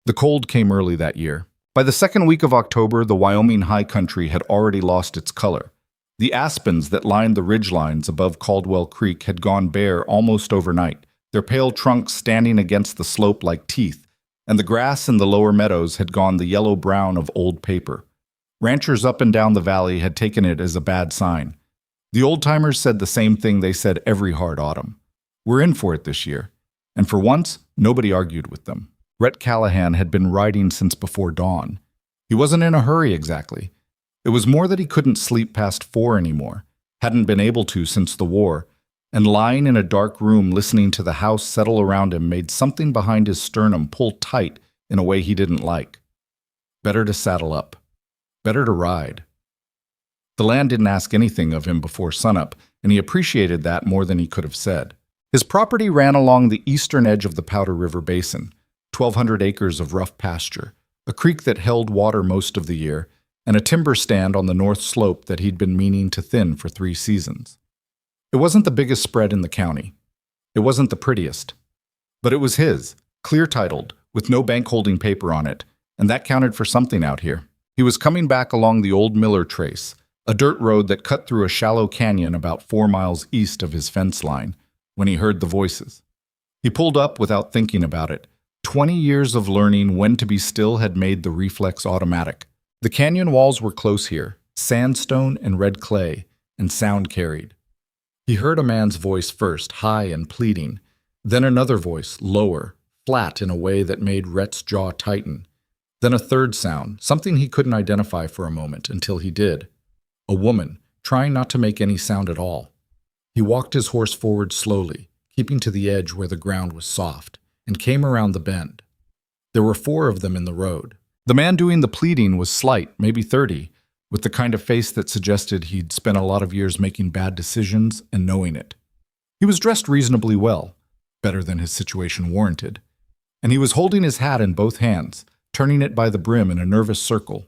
The cold came early that year. By the second week of October, the Wyoming high country had already lost its color. The aspens that lined the ridgelines above Caldwell Creek had gone bare almost overnight, their pale trunks standing against the slope like teeth, and the grass in the lower meadows had gone the yellow-brown of old paper. Ranchers up and down the valley had taken it as a bad sign. The old-timers said the same thing they said every hard autumn. We're in for it this year. And for once, nobody argued with them. Rhett Callahan had been riding since before dawn. He wasn't in a hurry exactly. It was more that he couldn't sleep past 4 anymore, hadn't been able to since the war, and lying in a dark room listening to the house settle around him made something behind his sternum pull tight in a way he didn't like. Better to saddle up. Better to ride. The land didn't ask anything of him before sunup, and he appreciated that more than he could have said. His property ran along the eastern edge of the Powder River Basin, 1,200 acres of rough pasture, a creek that held water most of the year, and a timber stand on the north slope that he'd been meaning to thin for 3 seasons. It wasn't the biggest spread in the county. It wasn't the prettiest. But it was his, clear-titled, with no bank-holding paper on it, and that counted for something out here. He was coming back along the old Miller Trace, a dirt road that cut through a shallow canyon about 4 miles east of his fence line, when he heard the voices. He pulled up without thinking about it. 20 years of learning when to be still had made the reflex automatic. The canyon walls were close here, sandstone and red clay, and sound carried. He heard a man's voice first, high and pleading, then another voice, lower, flat in a way that made Rhett's jaw tighten. Then a third sound, something he couldn't identify for a moment until he did. A woman, trying not to make any sound at all. He walked his horse forward slowly, keeping to the edge where the ground was soft, and came around the bend. There were 4 of them in the road. The man doing the pleading was slight, maybe 30, with the kind of face that suggested he'd spent a lot of years making bad decisions and knowing it. He was dressed reasonably well, better than his situation warranted, and he was holding his hat in both hands, turning it by the brim in a nervous circle.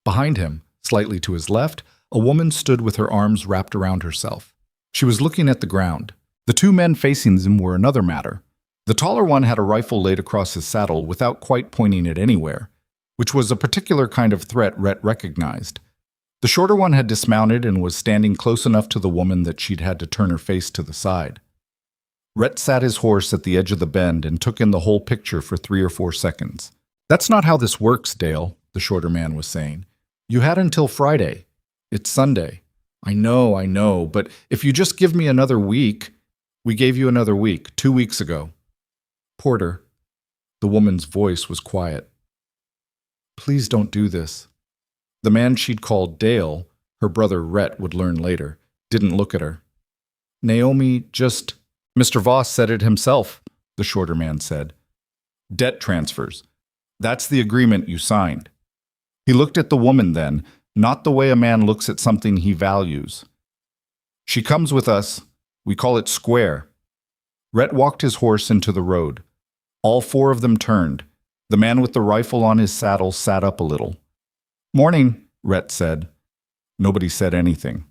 Behind him, slightly to his left, a woman stood with her arms wrapped around herself. She was looking at the ground. The 2 men facing them were another matter. The taller one had a rifle laid across his saddle without quite pointing it anywhere, which was a particular kind of threat Rhett recognized. The shorter one had dismounted and was standing close enough to the woman that she'd had to turn her face to the side. Rhett sat his horse at the edge of the bend and took in the whole picture for 3 or 4 seconds. "That's not how this works, Dale," the shorter man was saying. "You had until Friday. It's Sunday. I know, but if you just give me another week—" "We gave you another week, 2 weeks ago." "Porter," the woman's voice was quiet. "Please don't do this." The man she'd called Dale, her brother Rhett would learn later, didn't look at her. "Naomi just—" "Mr. Voss said it himself," the shorter man said. "Debt transfers. That's the agreement you signed." He looked at the woman then, not the way a man looks at something he values. "She comes with us. We call it square." Rhett walked his horse into the road. All 4 of them turned. The man with the rifle on his saddle sat up a little. "Morning," Rhett said. Nobody said anything.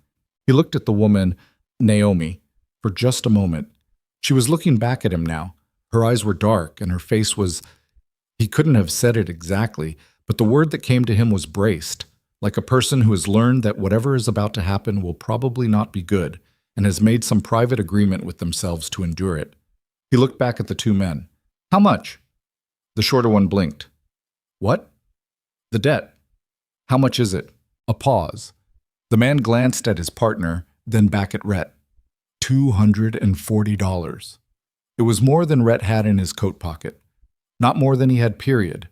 He looked at the woman, Naomi, for just a moment. She was looking back at him now. Her eyes were dark, and her face was— he couldn't have said it exactly, but the word that came to him was braced, like a person who has learned that whatever is about to happen will probably not be good, and has made some private agreement with themselves to endure it. He looked back at the 2 men. "How much?" The shorter one blinked. "What?" "The debt. How much is it?" A pause. The man glanced at his partner, then back at Rhett. $240. It was more than Rhett had in his coat pocket. Not more than he had, period.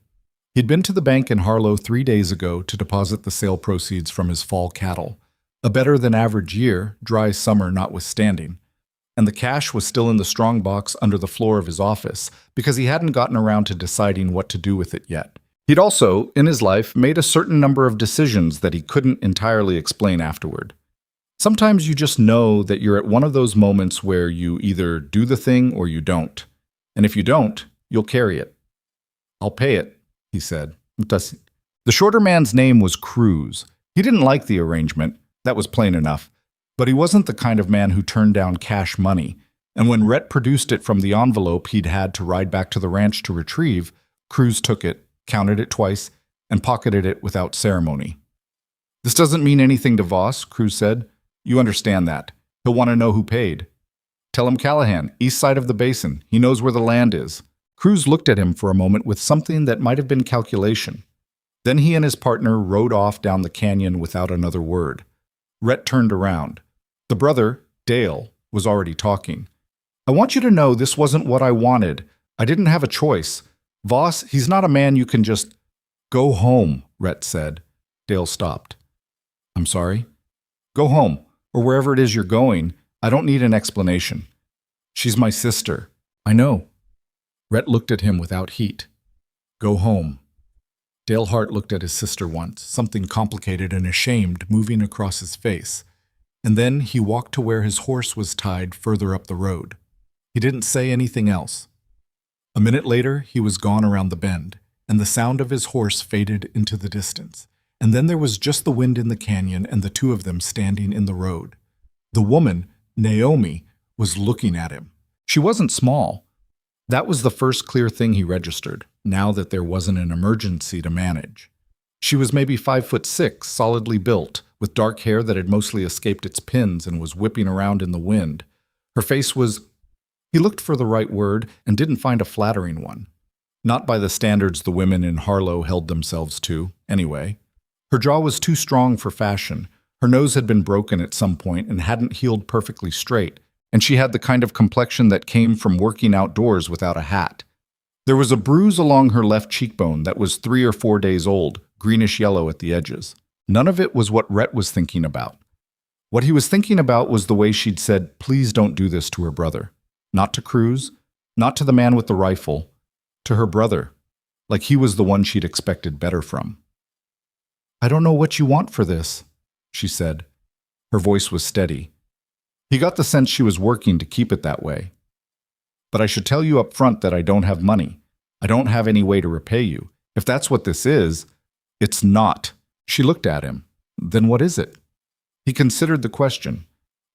He'd been to the bank in Harlow 3 days ago to deposit the sale proceeds from his fall cattle. A better-than-average year, dry summer notwithstanding. And the cash was still in the strong box under the floor of his office because he hadn't gotten around to deciding what to do with it yet. He'd also, in his life, made a certain number of decisions that he couldn't entirely explain afterward. Sometimes you just know that you're at one of those moments where you either do the thing or you don't. And if you don't, you'll carry it. "I'll pay it," he said. The shorter man's name was Cruz. He didn't like the arrangement. That was plain enough. But he wasn't the kind of man who turned down cash money. And when Rhett produced it from the envelope he'd had to ride back to the ranch to retrieve, Cruz took it counted it twice, and pocketed it without ceremony. "This doesn't mean anything to Voss," Cruz said. "You understand that. He'll want to know who paid." "Tell him Callahan, east side of the basin. He knows where the land is." Cruz looked at him for a moment with something that might have been calculation. Then he and his partner rode off down the canyon without another word. Rhett turned around. The brother, Dale, was already talking. "I want you to know this wasn't what I wanted. I didn't have a choice. Voss, he's not a man you can just—" "Go home," Rhett said. Dale stopped. "I'm sorry?" "Go home, or wherever it is you're going. I don't need an explanation." "She's my sister." "I know." Rhett looked at him without heat. "Go home." Dale Hart looked at his sister once, something complicated and ashamed moving across his face, and then he walked to where his horse was tied further up the road. He didn't say anything else. A minute later, he was gone around the bend, and the sound of his horse faded into the distance. And then there was just the wind in the canyon and the two of them standing in the road. The woman, Naomi, was looking at him. She wasn't small. That was the first clear thing he registered, now that there wasn't an emergency to manage. She was maybe 5'6", solidly built, with dark hair that had mostly escaped its pins and was whipping around in the wind. Her face was— he looked for the right word and didn't find a flattering one. Not by the standards the women in Harlow held themselves to, anyway. Her jaw was too strong for fashion. Her nose had been broken at some point and hadn't healed perfectly straight, and she had the kind of complexion that came from working outdoors without a hat. There was a bruise along her left cheekbone that was 3 or 4 days old, greenish-yellow at the edges. None of it was what Rhett was thinking about. What he was thinking about was the way she'd said, "Please don't do this" to her brother. Not to Cruz, not to the man with the rifle, to her brother, like he was the one she'd expected better from. "I don't know what you want for this," she said. Her voice was steady. He got the sense she was working to keep it that way. "But I should tell you up front that I don't have money. I don't have any way to repay you. If that's what this is—" "It's not." She looked at him. "Then what is it?" He considered the question.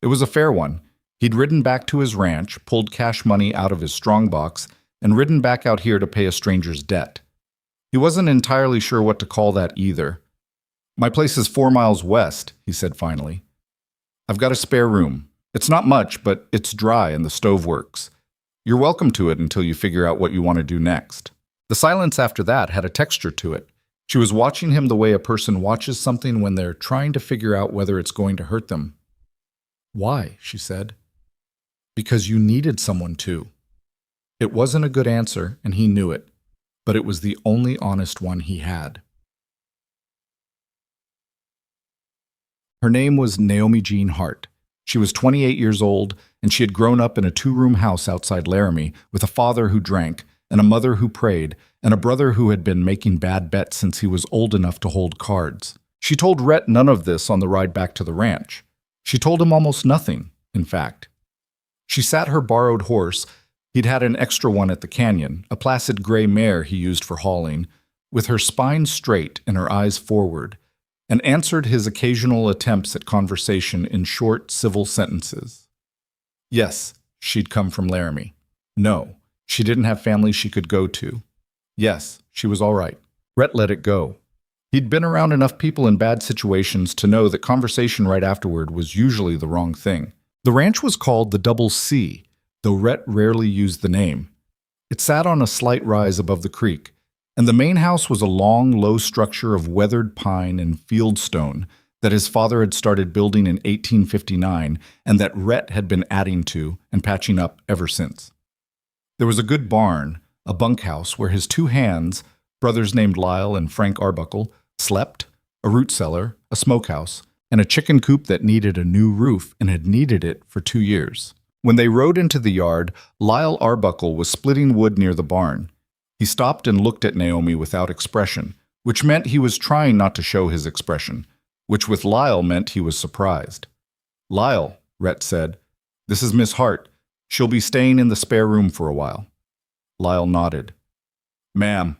It was a fair one. He'd ridden back to his ranch, pulled cash money out of his strongbox, and ridden back out here to pay a stranger's debt. He wasn't entirely sure what to call that either. "My place is 4 miles west," he said finally. "I've got a spare room. It's not much, but it's dry and the stove works. You're welcome to it until you figure out what you want to do next." The silence after that had a texture to it. She was watching him the way a person watches something when they're trying to figure out whether it's going to hurt them. "Why?" she said. "Because you needed someone to." It wasn't a good answer, and he knew it, but it was the only honest one he had. Her name was Naomi Jean Hart. She was 28 years old, and she had grown up in a 2-room house outside Laramie with a father who drank, and a mother who prayed, and a brother who had been making bad bets since he was old enough to hold cards. She told Rhett none of this on the ride back to the ranch. She told him almost nothing, in fact. She sat her borrowed horse— he'd had an extra one at the canyon, a placid gray mare he used for hauling— with her spine straight and her eyes forward, and answered his occasional attempts at conversation in short, civil sentences. Yes, she'd come from Laramie. No, she didn't have family she could go to. Yes, she was all right. Rhett let it go. He'd been around enough people in bad situations to know that conversation right afterward was usually the wrong thing. The ranch was called the Double C, though Rhett rarely used the name. It sat on a slight rise above the creek, and the main house was a long, low structure of weathered pine and fieldstone that his father had started building in 1859 and that Rhett had been adding to and patching up ever since. There was a good barn, a bunkhouse where his 2 hands, brothers named Lyle and Frank Arbuckle, slept, a root cellar, a smokehouse, and a chicken coop that needed a new roof and had needed it for 2 years. When they rode into the yard, Lyle Arbuckle was splitting wood near the barn. He stopped and looked at Naomi without expression, which meant he was trying not to show his expression, which with Lyle meant he was surprised. "Lyle," Rhett said, "this is Miss Hart. She'll be staying in the spare room for a while." Lyle nodded. "Ma'am."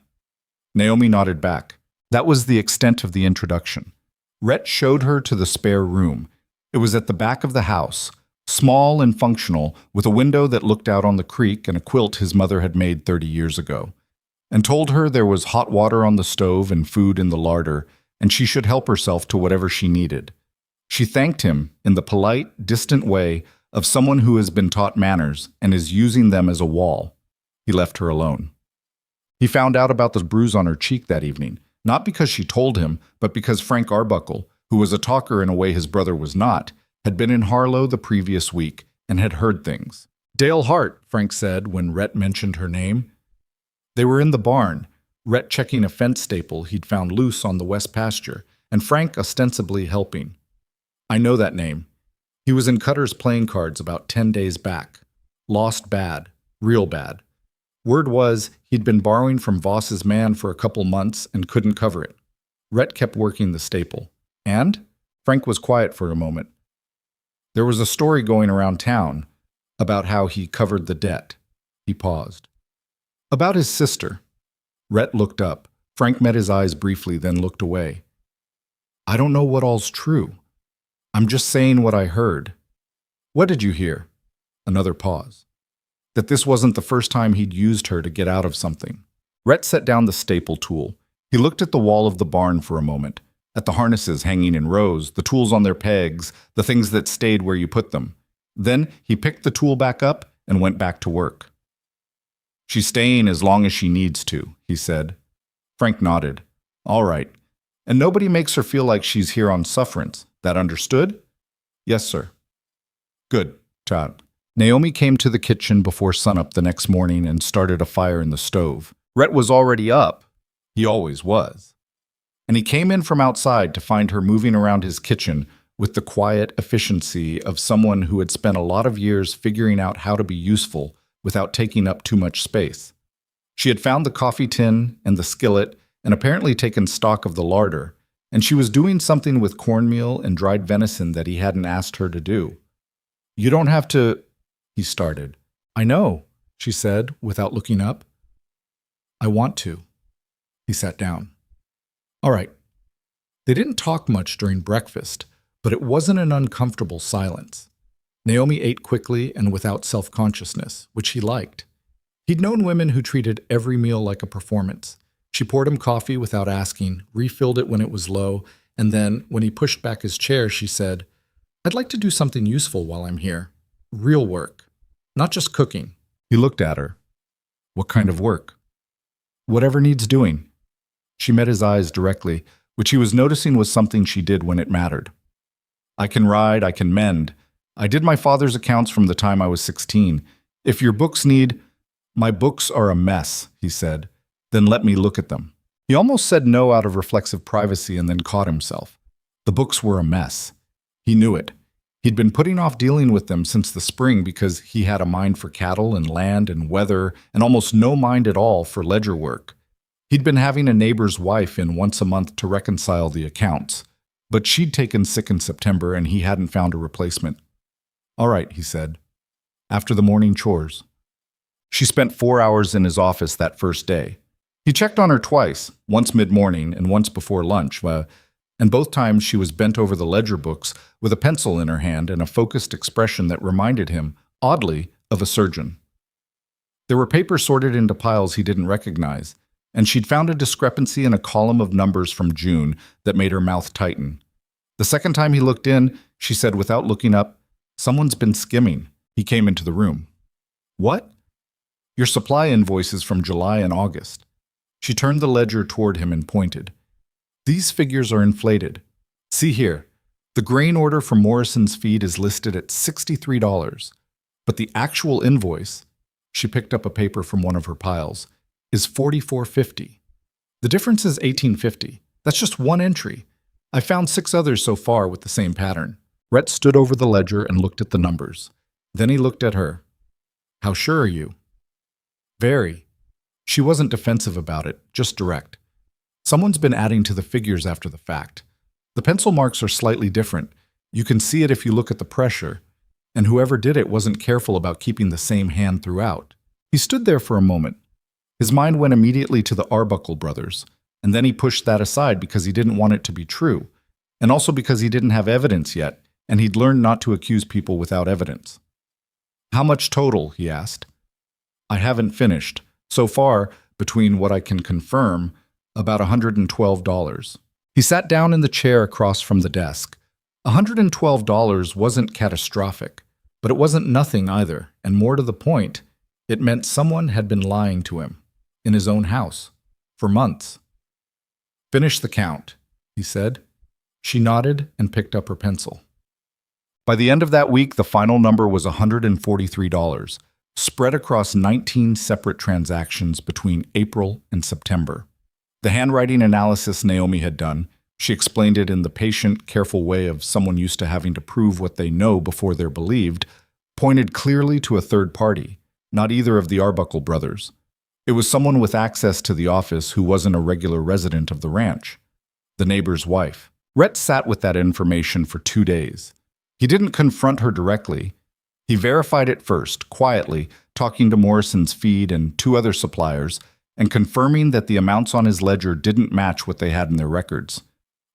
Naomi nodded back. That was the extent of the introduction. Rhett showed her to the spare room. It was at the back of the house, small and functional, with a window that looked out on the creek and a quilt his mother had made 30 years ago. and told her there was hot water on the stove and food in the larder, and she should help herself to whatever she needed. She thanked him in the polite, distant way of someone who has been taught manners and is using them as a wall. He left her alone. He found out about the bruise on her cheek that evening, not because she told him, but because Frank Arbuckle, who was a talker in a way his brother was not, had been in Harlow the previous week and had heard things. Dale Hart, Frank said when Rhett mentioned her name. They were in the barn, Rhett checking a fence staple he'd found loose on the west pasture, and Frank ostensibly helping. I know that name. He was in Cutter's playing cards about 10 days back. Lost bad, real bad. Word was he'd been borrowing from Voss's man for a couple months and couldn't cover it. Rhett kept working the staple. And? Frank was quiet for a moment. There was a story going around town about how he covered the debt. He paused. About his sister. Rhett looked up. Frank met his eyes briefly, then looked away. I don't know what all's true. I'm just saying what I heard. What did you hear? Another pause. That this wasn't the first time he'd used her to get out of something. Rhett set down the staple tool. He looked at the wall of the barn for a moment, at the harnesses hanging in rows, the tools on their pegs, the things that stayed where you put them. Then he picked the tool back up and went back to work. She's staying as long as she needs to, he said. Frank nodded. All right. And nobody makes her feel like she's here on sufferance. That understood? Yes, sir. Good, Todd. Naomi came to the kitchen before sunup the next morning and started a fire in the stove. Rhett was already up. He always was. And he came in from outside to find her moving around his kitchen with the quiet efficiency of someone who had spent a lot of years figuring out how to be useful without taking up too much space. She had found the coffee tin and the skillet and apparently taken stock of the larder, and she was doing something with cornmeal and dried venison that he hadn't asked her to do. You don't have to, he started. I know, she said without looking up. I want to. He sat down. All right. They didn't talk much during breakfast, but it wasn't an uncomfortable silence. Naomi ate quickly and without self-consciousness, which he liked. He'd known women who treated every meal like a performance. She poured him coffee without asking, refilled it when it was low, and then, when he pushed back his chair, she said, I'd like to do something useful while I'm here. Real work. Not just cooking. He looked at her. What kind of work? Whatever needs doing. She met his eyes directly, which he was noticing was something she did when it mattered. I can ride, I can mend. I did my father's accounts from the time I was 16. If your books need... My books are a mess, he said. Then let me look at them. He almost said no out of reflexive privacy and then caught himself. The books were a mess. He knew it. He'd been putting off dealing with them since the spring because he had a mind for cattle and land and weather and almost no mind at all for ledger work. He'd been having a neighbor's wife in once a month to reconcile the accounts, but she'd taken sick in September and he hadn't found a replacement. All right, he said. After the morning chores. She spent 4 hours in his office that first day. He checked on her twice, once mid-morning and once before lunch, and both times she was bent over the ledger books with a pencil in her hand and a focused expression that reminded him, oddly, of a surgeon. There were papers sorted into piles he didn't recognize, and she'd found a discrepancy in a column of numbers from June that made her mouth tighten. The second time he looked in, she said without looking up, Someone's been skimming. He came into the room. What? Your supply invoices from July and August. She turned the ledger toward him and pointed. These figures are inflated. See here, the grain order for Morrison's feed is listed at $63, but the actual invoice, she picked up a paper from one of her piles, is $44.50. The difference is $18.50. That's just one entry. I found 6 others so far with the same pattern. Rhett stood over the ledger and looked at the numbers. Then he looked at her. How sure are you? Very. She wasn't defensive about it, just direct. Someone's been adding to the figures after the fact. The pencil marks are slightly different. You can see it if you look at the pressure. And whoever did it wasn't careful about keeping the same hand throughout. He stood there for a moment. His mind went immediately to the Arbuckle brothers, and then he pushed that aside because he didn't want it to be true, and also because he didn't have evidence yet, and he'd learned not to accuse people without evidence. How much total? He asked. I haven't finished. So far, between what I can confirm, about $112. He sat down in the chair across from the desk. $112 wasn't catastrophic, but it wasn't nothing either, and more to the point, it meant someone had been lying to him, in his own house, for months. "Finish the count," he said. She nodded and picked up her pencil. By the end of that week, the final number was $143, spread across 19 separate transactions between April and September. The handwriting analysis Naomi had done, she explained it in the patient, careful way of someone used to having to prove what they know before they're believed, pointed clearly to a third party, not either of the Arbuckle brothers. It was someone with access to the office who wasn't a regular resident of the ranch, the neighbor's wife. Rhett sat with that information for 2 days. He didn't confront her directly. He verified it first, quietly, talking to Morrison's feed and 2 other suppliers, and confirming that the amounts on his ledger didn't match what they had in their records.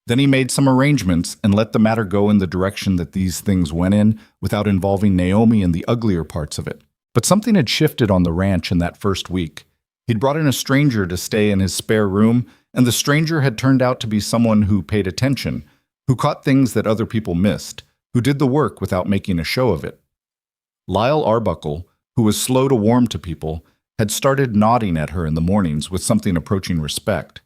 Then he made some arrangements and let the matter go in the direction that these things went in without involving Naomi in the uglier parts of it. But something had shifted on the ranch in that first week. He'd brought in a stranger to stay in his spare room, and the stranger had turned out to be someone who paid attention, who caught things that other people missed, who did the work without making a show of it. Lyle Arbuckle, who was slow to warm to people, had started nodding at her in the mornings with something approaching respect.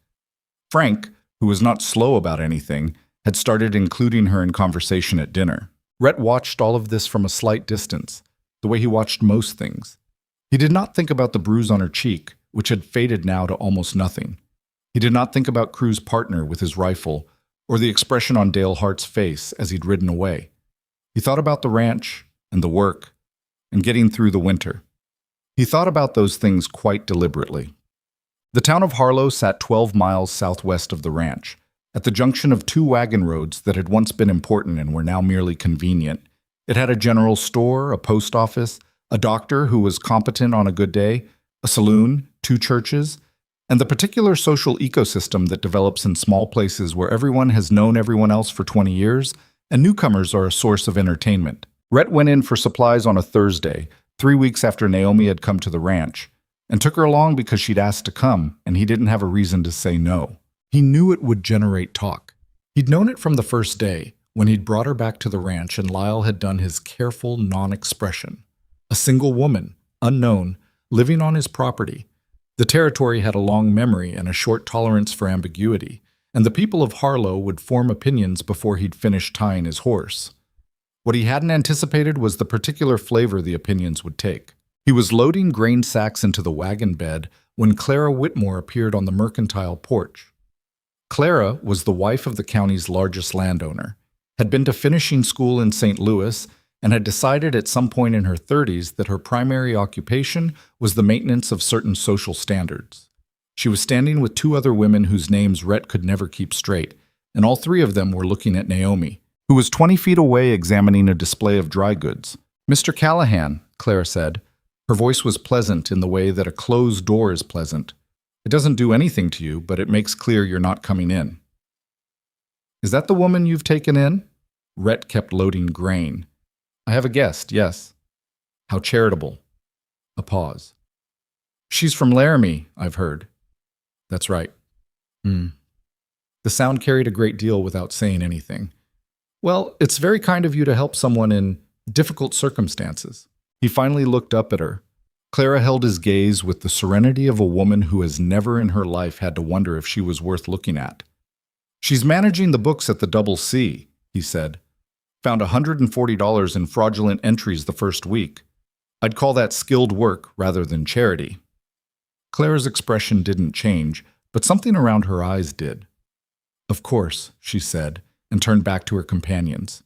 Frank, who was not slow about anything, had started including her in conversation at dinner. Rhett watched all of this from a slight distance, the way he watched most things. He did not think about the bruise on her cheek, which had faded now to almost nothing. He did not think about Crew's partner with his rifle, or the expression on Dale Hart's face as he'd ridden away. He thought about the ranch, and the work, and getting through the winter. He thought about those things quite deliberately. The town of Harlow sat 12 miles southwest of the ranch, at the junction of 2 wagon roads that had once been important and were now merely convenient. It had a general store, a post office, a doctor who was competent on a good day, a saloon, 2 churches, and the particular social ecosystem that develops in small places where everyone has known everyone else for 20 years, and newcomers are a source of entertainment. Rhett went in for supplies on a Thursday, 3 weeks after Naomi had come to the ranch, and took her along because she'd asked to come, and he didn't have a reason to say no. He knew it would generate talk. He'd known it from the first day, when he'd brought her back to the ranch and Lyle had done his careful non-expression. A single woman, unknown, living on his property. The territory had a long memory and a short tolerance for ambiguity, and the people of Harlow would form opinions before he'd finished tying his horse. What he hadn't anticipated was the particular flavor the opinions would take. He was loading grain sacks into the wagon bed when Clara Whitmore appeared on the mercantile porch. Clara was the wife of the county's largest landowner, had been to finishing school in St. Louis, and had decided at some point in her 30s that her primary occupation was the maintenance of certain social standards. She was standing with 2 other women whose names Rhett could never keep straight, and all 3 of them were looking at Naomi, who was 20 feet away examining a display of dry goods. "Mr. Callahan," Clara said. Her voice was pleasant in the way that a closed door is pleasant. It doesn't do anything to you, but it makes clear you're not coming in. "Is that the woman you've taken in?" Rhett kept loading grain. "I have a guest, yes." "How charitable." A pause. "She's from Laramie, I've heard." "That's right." The sound carried a great deal without saying anything. "Well, it's very kind of you to help someone in difficult circumstances." He finally looked up at her. Clara held his gaze with the serenity of a woman who has never in her life had to wonder if she was worth looking at. "She's managing the books at the Double C," he said. "Found $140 in fraudulent entries the first week. I'd call that skilled work rather than charity." Clara's expression didn't change, but something around her eyes did. "Of course," she said, and turned back to her companions.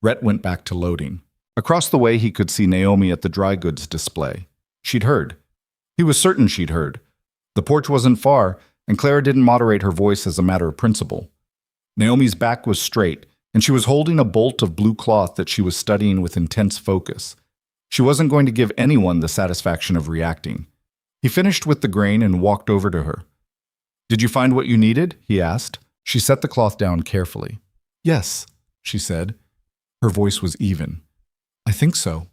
Rhett went back to loading. Across the way he could see Naomi at the dry goods display. She'd heard. He was certain she'd heard. The porch wasn't far, and Clara didn't moderate her voice as a matter of principle. Naomi's back was straight, and she was holding a bolt of blue cloth that she was studying with intense focus. She wasn't going to give anyone the satisfaction of reacting. He finished with the grain and walked over to her. "Did you find what you needed?" he asked. She set the cloth down carefully. "Yes," she said. Her voice was even. "I think so."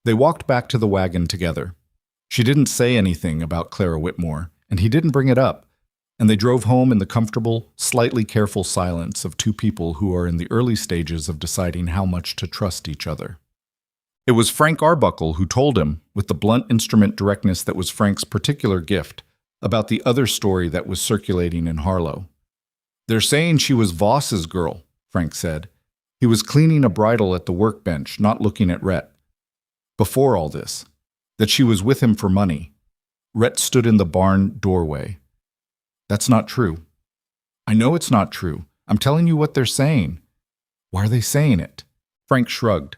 They walked back to the wagon together. She didn't say anything about Clara Whitmore, and he didn't bring it up, and they drove home in the comfortable, slightly careful silence of two people who are in the early stages of deciding how much to trust each other. It was Frank Arbuckle who told him, with the blunt instrument directness that was Frank's particular gift, about the other story that was circulating in Harlow. "They're saying she was Voss's girl," Frank said. He was cleaning a bridle at the workbench, not looking at Rhett. Before all this, that she was with him for money. Rhett stood in the barn doorway. "That's not true." "I know it's not true. I'm telling you what they're saying." "Why are they saying it?" Frank shrugged.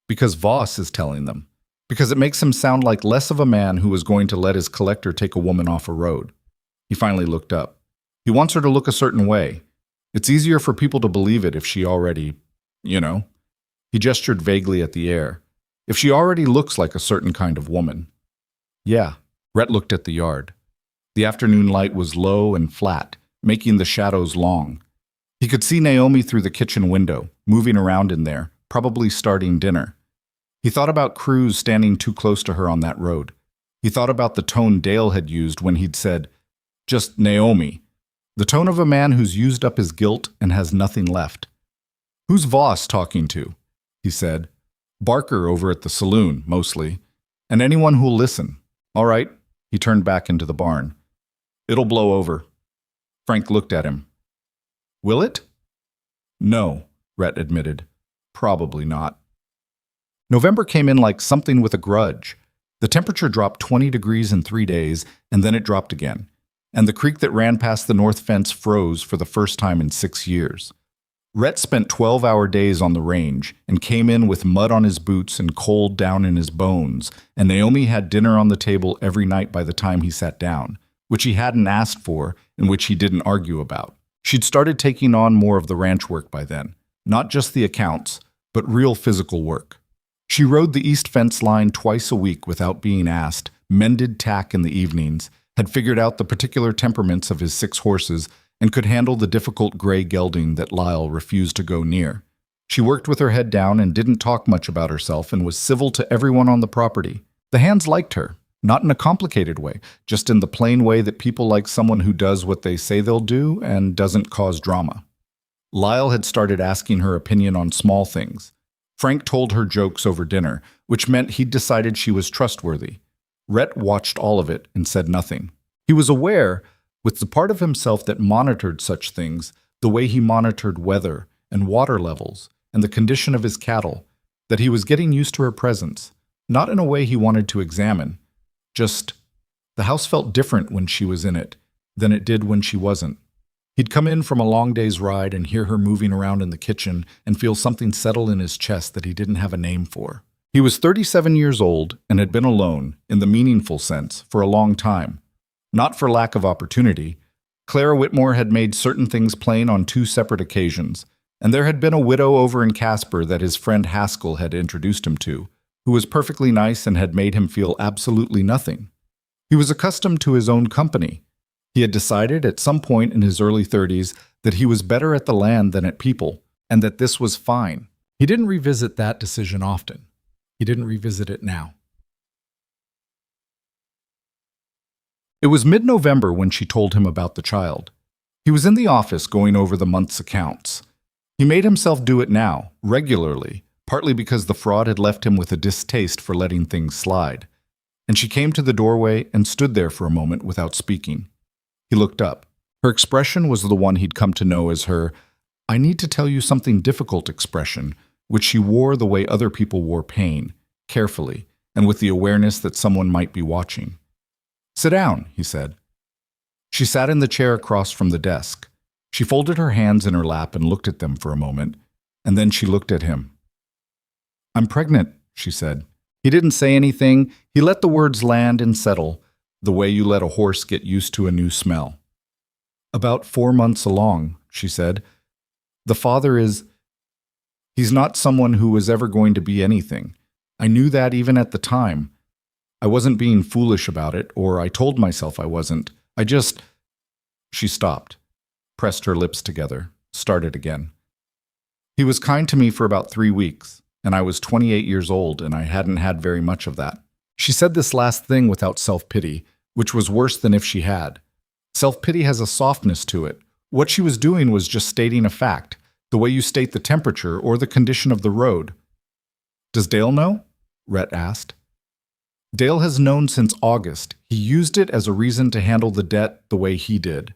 "Because Voss is telling them. Because it makes him sound like less of a man who was going to let his collector take a woman off a road." He finally looked up. "He wants her to look a certain way. It's easier for people to believe it if she already, you know." He gestured vaguely at the air. "If she already looks like a certain kind of woman." "Yeah." Rhett looked at the yard. The afternoon light was low and flat, making the shadows long. He could see Naomi through the kitchen window, moving around in there, probably starting dinner. He thought about Cruz standing too close to her on that road. He thought about the tone Dale had used when he'd said, "Just Naomi." The tone of a man who's used up his guilt and has nothing left. "Who's Voss talking to?" he said. "Barker over at the saloon, mostly. And anyone who'll listen. All right." He turned back into the barn. "It'll blow over." Frank looked at him. "Will it?" "No," Rhett admitted. "Probably not." November came in like something with a grudge. The temperature dropped 20 degrees in 3 days, and then it dropped again. And the creek that ran past the north fence froze for the first time in 6 years. Rhett spent 12-hour days on the range and came in with mud on his boots and cold down in his bones, and Naomi had dinner on the table every night by the time he sat down, which he hadn't asked for and which he didn't argue about. She'd started taking on more of the ranch work by then, not just the accounts, but real physical work. She rode the east fence line twice a week without being asked, mended tack in the evenings, had figured out the particular temperaments of his 6 horses, and could handle the difficult gray gelding that Lyle refused to go near. She worked with her head down and didn't talk much about herself and was civil to everyone on the property. The hands liked her, not in a complicated way, just in the plain way that people like someone who does what they say they'll do and doesn't cause drama. Lyle had started asking her opinion on small things. Frank told her jokes over dinner, which meant he'd decided she was trustworthy. Rhett watched all of it and said nothing. He was aware, with the part of himself that monitored such things, the way he monitored weather and water levels and the condition of his cattle, that he was getting used to her presence, not in a way he wanted to examine. Just, the house felt different when she was in it than it did when she wasn't. He'd come in from a long day's ride and hear her moving around in the kitchen and feel something settle in his chest that he didn't have a name for. He was 37 years old and had been alone, in the meaningful sense, for a long time. Not for lack of opportunity. Clara Whitmore had made certain things plain on 2 separate occasions, and there had been a widow over in Casper that his friend Haskell had introduced him to, who was perfectly nice and had made him feel absolutely nothing. He was accustomed to his own company. He had decided at some point in his early 30s that he was better at the land than at people, and that this was fine. He didn't revisit that decision often. He didn't revisit it now. It was mid-November when she told him about the child. He was in the office going over the month's accounts. He made himself do it now, regularly, partly because the fraud had left him with a distaste for letting things slide. And she came to the doorway and stood there for a moment without speaking. He looked up. Her expression was the one he'd come to know as her, "I need to tell you something difficult" expression, which she wore the way other people wore pain, carefully, and with the awareness that someone might be watching. "Sit down," he said. She sat in the chair across from the desk. She folded her hands in her lap and looked at them for a moment, and then she looked at him. "I'm pregnant," she said. He didn't say anything. He let the words land and settle, the way you let a horse get used to a new smell. "About 4 months along," she said. "The father he's not someone who was ever going to be anything. I knew that even at the time. I wasn't being foolish about it, or I told myself I wasn't. I just..." She stopped, pressed her lips together, started again. "He was kind to me for about 3 weeks, and I was 28 years old, and I hadn't had very much of that. She said this last thing without self-pity, which was worse than if she had. Self-pity has a softness to it. What she was doing was just stating a fact, the way you state the temperature or the condition of the road. Does Dale know? Rhett asked. Dale has known since August. He used it as a reason to handle the debt the way he did.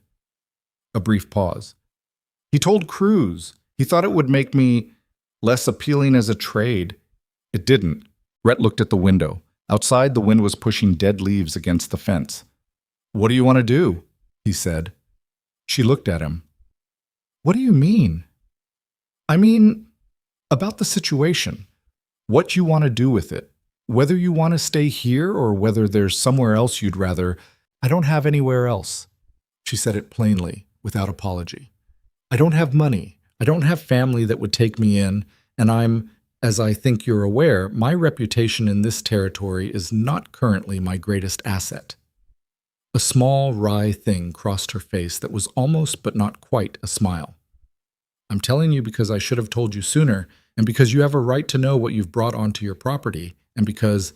A brief pause. He told Cruz. He thought it would make me less appealing as a trade. It didn't. Rhett looked at the window. Outside, the wind was pushing dead leaves against the fence. What do you want to do? He said. She looked at him. What do you mean? I mean, about the situation. What you want to do with it. Whether you want to stay here or whether there's somewhere else you'd rather. I don't have anywhere else. She said it plainly, without apology. I don't have money. I don't have family that would take me in, and I'm, as I think you're aware, my reputation in this territory is not currently my greatest asset. A small, wry thing crossed her face that was almost but not quite a smile. I'm telling you because I should have told you sooner, and because you have a right to know what you've brought onto your property, and because,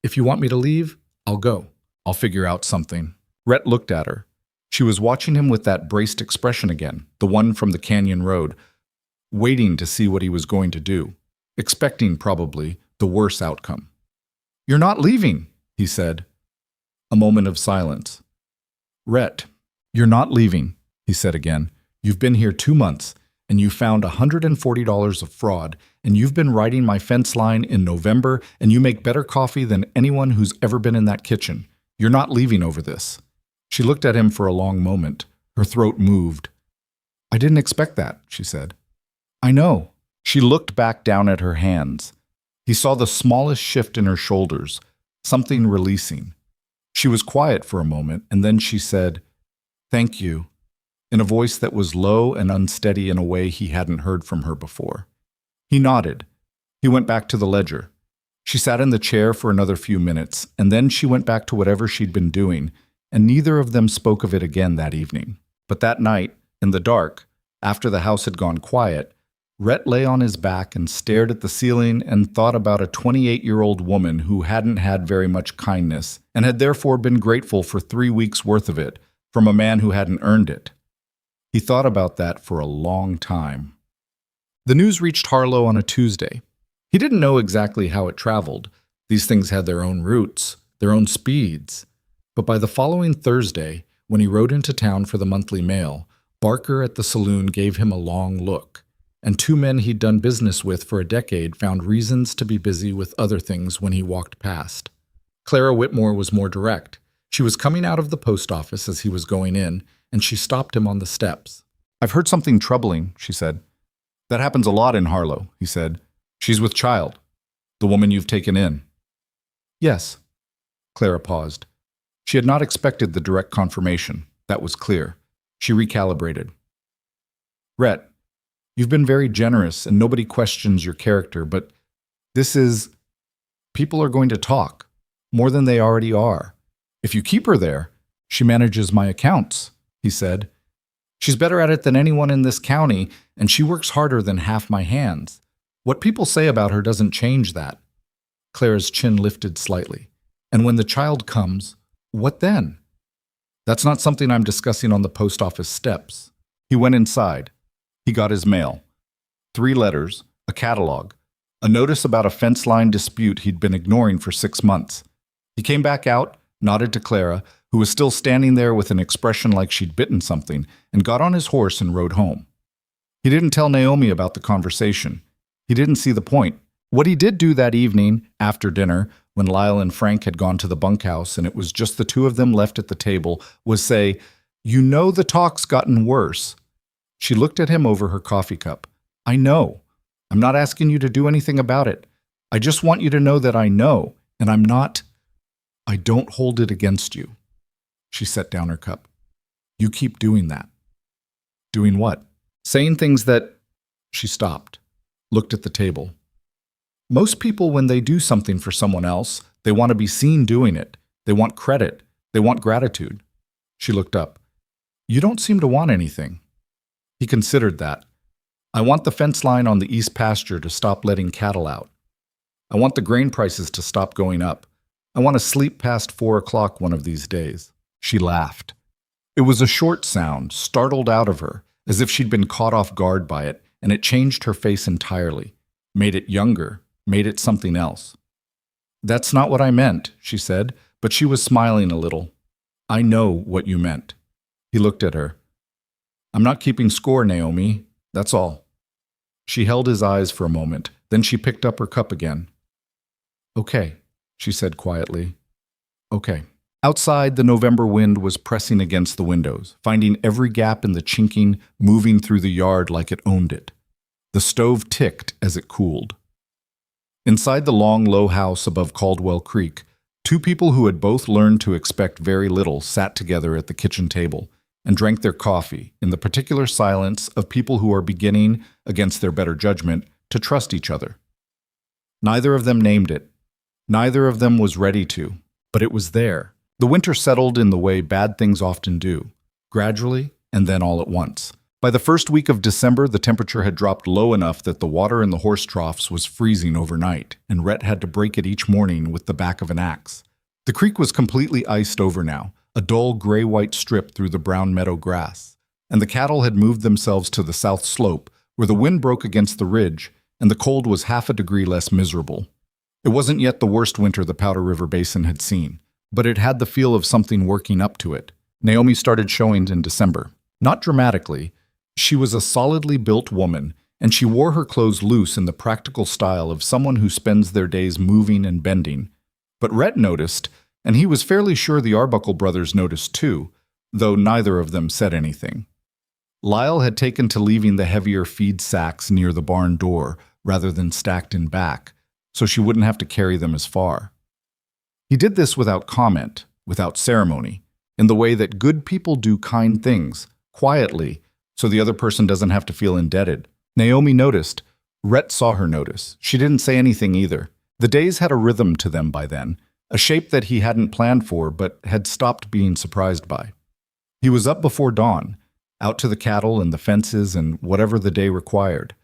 if you want me to leave, I'll go. I'll figure out something. Rhett looked at her. She was watching him with that braced expression again, the one from the canyon road, waiting to see what he was going to do, expecting, probably, the worse outcome. You're not leaving, he said. A moment of silence. Rhett, you're not leaving, he said again. You've been here 2 months, and you found $140 of fraud, and you've been riding my fence line in November, and you make better coffee than anyone who's ever been in that kitchen. You're not leaving over this. She looked at him for a long moment. Her throat moved. I didn't expect that, she said. I know. She looked back down at her hands. He saw the smallest shift in her shoulders, something releasing. She was quiet for a moment, and then she said, Thank you, in a voice that was low and unsteady in a way he hadn't heard from her before. He nodded. He went back to the ledger. She sat in the chair for another few minutes, and then she went back to whatever she'd been doing, and neither of them spoke of it again that evening. But that night, in the dark, after the house had gone quiet, Rhett lay on his back and stared at the ceiling and thought about a 28-year-old woman who hadn't had very much kindness and had therefore been grateful for 3 weeks' worth of it from a man who hadn't earned it. He thought about that for a long time. The news reached Harlow on a Tuesday. He didn't know exactly how it traveled. These things had their own routes, their own speeds. But by the following Thursday, when he rode into town for the monthly mail, Barker at the saloon gave him a long look, and 2 men he'd done business with for a decade found reasons to be busy with other things when he walked past. Clara Whitmore was more direct. She was coming out of the post office as he was going in, and she stopped him on the steps. I've heard something troubling, she said. That happens a lot in Harlow, he said. She's with child, the woman you've taken in. Yes. Clara paused. She had not expected the direct confirmation. That was clear. She recalibrated. Rhett, you've been very generous and nobody questions your character, but people are going to talk, more than they already are. If you keep her there, she manages my accounts, he said. She's better at it than anyone in this county, and she works harder than half my hands. What people say about her doesn't change that. Clara's chin lifted slightly. And when the child comes, what then? That's not something I'm discussing on the post office steps. He went inside. He got his mail. 3 letters, a catalog, a notice about a fence line dispute he'd been ignoring for 6 months. He came back out, nodded to Clara, who was still standing there with an expression like she'd bitten something, and got on his horse and rode home. He didn't tell Naomi about the conversation. He didn't see the point. What he did do that evening, after dinner, when Lyle and Frank had gone to the bunkhouse and it was just the 2 of them left at the table, was say, You know the talk's gotten worse. She looked at him over her coffee cup. I know. I'm not asking you to do anything about it. I just want you to know that I know, and I don't hold it against you. She set down her cup. You keep doing that. Doing what? Saying things that... She stopped, looked at the table. Most people, when they do something for someone else, they want to be seen doing it. They want credit. They want gratitude. She looked up. You don't seem to want anything. He considered that. I want the fence line on the east pasture to stop letting cattle out. I want the grain prices to stop going up. I want to sleep past 4 o'clock one of these days." She laughed. It was a short sound, startled out of her, as if she'd been caught off guard by it, and it changed her face entirely, made it younger, made it something else. "That's not what I meant," she said, but she was smiling a little. "I know what you meant." He looked at her. "I'm not keeping score, Naomi. That's all." She held his eyes for a moment, then she picked up her cup again. "Okay," she said quietly. "Okay." Outside, the November wind was pressing against the windows, finding every gap in the chinking, moving through the yard like it owned it. The stove ticked as it cooled. Inside the long, low house above Caldwell Creek, two people who had both learned to expect very little sat together at the kitchen table and drank their coffee in the particular silence of people who are beginning, against their better judgment, to trust each other. Neither of them named it. Neither of them was ready to, but it was there. The winter settled in the way bad things often do, gradually and then all at once. By the first week of December, the temperature had dropped low enough that the water in the horse troughs was freezing overnight, and Rhett had to break it each morning with the back of an axe. The creek was completely iced over now, a dull gray-white strip through the brown meadow grass, and the cattle had moved themselves to the south slope, where the wind broke against the ridge, and the cold was half a degree less miserable. It wasn't yet the worst winter the Powder River Basin had seen, but it had the feel of something working up to it. Naomi started showing in December. Not dramatically. She was a solidly built woman, and she wore her clothes loose in the practical style of someone who spends their days moving and bending. But Rhett noticed, and he was fairly sure the Arbuckle brothers noticed too, though neither of them said anything. Lyle had taken to leaving the heavier feed sacks near the barn door rather than stacked in back, so she wouldn't have to carry them as far. He did this without comment, without ceremony, in the way that good people do kind things, quietly, so the other person doesn't have to feel indebted. Naomi noticed. Rhett saw her notice. She didn't say anything either. The days had a rhythm to them by then, a shape that he hadn't planned for but had stopped being surprised by. He was up before dawn, out to the cattle and the fences and whatever the day required.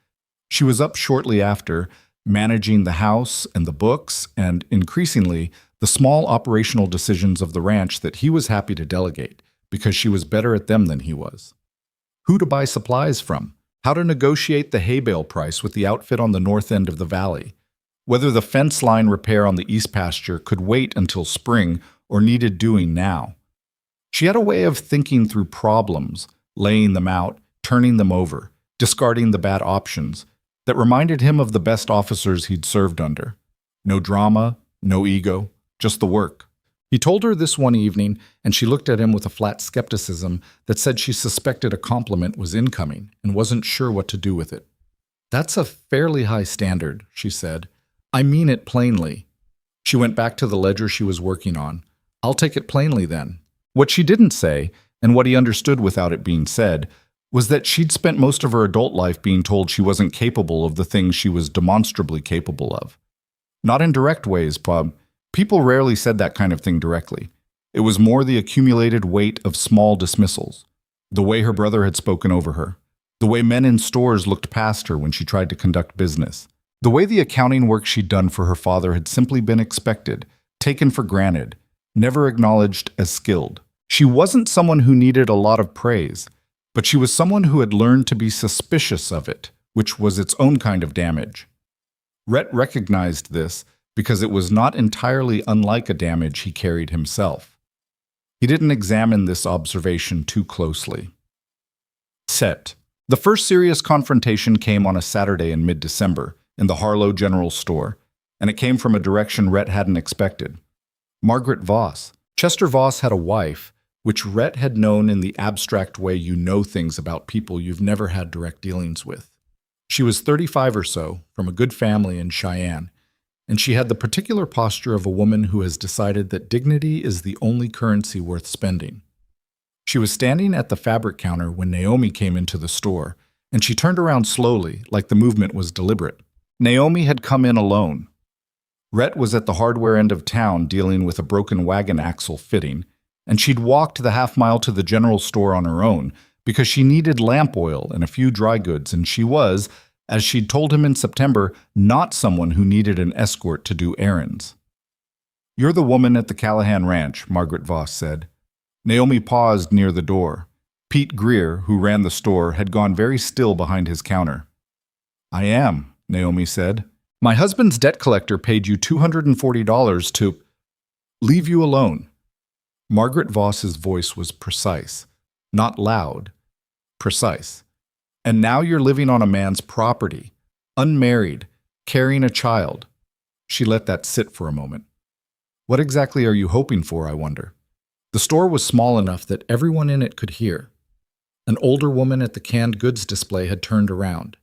She was up shortly after, managing the house and the books and, increasingly, the small operational decisions of the ranch that he was happy to delegate, because she was better at them than he was. Who to buy supplies from, how to negotiate the hay bale price with the outfit on the north end of the valley, whether the fence line repair on the east pasture could wait until spring or needed doing now. She had a way of thinking through problems, laying them out, turning them over, discarding the bad options, that reminded him of the best officers he'd served under. No drama, no ego, just the work. He told her this one evening, and she looked at him with a flat skepticism that said she suspected a compliment was incoming and wasn't sure what to do with it. "That's a fairly high standard," she said. "I mean it plainly." She went back to the ledger she was working on. "I'll take it plainly then." What she didn't say, and what he understood without it being said, was that she'd spent most of her adult life being told she wasn't capable of the things she was demonstrably capable of. Not in direct ways, Bob. People rarely said that kind of thing directly. It was more the accumulated weight of small dismissals. The way her brother had spoken over her. The way men in stores looked past her when she tried to conduct business. The way the accounting work she'd done for her father had simply been expected, taken for granted, never acknowledged as skilled. She wasn't someone who needed a lot of praise, but she was someone who had learned to be suspicious of it, which was its own kind of damage. Rhett recognized this because it was not entirely unlike a damage he carried himself. He didn't examine this observation too closely. Set. The first serious confrontation came on a Saturday in mid-December in the Harlow General Store, and it came from a direction Rhett hadn't expected. Margaret Voss. Chester Voss had a wife, which Rhett had known in the abstract way you know things about people you've never had direct dealings with. She was 35 or so, from a good family in Cheyenne, and she had the particular posture of a woman who has decided that dignity is the only currency worth spending. She was standing at the fabric counter when Naomi came into the store, and she turned around slowly, like the movement was deliberate. Naomi had come in alone. Rhett was at the hardware end of town dealing with a broken wagon axle fitting, and she'd walked the half-mile to the general store on her own because she needed lamp oil and a few dry goods, and she was, as she'd told him in September, not someone who needed an escort to do errands. You're the woman at the Callahan Ranch, Margaret Voss said. Naomi paused near the door. Pete Greer, who ran the store, had gone very still behind his counter. I am, Naomi said. My husband's debt collector paid you $240 to leave you alone. Margaret Voss's voice was precise, not loud, precise. And now you're living on a man's property, unmarried, carrying a child. She let that sit for a moment. What exactly are you hoping for, I wonder? The store was small enough that everyone in it could hear. An older woman at the canned goods display had turned around.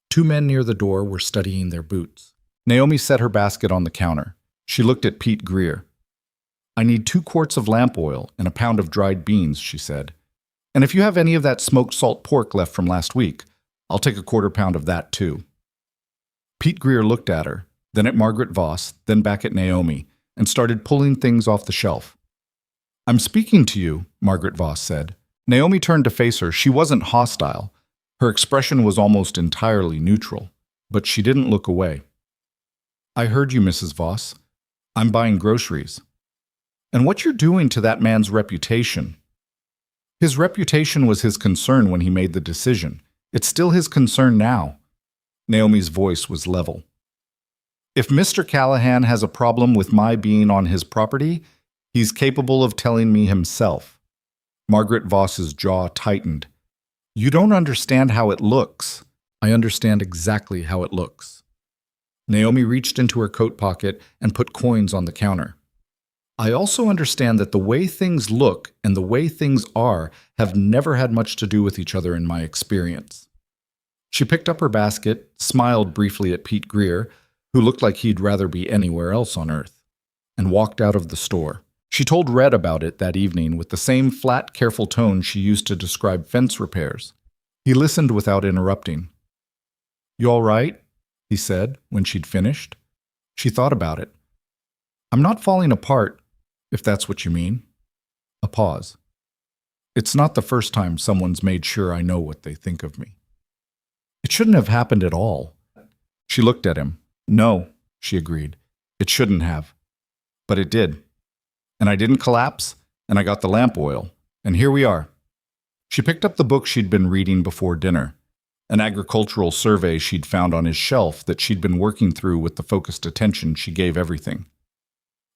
Two men near the door were studying their boots. Naomi set her basket on the counter. She looked at Pete Greer. I need 2 quarts of lamp oil and a pound of dried beans, she said. And if you have any of that smoked salt pork left from last week, I'll take a 1/4 pound of that too. Pete Greer looked at her, then at Margaret Voss, then back at Naomi, and started pulling things off the shelf. I'm speaking to you, Margaret Voss said. Naomi turned to face her. She wasn't hostile. Her expression was almost entirely neutral, but she didn't look away. I heard you, Mrs. Voss. I'm buying groceries. And what you're doing to that man's reputation. His reputation was his concern when he made the decision. It's still his concern now. Naomi's voice was level. If Mr. Callahan has a problem with my being on his property, he's capable of telling me himself. Margaret Voss's jaw tightened. You don't understand how it looks. I understand exactly how it looks. Naomi reached into her coat pocket and put coins on the counter. I also understand that the way things look and the way things are have never had much to do with each other in my experience. She picked up her basket, smiled briefly at Pete Greer, who looked like he'd rather be anywhere else on earth, and walked out of the store. She told Red about it that evening with the same flat, careful tone she used to describe fence repairs. He listened without interrupting. You all right? He said when she'd finished. She thought about it. I'm not falling apart, if that's what you mean. A pause. It's not the first time someone's made sure I know what they think of me. It shouldn't have happened at all. She looked at him. No, she agreed. It shouldn't have. But it did. And I didn't collapse, and I got the lamp oil, and here we are. She picked up the book she'd been reading before dinner, an agricultural survey she'd found on his shelf that she'd been working through with the focused attention she gave everything.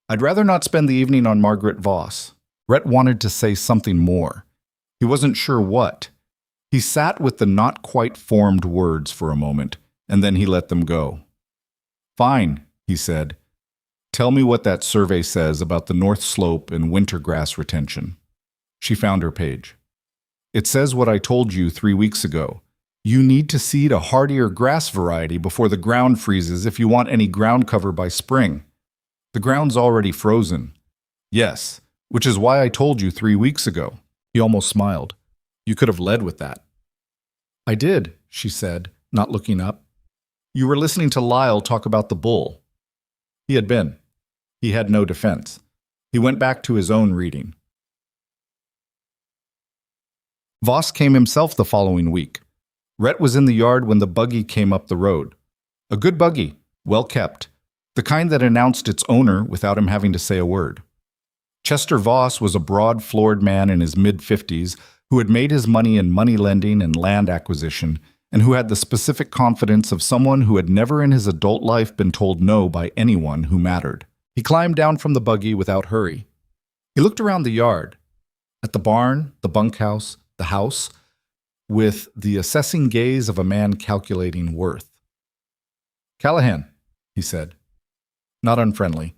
I'd rather not spend the evening on Margaret Voss. Rhett wanted to say something more. He wasn't sure what. He sat with the not quite formed words for a moment, and then he let them go. Fine, he said. Tell me what that survey says about the North Slope and winter grass retention. She found her page. It says what I told you 3 weeks ago. You need to seed a hardier grass variety before the ground freezes if you want any ground cover by spring. The ground's already frozen. Yes, which is why I told you 3 weeks ago. He almost smiled. You could have led with that. I did, she said, not looking up. You were listening to Lyle talk about the bull. He had been. He had no defense. He went back to his own reading. Voss came himself the following week. Rhett was in the yard when the buggy came up the road. A good buggy, well kept, the kind that announced its owner without him having to say a word. Chester Voss was a broad-floored man in his mid-50s who had made his money in money lending and land acquisition, and who had the specific confidence of someone who had never in his adult life been told no by anyone who mattered. He climbed down from the buggy without hurry. He looked around the yard, at the barn, the bunkhouse, the house, with the assessing gaze of a man calculating worth. Callahan, he said, not unfriendly.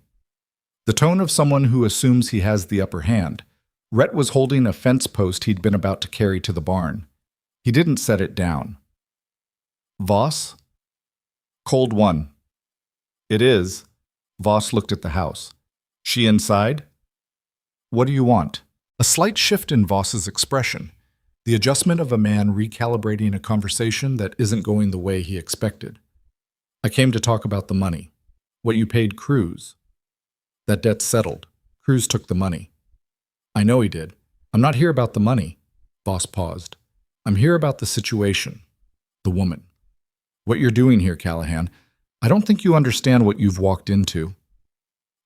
The tone of someone who assumes he has the upper hand. Rhett was holding a fence post he'd been about to carry to the barn. He didn't set it down. Voss? Cold one. It is. Voss looked at the house. She inside? What do you want? A slight shift in Voss's expression. The adjustment of a man recalibrating a conversation that isn't going the way he expected. I came to talk about the money. What you paid Cruz. That debt's settled. Cruz took the money. I know he did. I'm not here about the money. Voss paused. I'm here about the situation. The woman. What you're doing here, Callahan, I don't think you understand what you've walked into.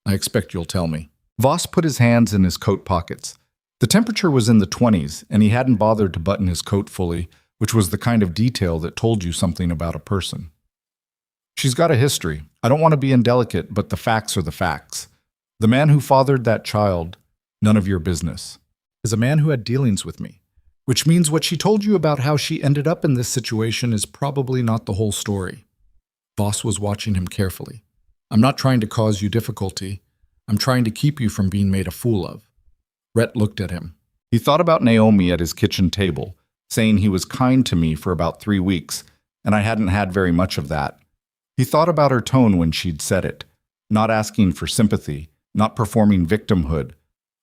I expect you'll tell me. Voss put his hands in his coat pockets. The temperature was in the 20s, and he hadn't bothered to button his coat fully, which was the kind of detail that told you something about a person. She's got a history. I don't want to be indelicate, but the facts are the facts. The man who fathered that child, none of your business, is a man who had dealings with me. Which means what she told you about how she ended up in this situation is probably not the whole story. Voss was watching him carefully. I'm not trying to cause you difficulty. I'm trying to keep you from being made a fool of. Rhett looked at him. He thought about Naomi at his kitchen table, saying he was kind to me for about 3 weeks, and I hadn't had very much of that. He thought about her tone when she'd said it, not asking for sympathy, not performing victimhood,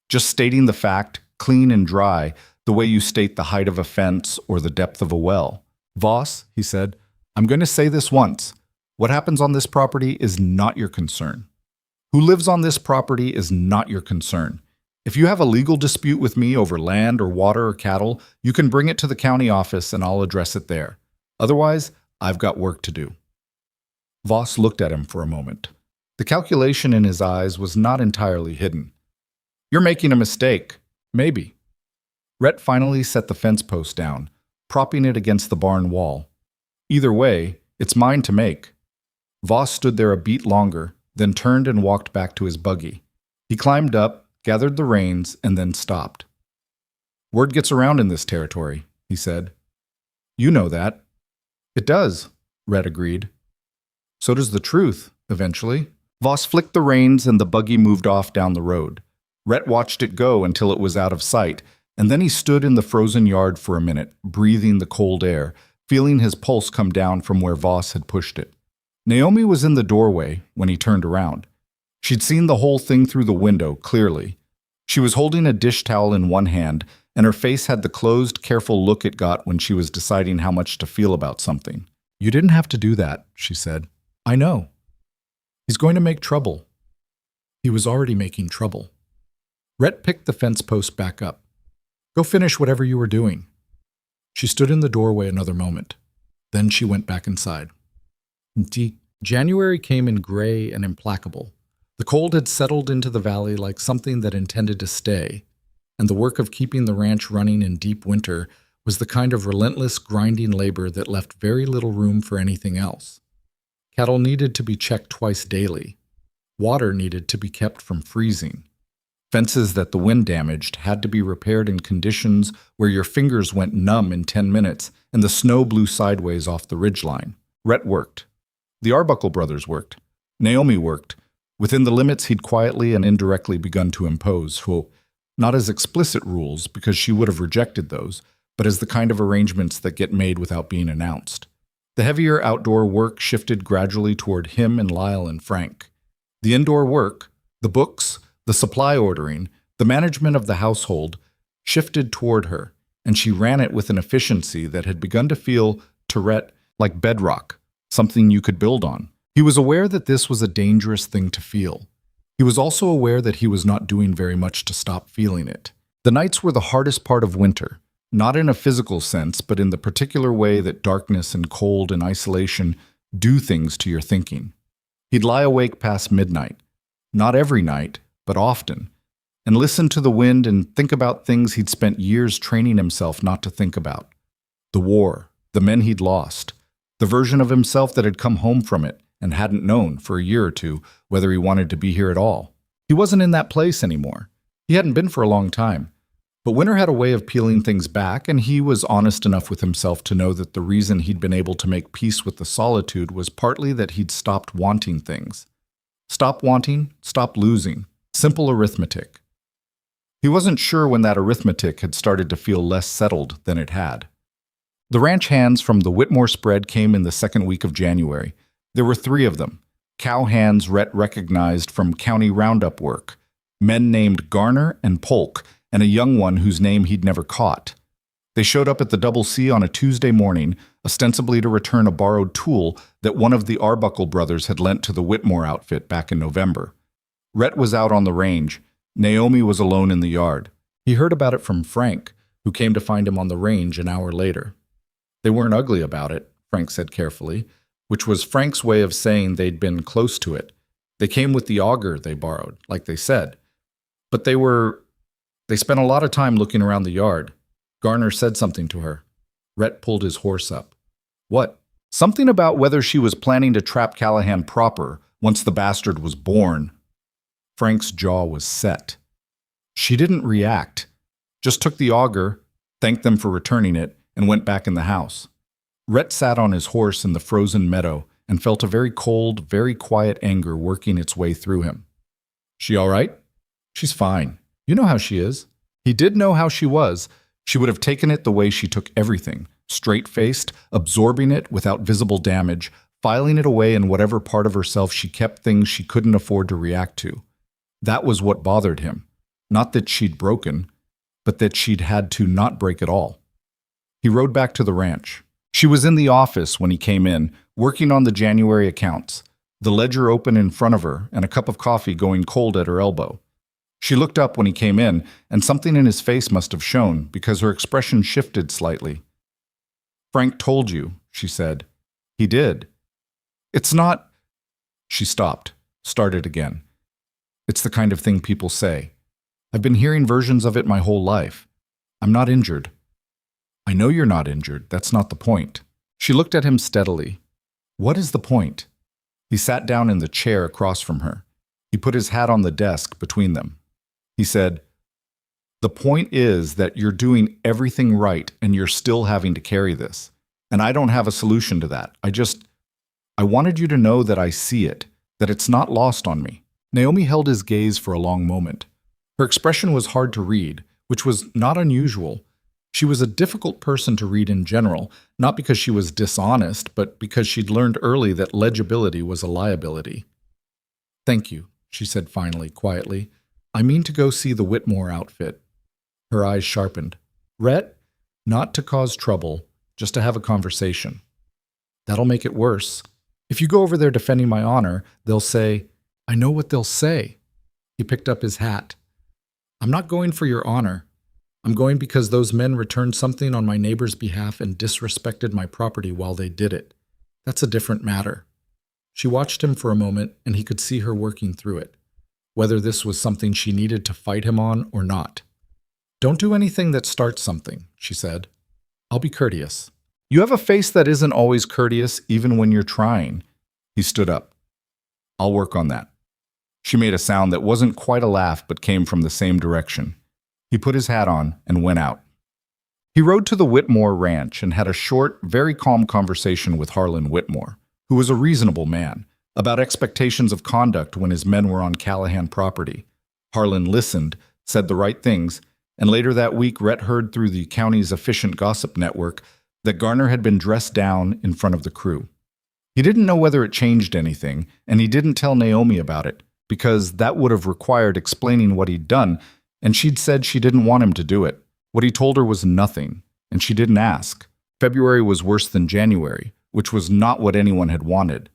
just stating the fact, clean and dry, the way you state the height of a fence or the depth of a well. Voss, he said, I'm going to say this once. What happens on this property is not your concern. Who lives on this property is not your concern. If you have a legal dispute with me over land or water or cattle, you can bring it to the county office and I'll address it there. Otherwise, I've got work to do. Voss looked at him for a moment. The calculation in his eyes was not entirely hidden. You're making a mistake. Maybe. Rhett finally set the fence post down, propping it against the barn wall. Either way, it's mine to make. Voss stood there a beat longer, then turned and walked back to his buggy. He climbed up, gathered the reins, and then stopped. Word gets around in this territory, he said. You know that. It does, Rhett agreed. So does the truth, eventually. Voss flicked the reins and the buggy moved off down the road. Rhett watched it go until it was out of sight, and then he stood in the frozen yard for a minute, breathing the cold air, feeling his pulse come down from where Voss had pushed it. Naomi was in the doorway when he turned around. She'd seen the whole thing through the window, clearly. She was holding a dish towel in one hand, and her face had the closed, careful look it got when she was deciding how much to feel about something. You didn't have to do that, she said. I know. He's going to make trouble. He was already making trouble. Rhett picked the fence post back up. Go finish whatever you were doing. She stood in the doorway another moment. Then she went back inside. January came in gray and implacable. The cold had settled into the valley like something that intended to stay, and the work of keeping the ranch running in deep winter was the kind of relentless, grinding labor that left very little room for anything else. Cattle needed to be checked twice daily. Water needed to be kept from freezing. Fences that the wind damaged had to be repaired in conditions where your fingers went numb in 10 minutes and the snow blew sideways off the ridgeline. Rhett worked. The Arbuckle brothers worked. Naomi worked, within the limits he'd quietly and indirectly begun to impose, not as explicit rules, because she would have rejected those, but as the kind of arrangements that get made without being announced. The heavier outdoor work shifted gradually toward him and Lyle and Frank. The indoor work, the books, the supply ordering, the management of the household, shifted toward her, and she ran it with an efficiency that had begun to feel, to Rhett, like bedrock, something you could build on. He was aware that this was a dangerous thing to feel. He was also aware that he was not doing very much to stop feeling it. The nights were the hardest part of winter, not in a physical sense, but in the particular way that darkness and cold and isolation do things to your thinking. He'd lie awake past midnight, not every night, but often, and listen to the wind and think about things he'd spent years training himself not to think about. The war, the men he'd lost, the version of himself that had come home from it and hadn't known for a year or two whether he wanted to be here at all. He wasn't in that place anymore. He hadn't been for a long time. But winter had a way of peeling things back, and he was honest enough with himself to know that the reason he'd been able to make peace with the solitude was partly that he'd stopped wanting things. Stop wanting, stop losing. Simple arithmetic. He wasn't sure when that arithmetic had started to feel less settled than it had. The ranch hands from the Whitmore spread came in the second week of January. There were 3 of them. Cow hands Rhett recognized from county roundup work. Men named Garner and Polk, and a young one whose name he'd never caught. They showed up at the Double C on a Tuesday morning, ostensibly to return a borrowed tool that one of the Arbuckle brothers had lent to the Whitmore outfit back in November. Rhett was out on the range. Naomi was alone in the yard. He heard about it from Frank, who came to find him on the range an hour later. They weren't ugly about it, Frank said carefully, which was Frank's way of saying they'd been close to it. They came with the auger they borrowed, like they said. But they spent a lot of time looking around the yard. Garner said something to her. Rhett pulled his horse up. What? Something about whether she was planning to trap Callahan proper once the bastard was born. Frank's jaw was set. She didn't react, just took the auger, thanked them for returning it, and went back in the house. Rhett sat on his horse in the frozen meadow and felt a very cold, very quiet anger working its way through him. She all right? She's fine. You know how she is. He did know how she was. She would have taken it the way she took everything, straight-faced, absorbing it without visible damage, filing it away in whatever part of herself she kept things she couldn't afford to react to. That was what bothered him. Not that she'd broken, but that she'd had to not break at all. He rode back to the ranch. She was in the office when he came in, working on the January accounts, the ledger open in front of her and a cup of coffee going cold at her elbow. She looked up when he came in, and something in his face must have shown because her expression shifted slightly. "Frank told you," she said. "He did." "It's not—" She stopped, started again. "It's the kind of thing people say. I've been hearing versions of it my whole life. I'm not injured." "I know you're not injured. That's not the point." She looked at him steadily. "What is the point?" He sat down in the chair across from her. He put his hat on the desk between them. He said, "The point is that you're doing everything right and you're still having to carry this. And I don't have a solution to that. I wanted you to know that I see it, that it's not lost on me." Naomi held his gaze for a long moment. Her expression was hard to read, which was not unusual. She was a difficult person to read in general, not because she was dishonest, but because she'd learned early that legibility was a liability. "Thank you," she said finally, quietly. "I mean to go see the Whitmore outfit." Her eyes sharpened. "Rhett, not to cause trouble, just to have a conversation." "That'll make it worse. If you go over there defending my honor, they'll say—" "I know what they'll say." He picked up his hat. "I'm not going for your honor. I'm going because those men returned something on my neighbor's behalf and disrespected my property while they did it. That's a different matter." She watched him for a moment, and he could see her working through it, whether this was something she needed to fight him on or not. "Don't do anything that starts something," she said. "I'll be courteous." "You have a face that isn't always courteous, even when you're trying." He stood up. "I'll work on that." She made a sound that wasn't quite a laugh but came from the same direction. He put his hat on and went out. He rode to the Whitmore ranch and had a short, very calm conversation with Harlan Whitmore, who was a reasonable man, about expectations of conduct when his men were on Callahan property. Harlan listened, said the right things, and later that week Rhett heard through the county's efficient gossip network that Garner had been dressed down in front of the crew. He didn't know whether it changed anything, and he didn't tell Naomi about it, because that would have required explaining what he'd done, and she'd said she didn't want him to do it. What he told her was nothing, and she didn't ask. February was worse than January, which was not what anyone had wanted.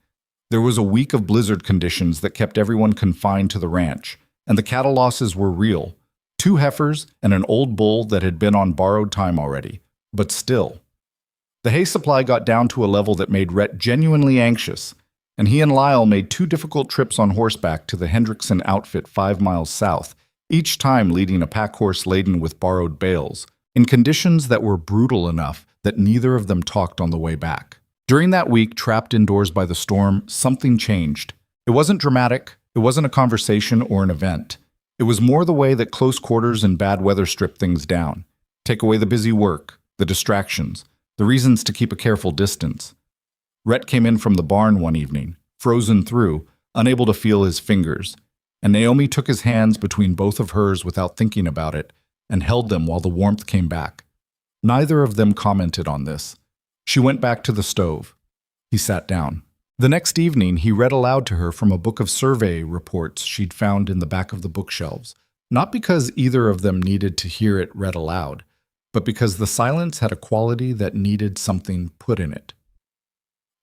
There was a week of blizzard conditions that kept everyone confined to the ranch, and the cattle losses were real. 2 heifers and an old bull that had been on borrowed time already, but still. The hay supply got down to a level that made Rhett genuinely anxious, and he and Lyle made 2 difficult trips on horseback to the Hendrickson outfit 5 miles south, each time leading a pack horse laden with borrowed bales, in conditions that were brutal enough that neither of them talked on the way back. During that week, trapped indoors by the storm, something changed. It wasn't dramatic, it wasn't a conversation or an event. It was more the way that close quarters and bad weather strip things down. Take away the busy work, the distractions, the reasons to keep a careful distance. Rhett came in from the barn one evening, frozen through, unable to feel his fingers, and Naomi took his hands between both of hers without thinking about it and held them while the warmth came back. Neither of them commented on this. She went back to the stove. He sat down. The next evening, he read aloud to her from a book of survey reports she'd found in the back of the bookshelves, not because either of them needed to hear it read aloud, but because the silence had a quality that needed something put in it.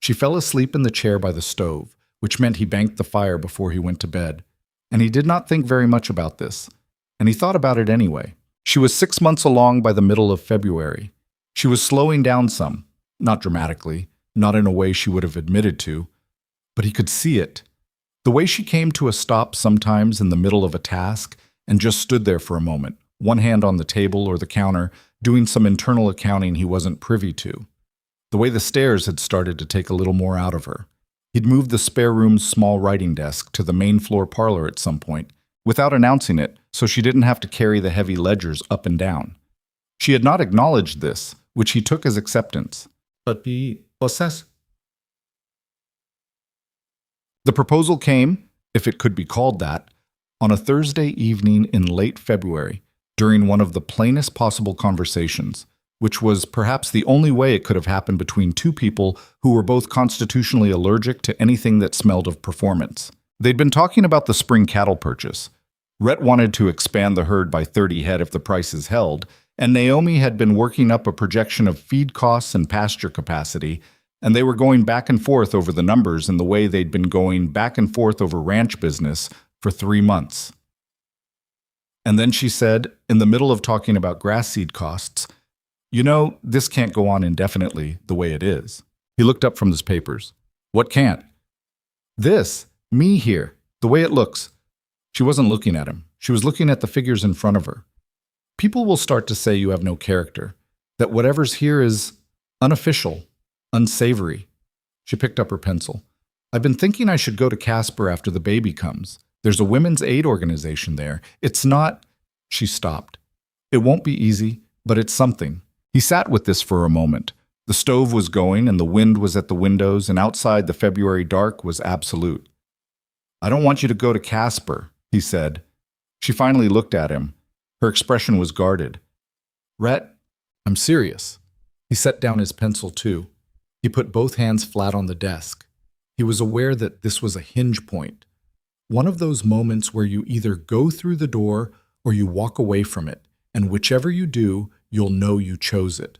She fell asleep in the chair by the stove, which meant he banked the fire before he went to bed, and he did not think very much about this, and he thought about it anyway. She was 6 months along by the middle of February. She was slowing down some, not dramatically, not in a way she would have admitted to, but he could see it. The way she came to a stop sometimes in the middle of a task and just stood there for a moment, one hand on the table or the counter, doing some internal accounting he wasn't privy to. The way the stares had started to take a little more out of her. He'd moved the spare room's small writing desk to the main floor parlor at some point, without announcing it, so she didn't have to carry the heavy ledgers up and down. She had not acknowledged this, which he took as acceptance. But the process? The proposal came, if it could be called that, on a Thursday evening in late February, during one of the plainest possible conversations, which was perhaps the only way it could have happened between two people who were both constitutionally allergic to anything that smelled of performance. They'd been talking about the spring cattle purchase. Rhett wanted to expand the herd by 30 head if the prices held, and Naomi had been working up a projection of feed costs and pasture capacity, and they were going back and forth over the numbers in the way they'd been going back and forth over ranch business for 3 months. And then she said, in the middle of talking about grass seed costs, "You know, this can't go on indefinitely the way it is." He looked up from his papers. "What can't?" "This, me here, the way it looks." She wasn't looking at him. She was looking at the figures in front of her. "People will start to say you have no character, that whatever's here is unofficial, unsavory." She picked up her pencil. "I've been thinking I should go to Casper after the baby comes. There's a women's aid organization there. It's not—" She stopped. "It won't be easy, but it's something." He sat with this for a moment. The stove was going and the wind was at the windows, and outside the February dark was absolute. "I don't want you to go to Casper," he said. She finally looked at him. Her expression was guarded. "Rhett, I'm serious." He set down his pencil too. He put both hands flat on the desk. He was aware that this was a hinge point. One of those moments where you either go through the door or you walk away from it, and whichever you do, you'll know you chose it.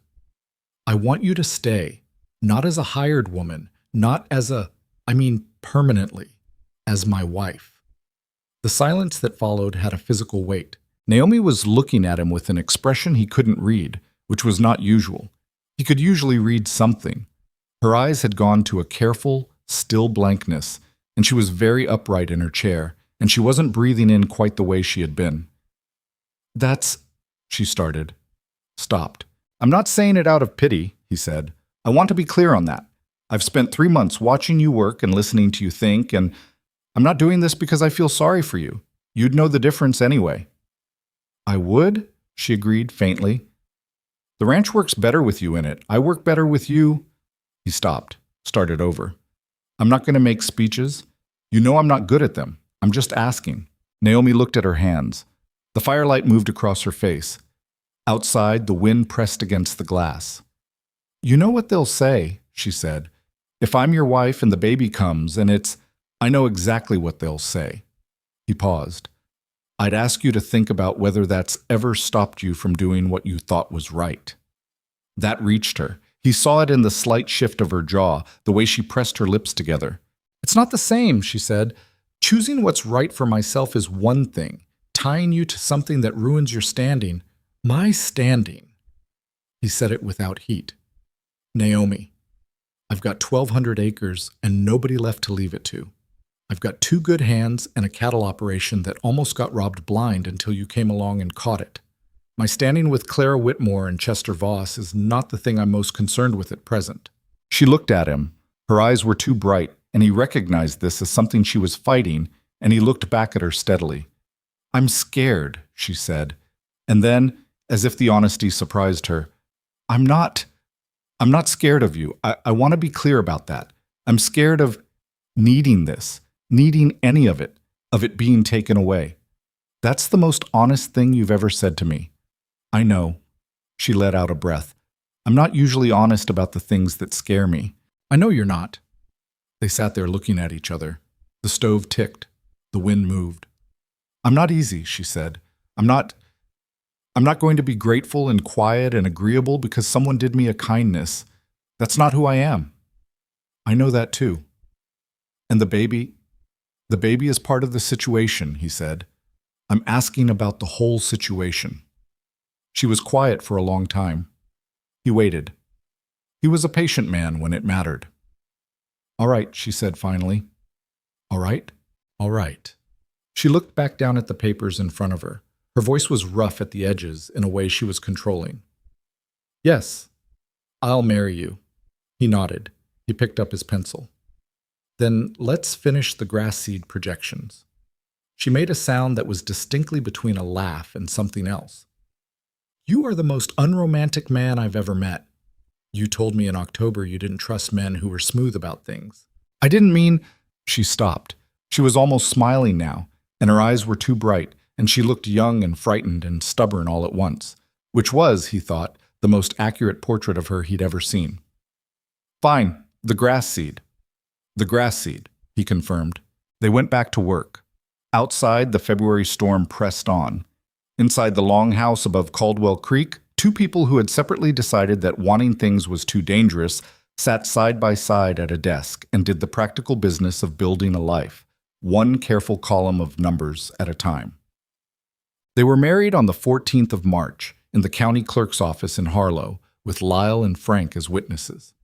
"I want you to stay, not as a hired woman, not as permanently, as my wife." The silence that followed had a physical weight. Naomi was looking at him with an expression he couldn't read, which was not usual. He could usually read something. Her eyes had gone to a careful, still blankness, and she was very upright in her chair, and she wasn't breathing in quite the way she had been. "That's—" she started. Stopped. "I'm not saying it out of pity," he said. "I want to be clear on that. I've spent 3 months watching you work and listening to you think, and I'm not doing this because I feel sorry for you. You'd know the difference anyway." "I would," she agreed faintly. "The ranch works better with you in it. I work better with you." He stopped, started over. "I'm not going to make speeches. You know I'm not good at them. I'm just asking." Naomi looked at her hands. The firelight moved across her face. Outside, the wind pressed against the glass. "You know what they'll say," she said. "If I'm your wife and the baby comes and I know exactly what they'll say." He paused. "I'd ask you to think about whether that's ever stopped you from doing what you thought was right." That reached her. He saw it in the slight shift of her jaw, the way she pressed her lips together. "It's not the same," she said. "Choosing what's right for myself is one thing. Tying you to something that ruins your standing— my standing." He said it without heat. "Naomi, I've got 1,200 acres and nobody left to leave it to. I've got 2 good hands and a cattle operation that almost got robbed blind until you came along and caught it. My standing with Clara Whitmore and Chester Voss is not the thing I'm most concerned with at present." She looked at him. Her eyes were too bright, and he recognized this as something she was fighting, and he looked back at her steadily. "I'm scared," she said. And then, as if the honesty surprised her, I'm not scared of you. I want to be clear about that. I'm scared of needing this, needing any of it being taken away. That's the most honest thing you've ever said to me." "I know." She let out a breath. "I'm not usually honest about the things that scare me." "I know you're not." They sat there looking at each other. The stove ticked. The wind moved. "I'm not easy," she said. I'm not going to be grateful and quiet and agreeable because someone did me a kindness. That's not who I am." "I know that too." "And the baby is part of the situation," he said. "I'm asking about the whole situation." She was quiet for a long time. He waited. He was a patient man when it mattered. "All right," she said finally. "All right?" All right. She looked back down at the papers in front of her. Her voice was rough at the edges in a way she was controlling. Yes, I'll marry you. He nodded. He picked up his pencil. Then let's finish the grass seed projections. She made a sound that was distinctly between a laugh and something else. You are the most unromantic man I've ever met. You told me in October you didn't trust men who were smooth about things. I didn't mean... She stopped. She was almost smiling now, and her eyes were too bright, and she looked young and frightened and stubborn all at once, which was, he thought, the most accurate portrait of her he'd ever seen. Fine, the grass seed. The grass seed, he confirmed. They went back to work. Outside, the February storm pressed on. Inside the longhouse above Caldwell Creek, two people who had separately decided that wanting things was too dangerous sat side by side at a desk and did the practical business of building a life, one careful column of numbers at a time. They were married on the 14th of March in the county clerk's office in Harlow, with Lyle and Frank as witnesses.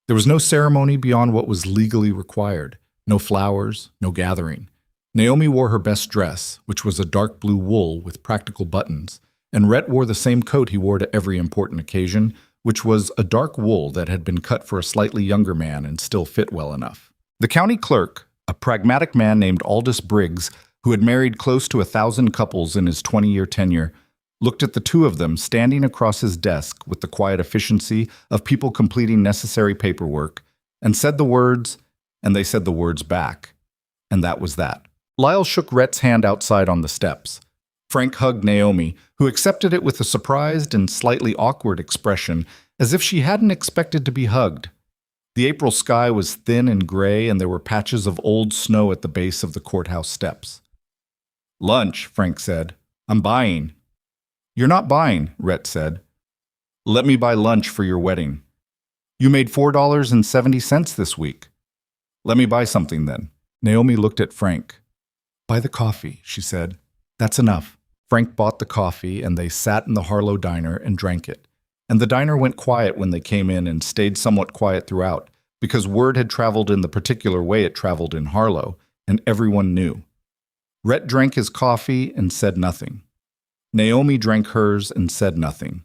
There was no ceremony beyond what was legally required, no flowers, no gathering. Naomi wore her best dress, which was a dark blue wool with practical buttons, and Rhett wore the same coat he wore to every important occasion, which was a dark wool that had been cut for a slightly younger man and still fit well enough. The county clerk, a pragmatic man named Aldous Briggs, who had married close to 1,000 couples in his 20-year tenure, looked at the two of them standing across his desk with the quiet efficiency of people completing necessary paperwork, and said the words, and they said the words back. And that was that. Lyle shook Rhett's hand outside on the steps. Frank hugged Naomi, who accepted it with a surprised and slightly awkward expression, as if she hadn't expected to be hugged. The April sky was thin and gray, and there were patches of old snow at the base of the courthouse steps. Lunch, Frank said. I'm buying. You're not buying, Rhett said. Let me buy lunch for your wedding. You made $4.70 this week. Let me buy something then. Naomi looked at Frank. Buy the coffee, she said. That's enough. Frank bought the coffee, and they sat in the Harlow diner and drank it. And the diner went quiet when they came in and stayed somewhat quiet throughout, because word had traveled in the particular way it traveled in Harlow, and everyone knew. Rhett drank his coffee and said nothing. Naomi drank hers and said nothing.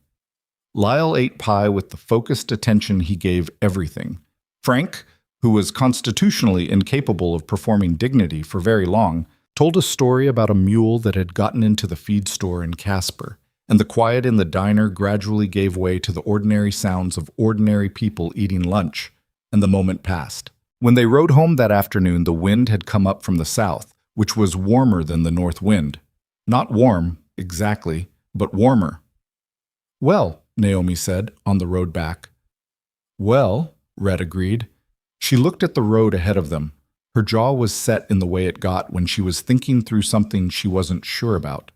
Lyle ate pie with the focused attention he gave everything. Frank, who was constitutionally incapable of performing dignity for very long, told a story about a mule that had gotten into the feed store in Casper, and the quiet in the diner gradually gave way to the ordinary sounds of ordinary people eating lunch, and the moment passed. When they rode home that afternoon, the wind had come up from the south, which was warmer than the north wind. Not warm, exactly, but warmer. Well, Naomi said, on the road back. Well, Rhett agreed. She looked at the road ahead of them. Her jaw was set in the way it got when she was thinking through something she wasn't sure about.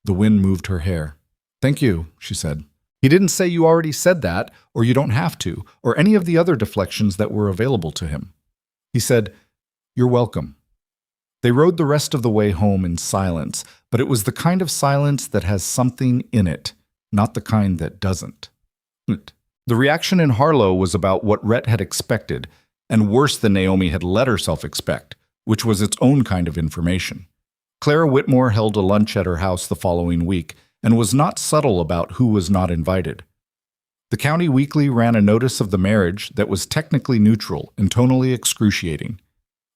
The wind moved her hair. Thank you, she said. He didn't say you already said that, or you don't have to, or any of the other deflections that were available to him. He said, You're welcome. They rode the rest of the way home in silence, but it was the kind of silence that has something in it, not the kind that doesn't. The reaction in Harlow was about what Rhett had expected, and worse than Naomi had let herself expect, which was its own kind of information. Clara Whitmore held a lunch at her house the following week, and was not subtle about who was not invited. The County Weekly ran a notice of the marriage that was technically neutral and tonally excruciating.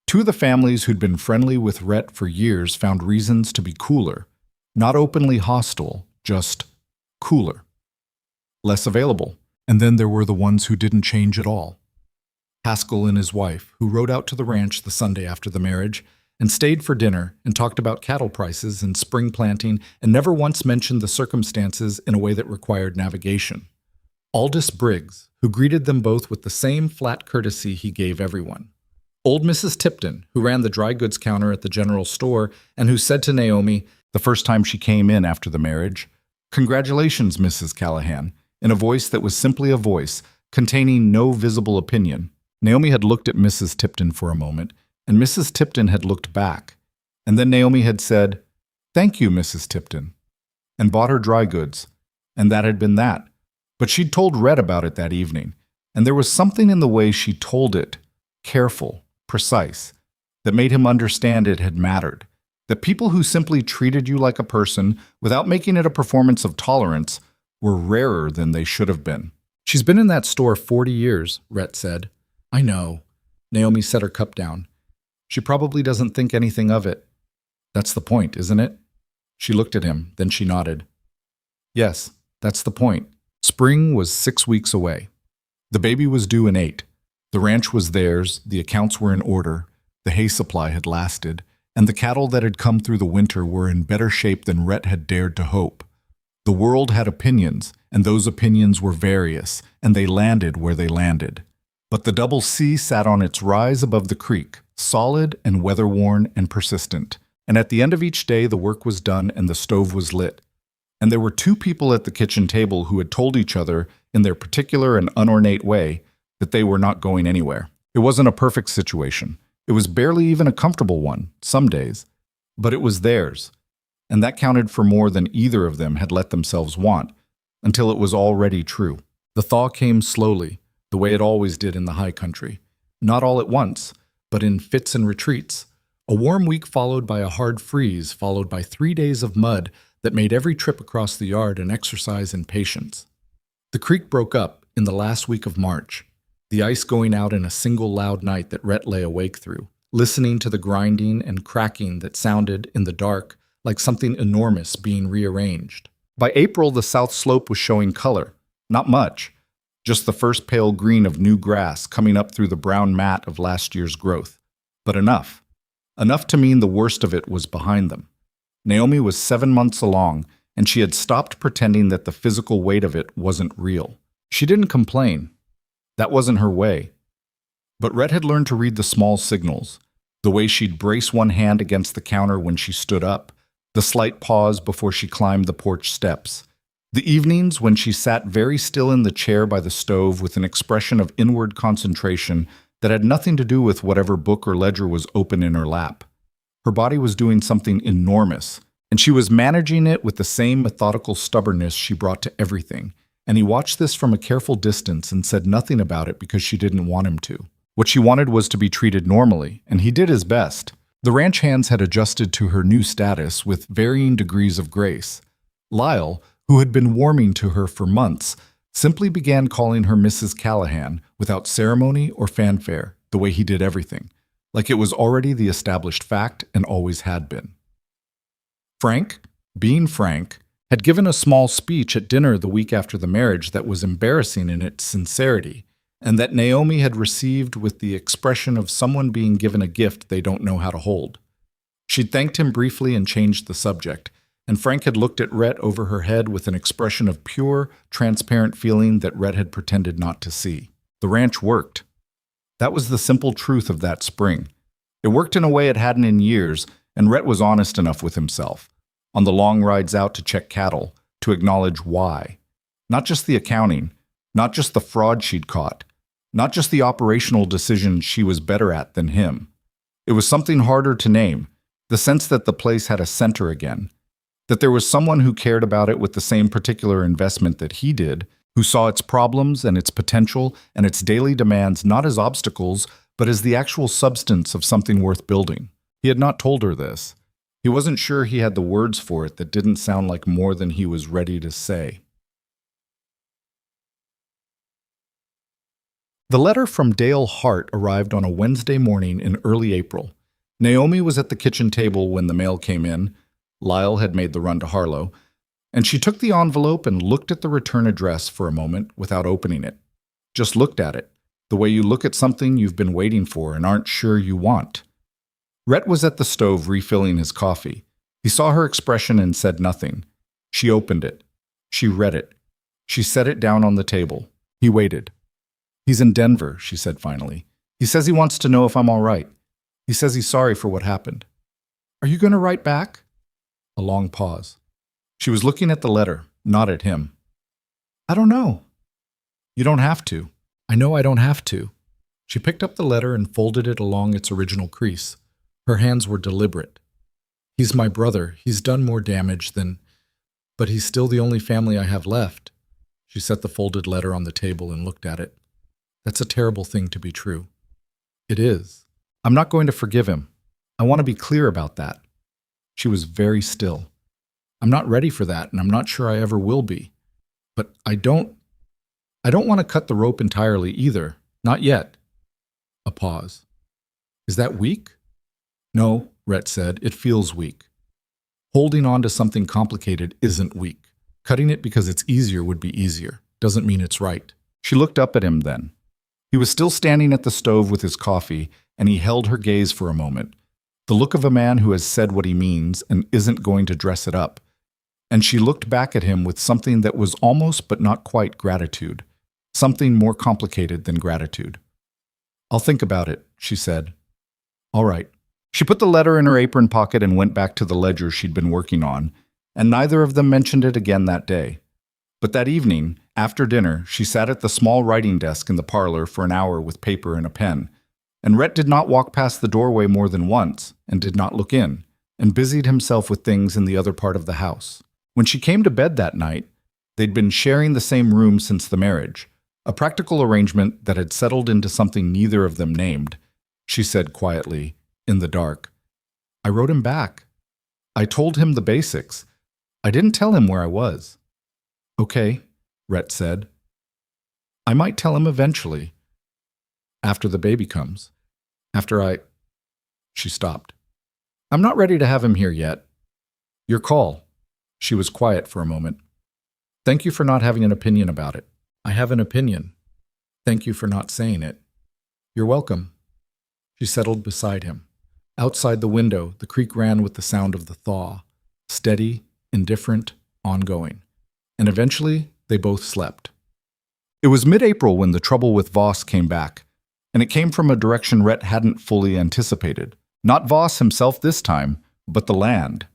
Two of the families who'd been friendly with Rhett for years found reasons to be cooler, not openly hostile, just cooler. Less available. And then there were the ones who didn't change at all. Haskell and his wife, who rode out to the ranch the Sunday after the marriage, and stayed for dinner and talked about cattle prices and spring planting and never once mentioned the circumstances in a way that required navigation. Aldous Briggs, who greeted them both with the same flat courtesy he gave everyone. Old Mrs. Tipton, who ran the dry goods counter at the general store and who said to Naomi, the first time she came in after the marriage, "Congratulations, Mrs. Callahan," in a voice that was simply a voice, containing no visible opinion. Naomi had looked at Mrs. Tipton for a moment, and Mrs. Tipton had looked back. And then Naomi had said, "Thank you, Mrs. Tipton," and bought her dry goods. And that had been that. But she'd told Rhett about it that evening, and there was something in the way she told it, careful, precise, that made him understand it had mattered. That people who simply treated you like a person without making it a performance of tolerance were rarer than they should have been. "She's been in that store 40 years, Rhett said. "I know." Naomi set her cup down. "She probably doesn't think anything of it. That's the point, isn't it?" She looked at him, then she nodded. "Yes, that's the point." Spring was 6 weeks away. The baby was due in 8. The ranch was theirs, the accounts were in order, the hay supply had lasted, and the cattle that had come through the winter were in better shape than Rhett had dared to hope. The world had opinions, and those opinions were various, and they landed where they landed. But the double C sat on its rise above the creek, solid and weather-worn and persistent. And at the end of each day, the work was done and the stove was lit. And there were 2 people at the kitchen table who had told each other, in their particular and unornate way, that they were not going anywhere. It wasn't a perfect situation. It was barely even a comfortable one, some days. But it was theirs. And that counted for more than either of them had let themselves want, until it was already true. The thaw came slowly, the way it always did in the high country. Not all at once, but in fits and retreats. A warm week followed by a hard freeze, followed by 3 days of mud that made every trip across the yard an exercise in patience. The creek broke up in the last week of March, the ice going out in a single loud night that Rhett lay awake through, listening to the grinding and cracking that sounded in the dark like something enormous being rearranged. By April, the south slope was showing color. Not much, just the first pale green of new grass coming up through the brown mat of last year's growth. But enough. Enough to mean the worst of it was behind them. Naomi was 7 months along, and she had stopped pretending that the physical weight of it wasn't real. She didn't complain. That wasn't her way. But Rhett had learned to read the small signals, the way she'd brace one hand against the counter when she stood up, the slight pause before she climbed the porch steps, the evenings when she sat very still in the chair by the stove with an expression of inward concentration that had nothing to do with whatever book or ledger was open in her lap. Her body was doing something enormous, and she was managing it with the same methodical stubbornness she brought to everything, and he watched this from a careful distance and said nothing about it because she didn't want him to. What she wanted was to be treated normally, and he did his best. The ranch hands had adjusted to her new status with varying degrees of grace. Lyle, who had been warming to her for months, simply began calling her Mrs. Callahan without ceremony or fanfare, the way he did everything, like it was already the established fact and always had been. Frank, being Frank, had given a small speech at dinner the week after the marriage that was embarrassing in its sincerity, and that Naomi had received with the expression of someone being given a gift they don't know how to hold. She'd thanked him briefly and changed the subject, and Frank had looked at Rhett over her head with an expression of pure, transparent feeling that Rhett had pretended not to see. The ranch worked. That was the simple truth of that spring. It worked in a way it hadn't in years, and Rhett was honest enough with himself, on the long rides out to check cattle, to acknowledge why. Not just the accounting, not just the fraud she'd caught, not just the operational decisions she was better at than him. It was something harder to name, the sense that the place had a center again, that there was someone who cared about it with the same particular investment that he did, who saw its problems and its potential and its daily demands not as obstacles, but as the actual substance of something worth building. He had not told her this. He wasn't sure he had the words for it that didn't sound like more than he was ready to say. The letter from Dale Hart arrived on a Wednesday morning in early April. Naomi was at the kitchen table when the mail came in. Lyle had made the run to Harlow, and she took the envelope and looked at the return address for a moment without opening it. Just looked at it, the way you look at something you've been waiting for and aren't sure you want. Rhett was at the stove refilling his coffee. He saw her expression and said nothing. She opened it. She read it. She set it down on the table. He waited. "He's in Denver," she said finally. "He says he wants to know if I'm all right. He says he's sorry for what happened." "Are you going to write back?" A long pause. She was looking at the letter, not at him. "I don't know." "You don't have to." "I know I don't have to." She picked up the letter and folded it along its original crease. Her hands were deliberate. "He's my brother. He's done more damage than... But he's still the only family I have left." She set the folded letter on the table and looked at it. "That's a terrible thing to be true." "It is. I'm not going to forgive him. I want to be clear about that. She was very still. I'm not ready for that, and I'm not sure I ever will be. But I don't want to cut the rope entirely either. Not yet. A pause. Is that weak? No, Rhett said. It feels weak. Holding on to something complicated isn't weak. Cutting it because it's easier would be easier. Doesn't mean it's right. She looked up at him then. He was still standing at the stove with his coffee, and he held her gaze for a moment. The look of a man who has said what he means and isn't going to dress it up. And she looked back at him with something that was almost but not quite gratitude. Something more complicated than gratitude. I'll think about it, she said. All right. She put the letter in her apron pocket and went back to the ledger she'd been working on, and neither of them mentioned it again that day. But that evening, after dinner, she sat at the small writing desk in the parlor for an hour with paper and a pen, and Rhett did not walk past the doorway more than once, and did not look in, and busied himself with things in the other part of the house. When she came to bed that night, they'd been sharing the same room since the marriage, a practical arrangement that had settled into something neither of them named. She said quietly, in the dark, I wrote him back. I told him the basics. I didn't tell him where I was. Okay, Rhett said. I might tell him eventually. After the baby comes. She stopped. I'm not ready to have him here yet. Your call. She was quiet for a moment. Thank you for not having an opinion about it. I have an opinion. Thank you for not saying it. You're welcome. She settled beside him. Outside the window, the creek ran with the sound of the thaw, steady, indifferent, ongoing. And eventually, they both slept. It was mid-April when the trouble with Voss came back, and it came from a direction Rhett hadn't fully anticipated. Not Voss himself this time, but the land.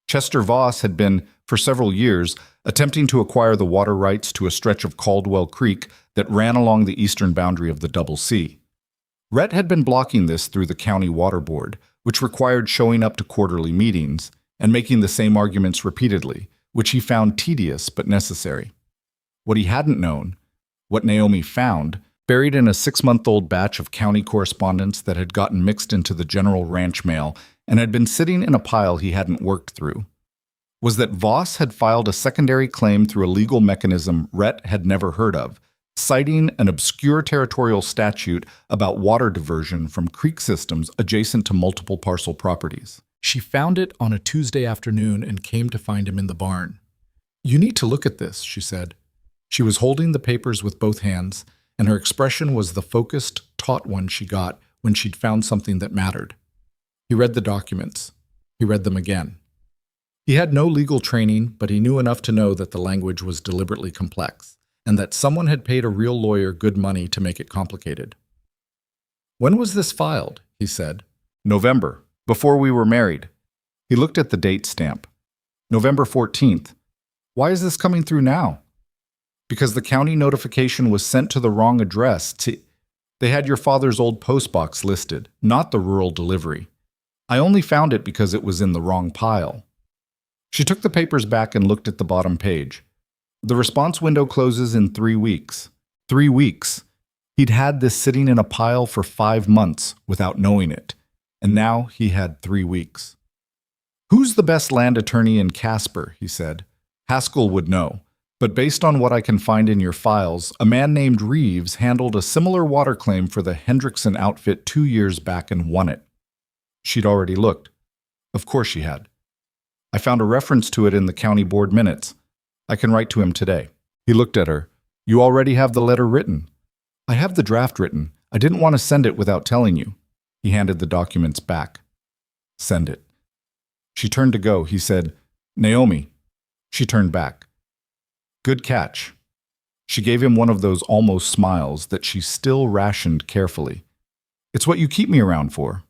Chester Voss had been, for several years, attempting to acquire the water rights to a stretch of Caldwell Creek that ran along the eastern boundary of the Double C. Rhett had been blocking this through the county water board, which required showing up to quarterly meetings and making the same arguments repeatedly, which he found tedious but necessary. What he hadn't known, what Naomi found, buried in a 6-month-old batch of county correspondence that had gotten mixed into the general ranch mail and had been sitting in a pile he hadn't worked through, was that Voss had filed a secondary claim through a legal mechanism Rhett had never heard of, citing an obscure territorial statute about water diversion from creek systems adjacent to multiple parcel properties. She found it on a Tuesday afternoon and came to find him in the barn. You need to look at this, she said. She was holding the papers with both hands, and her expression was the focused, taut one she got when she'd found something that mattered. He read the documents. He read them again. He had no legal training, but he knew enough to know that the language was deliberately complex, and that someone had paid a real lawyer good money to make it complicated. When was this filed? He said. November, before we were married. He looked at the date stamp. November 14th. Why is this coming through now? Because the county notification was sent to the wrong address. They had your father's old postbox listed, not the rural delivery. I only found it because it was in the wrong pile. She took the papers back and looked at the bottom page. The response window closes in 3 weeks. 3 weeks. He'd had this sitting in a pile for 5 months without knowing it, and now he had 3 weeks. Who's the best land attorney in Casper? He said. Haskell would know, but based on what I can find in your files, a man named Reeves handled a similar water claim for the Hendrickson outfit 2 years back and won it. She'd already looked. Of course she had. I found a reference to it in the county board minutes. I can write to him today. He looked at her. You already have the letter written. I have the draft written. I didn't want to send it without telling you. He handed the documents back. Send it. She turned to go. He said, Naomi. She turned back. Good catch. She gave him one of those almost smiles that she still rationed carefully. It's what you keep me around for.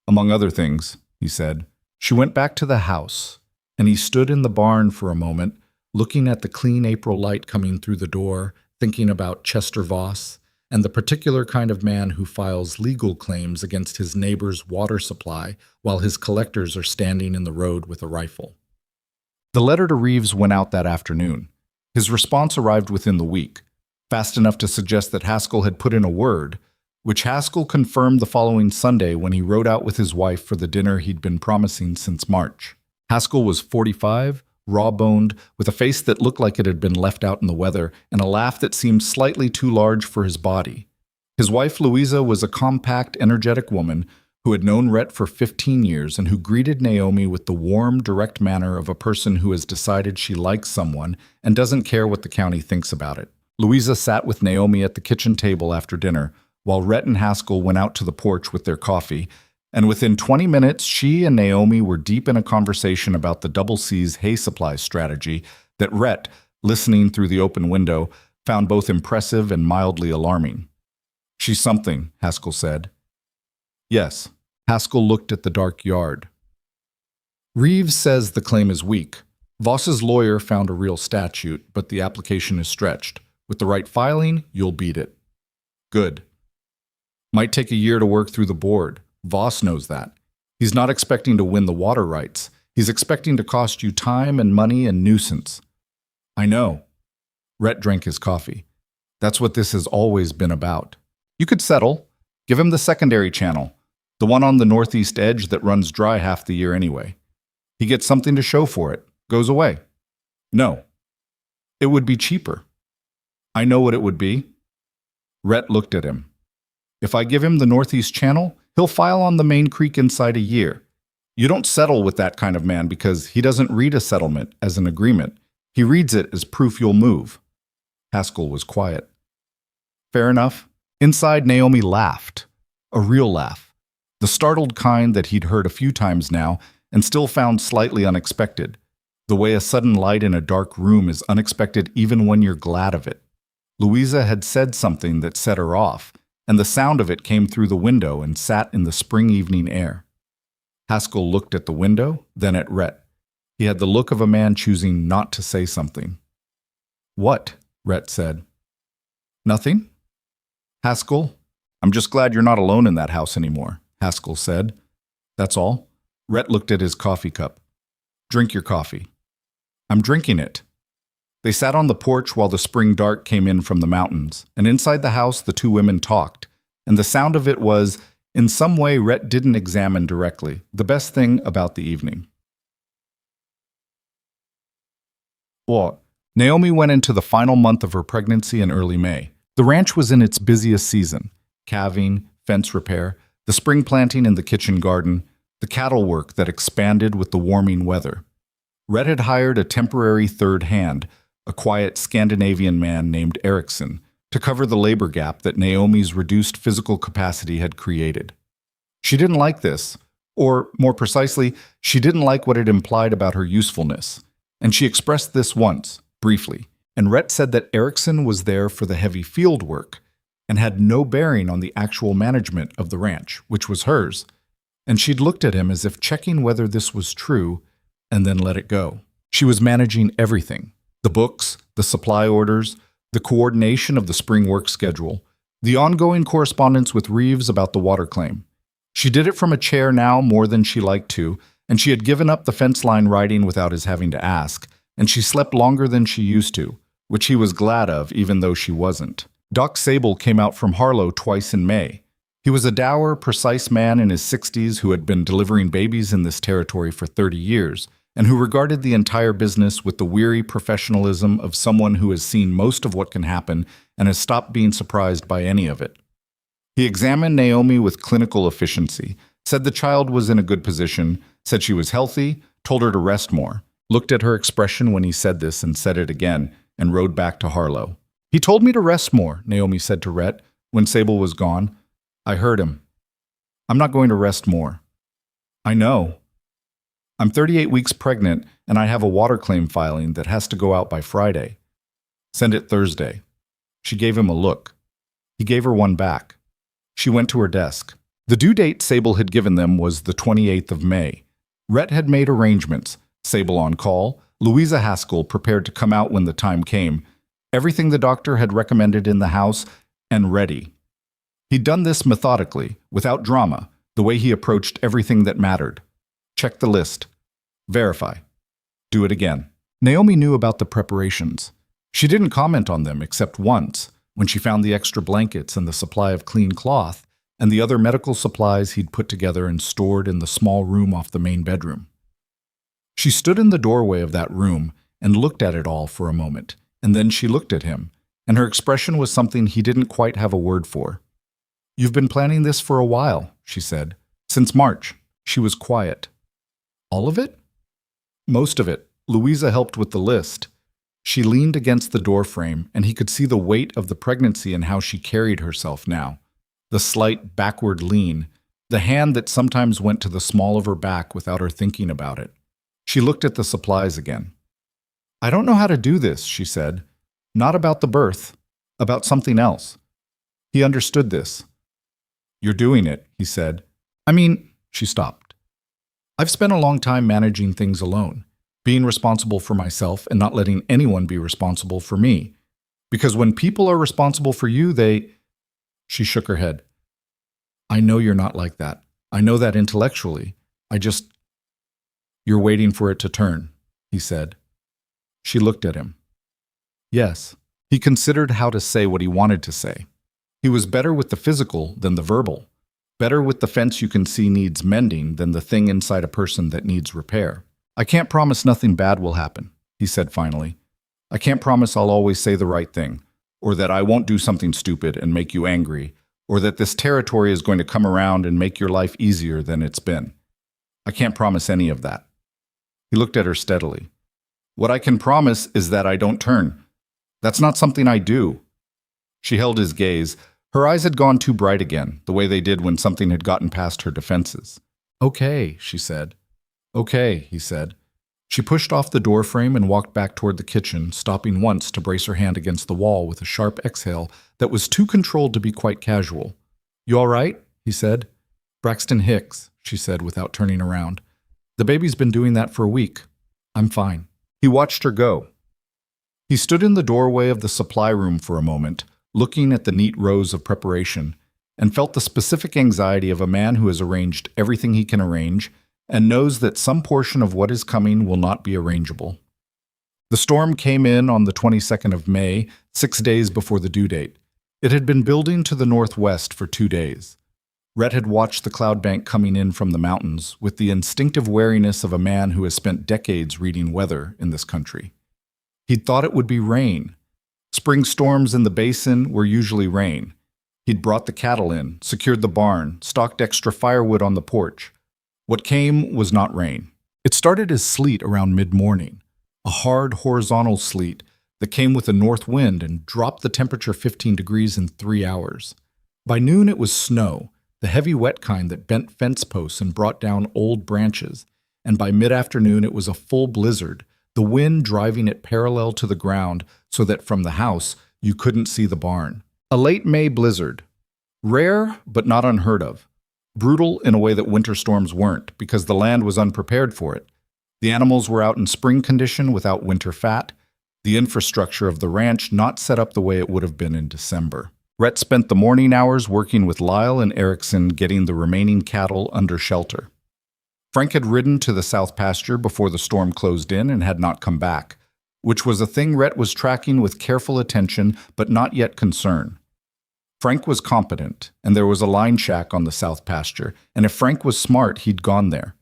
Among other things, he said. She went back to the house, and he stood in the barn for a moment, looking at the clean April light coming through the door, thinking about Chester Voss and the particular kind of man who files legal claims against his neighbor's water supply while his collectors are standing in the road with a rifle. The letter to Reeves went out that afternoon. His response arrived within the week, fast enough to suggest that Haskell had put in a word, which Haskell confirmed the following Sunday when he rode out with his wife for the dinner he'd been promising since March. Haskell was 45, raw-boned, with a face that looked like it had been left out in the weather, and a laugh that seemed slightly too large for his body. His wife, Louisa, was a compact, energetic woman who had known Rhett for 15 years and who greeted Naomi with the warm, direct manner of a person who has decided she likes someone and doesn't care what the county thinks about it. Louisa sat with Naomi at the kitchen table after dinner, while Rhett and Haskell went out to the porch with their coffee, and within 20 minutes, she and Naomi were deep in a conversation about the Double C's hay supply strategy that Rhett, listening through the open window, found both impressive and mildly alarming. "She's something," Haskell said. "Yes." Haskell looked at the dark yard. "Reeves says the claim is weak. Voss's lawyer found a real statute, but the application is stretched. With the right filing, you'll beat it." "Good." "Might take a year to work through the board. Voss knows that. He's not expecting to win the water rights. He's expecting to cost you time and money and nuisance." "I know." Rhett drank his coffee. "That's what this has always been about. You could settle. Give him the secondary channel, the one on the northeast edge that runs dry half the year anyway. He gets something to show for it. Goes away." "No. It would be cheaper." "I know what it would be." Rhett looked at him. "If I give him the northeast channel, he'll file on the main creek inside a year. You don't settle with that kind of man because he doesn't read a settlement as an agreement. He reads it as proof you'll move." Haskell was quiet. "Fair enough." Inside, Naomi laughed. A real laugh. The startled kind that he'd heard a few times now and still found slightly unexpected. The way a sudden light in a dark room is unexpected even when you're glad of it. Louisa had said something that set her off, and the sound of it came through the window and sat in the spring evening air. Haskell looked at the window, then at Rhett. He had the look of a man choosing not to say something. "What?" Rhett said. "Nothing." "Haskell, I'm just glad you're not alone in that house anymore," Haskell said. "That's all." Rhett looked at his coffee cup. "Drink your coffee." "I'm drinking it." They sat on the porch while the spring dark came in from the mountains, and inside the house the two women talked, and the sound of it was, in some way Rhett didn't examine directly, the best thing about the evening. What? Naomi went into the final month of her pregnancy in early May. The ranch was in its busiest season: calving, fence repair, the spring planting in the kitchen garden, the cattle work that expanded with the warming weather. Rhett had hired a temporary third hand, a quiet Scandinavian man named Erickson, to cover the labor gap that Naomi's reduced physical capacity had created. She didn't like this, or more precisely, she didn't like what it implied about her usefulness, and she expressed this once, briefly, and Rhett said that Erickson was there for the heavy field work and had no bearing on the actual management of the ranch, which was hers, and she'd looked at him as if checking whether this was true and then let it go. She was managing everything: the books, the supply orders, the coordination of the spring work schedule, the ongoing correspondence with Reeves about the water claim. She did it from a chair now more than she liked to, and she had given up the fence line riding without his having to ask, and she slept longer than she used to, which he was glad of even though she wasn't. Doc Sable came out from Harlow twice in May. He was a dour, precise man in his 60s who had been delivering babies in this territory for 30 years, and who regarded the entire business with the weary professionalism of someone who has seen most of what can happen and has stopped being surprised by any of it. He examined Naomi with clinical efficiency, said the child was in a good position, said she was healthy, told her to rest more, looked at her expression when he said this and said it again, and rode back to Harlow. "He told me to rest more," Naomi said to Rhett when Sable was gone. "I heard him. I'm not going to rest more." "I know. I'm 38 weeks pregnant, and I have a water claim filing that has to go out by Friday. Send it Thursday." She gave him a look. He gave her one back. She went to her desk. The due date Sable had given them was the 28th of May. Rhett had made arrangements, Sable on call, Louisa Haskell prepared to come out when the time came, everything the doctor had recommended in the house, and ready. He'd done this methodically, without drama, the way he approached everything that mattered. Check the list. Verify. Do it again. Naomi knew about the preparations. She didn't comment on them except once, when she found the extra blankets and the supply of clean cloth and the other medical supplies he'd put together and stored in the small room off the main bedroom. She stood in the doorway of that room and looked at it all for a moment, and then she looked at him, and her expression was something he didn't quite have a word for. "You've been planning this for a while," she said. "Since March." She was quiet. "All of it?" "Most of it." Louisa helped with the list. She leaned against the doorframe, and he could see the weight of the pregnancy and how she carried herself now. The slight backward lean, the hand that sometimes went to the small of her back without her thinking about it. She looked at the supplies again. "I don't know how to do this," she said. "Not about the birth, about something else." He understood this. "You're doing it," he said. "I mean," she stopped. "I've spent a long time managing things alone, being responsible for myself and not letting anyone be responsible for me. Because when people are responsible for you, they—" She shook her head. "I know you're not like that. I know that intellectually. You're waiting for it to turn," he said. She looked at him. Yes, he considered how to say what he wanted to say. He was better with the physical than the verbal, better with the fence you can see needs mending than the thing inside a person that needs repair. "I can't promise nothing bad will happen," he said finally. "I can't promise I'll always say the right thing, or that I won't do something stupid and make you angry, or that this territory is going to come around and make your life easier than it's been. I can't promise any of that." He looked at her steadily. "What I can promise is that I don't turn. That's not something I do." She held his gaze. Her eyes had gone too bright again, the way they did when something had gotten past her defenses. "Okay," she said. "Okay," he said. She pushed off the doorframe and walked back toward the kitchen, stopping once to brace her hand against the wall with a sharp exhale that was too controlled to be quite casual. "You all right?" he said. "Braxton Hicks," she said without turning around. "The baby's been doing that for a week. I'm fine." He watched her go. He stood in the doorway of the supply room for a moment, looking at the neat rows of preparation, and felt the specific anxiety of a man who has arranged everything he can arrange and knows that some portion of what is coming will not be arrangeable. The storm came in on the 22nd of May, 6 days before the due date. It had been building to the northwest for 2 days. Rhett had watched the cloud bank coming in from the mountains with the instinctive wariness of a man who has spent decades reading weather in this country. He'd thought it would be rain. Spring storms in the basin were usually rain. He'd brought the cattle in, secured the barn, stocked extra firewood on the porch. What came was not rain. It started as sleet around mid-morning, a hard horizontal sleet that came with a north wind and dropped the temperature 15 degrees in 3 hours. By noon it was snow, the heavy wet kind that bent fence posts and brought down old branches, and by mid-afternoon it was a full blizzard, the wind driving it parallel to the ground so that from the house you couldn't see the barn. A late May blizzard. Rare, but not unheard of. Brutal in a way that winter storms weren't, because the land was unprepared for it. The animals were out in spring condition without winter fat, the infrastructure of the ranch not set up the way it would have been in December. Rhett spent the morning hours working with Lyle and Erickson getting the remaining cattle under shelter. Frank had ridden to the south pasture before the storm closed in and had not come back, which was a thing Rhett was tracking with careful attention but not yet concern. Frank was competent, and there was a line shack on the south pasture, and if Frank was smart, he'd gone there.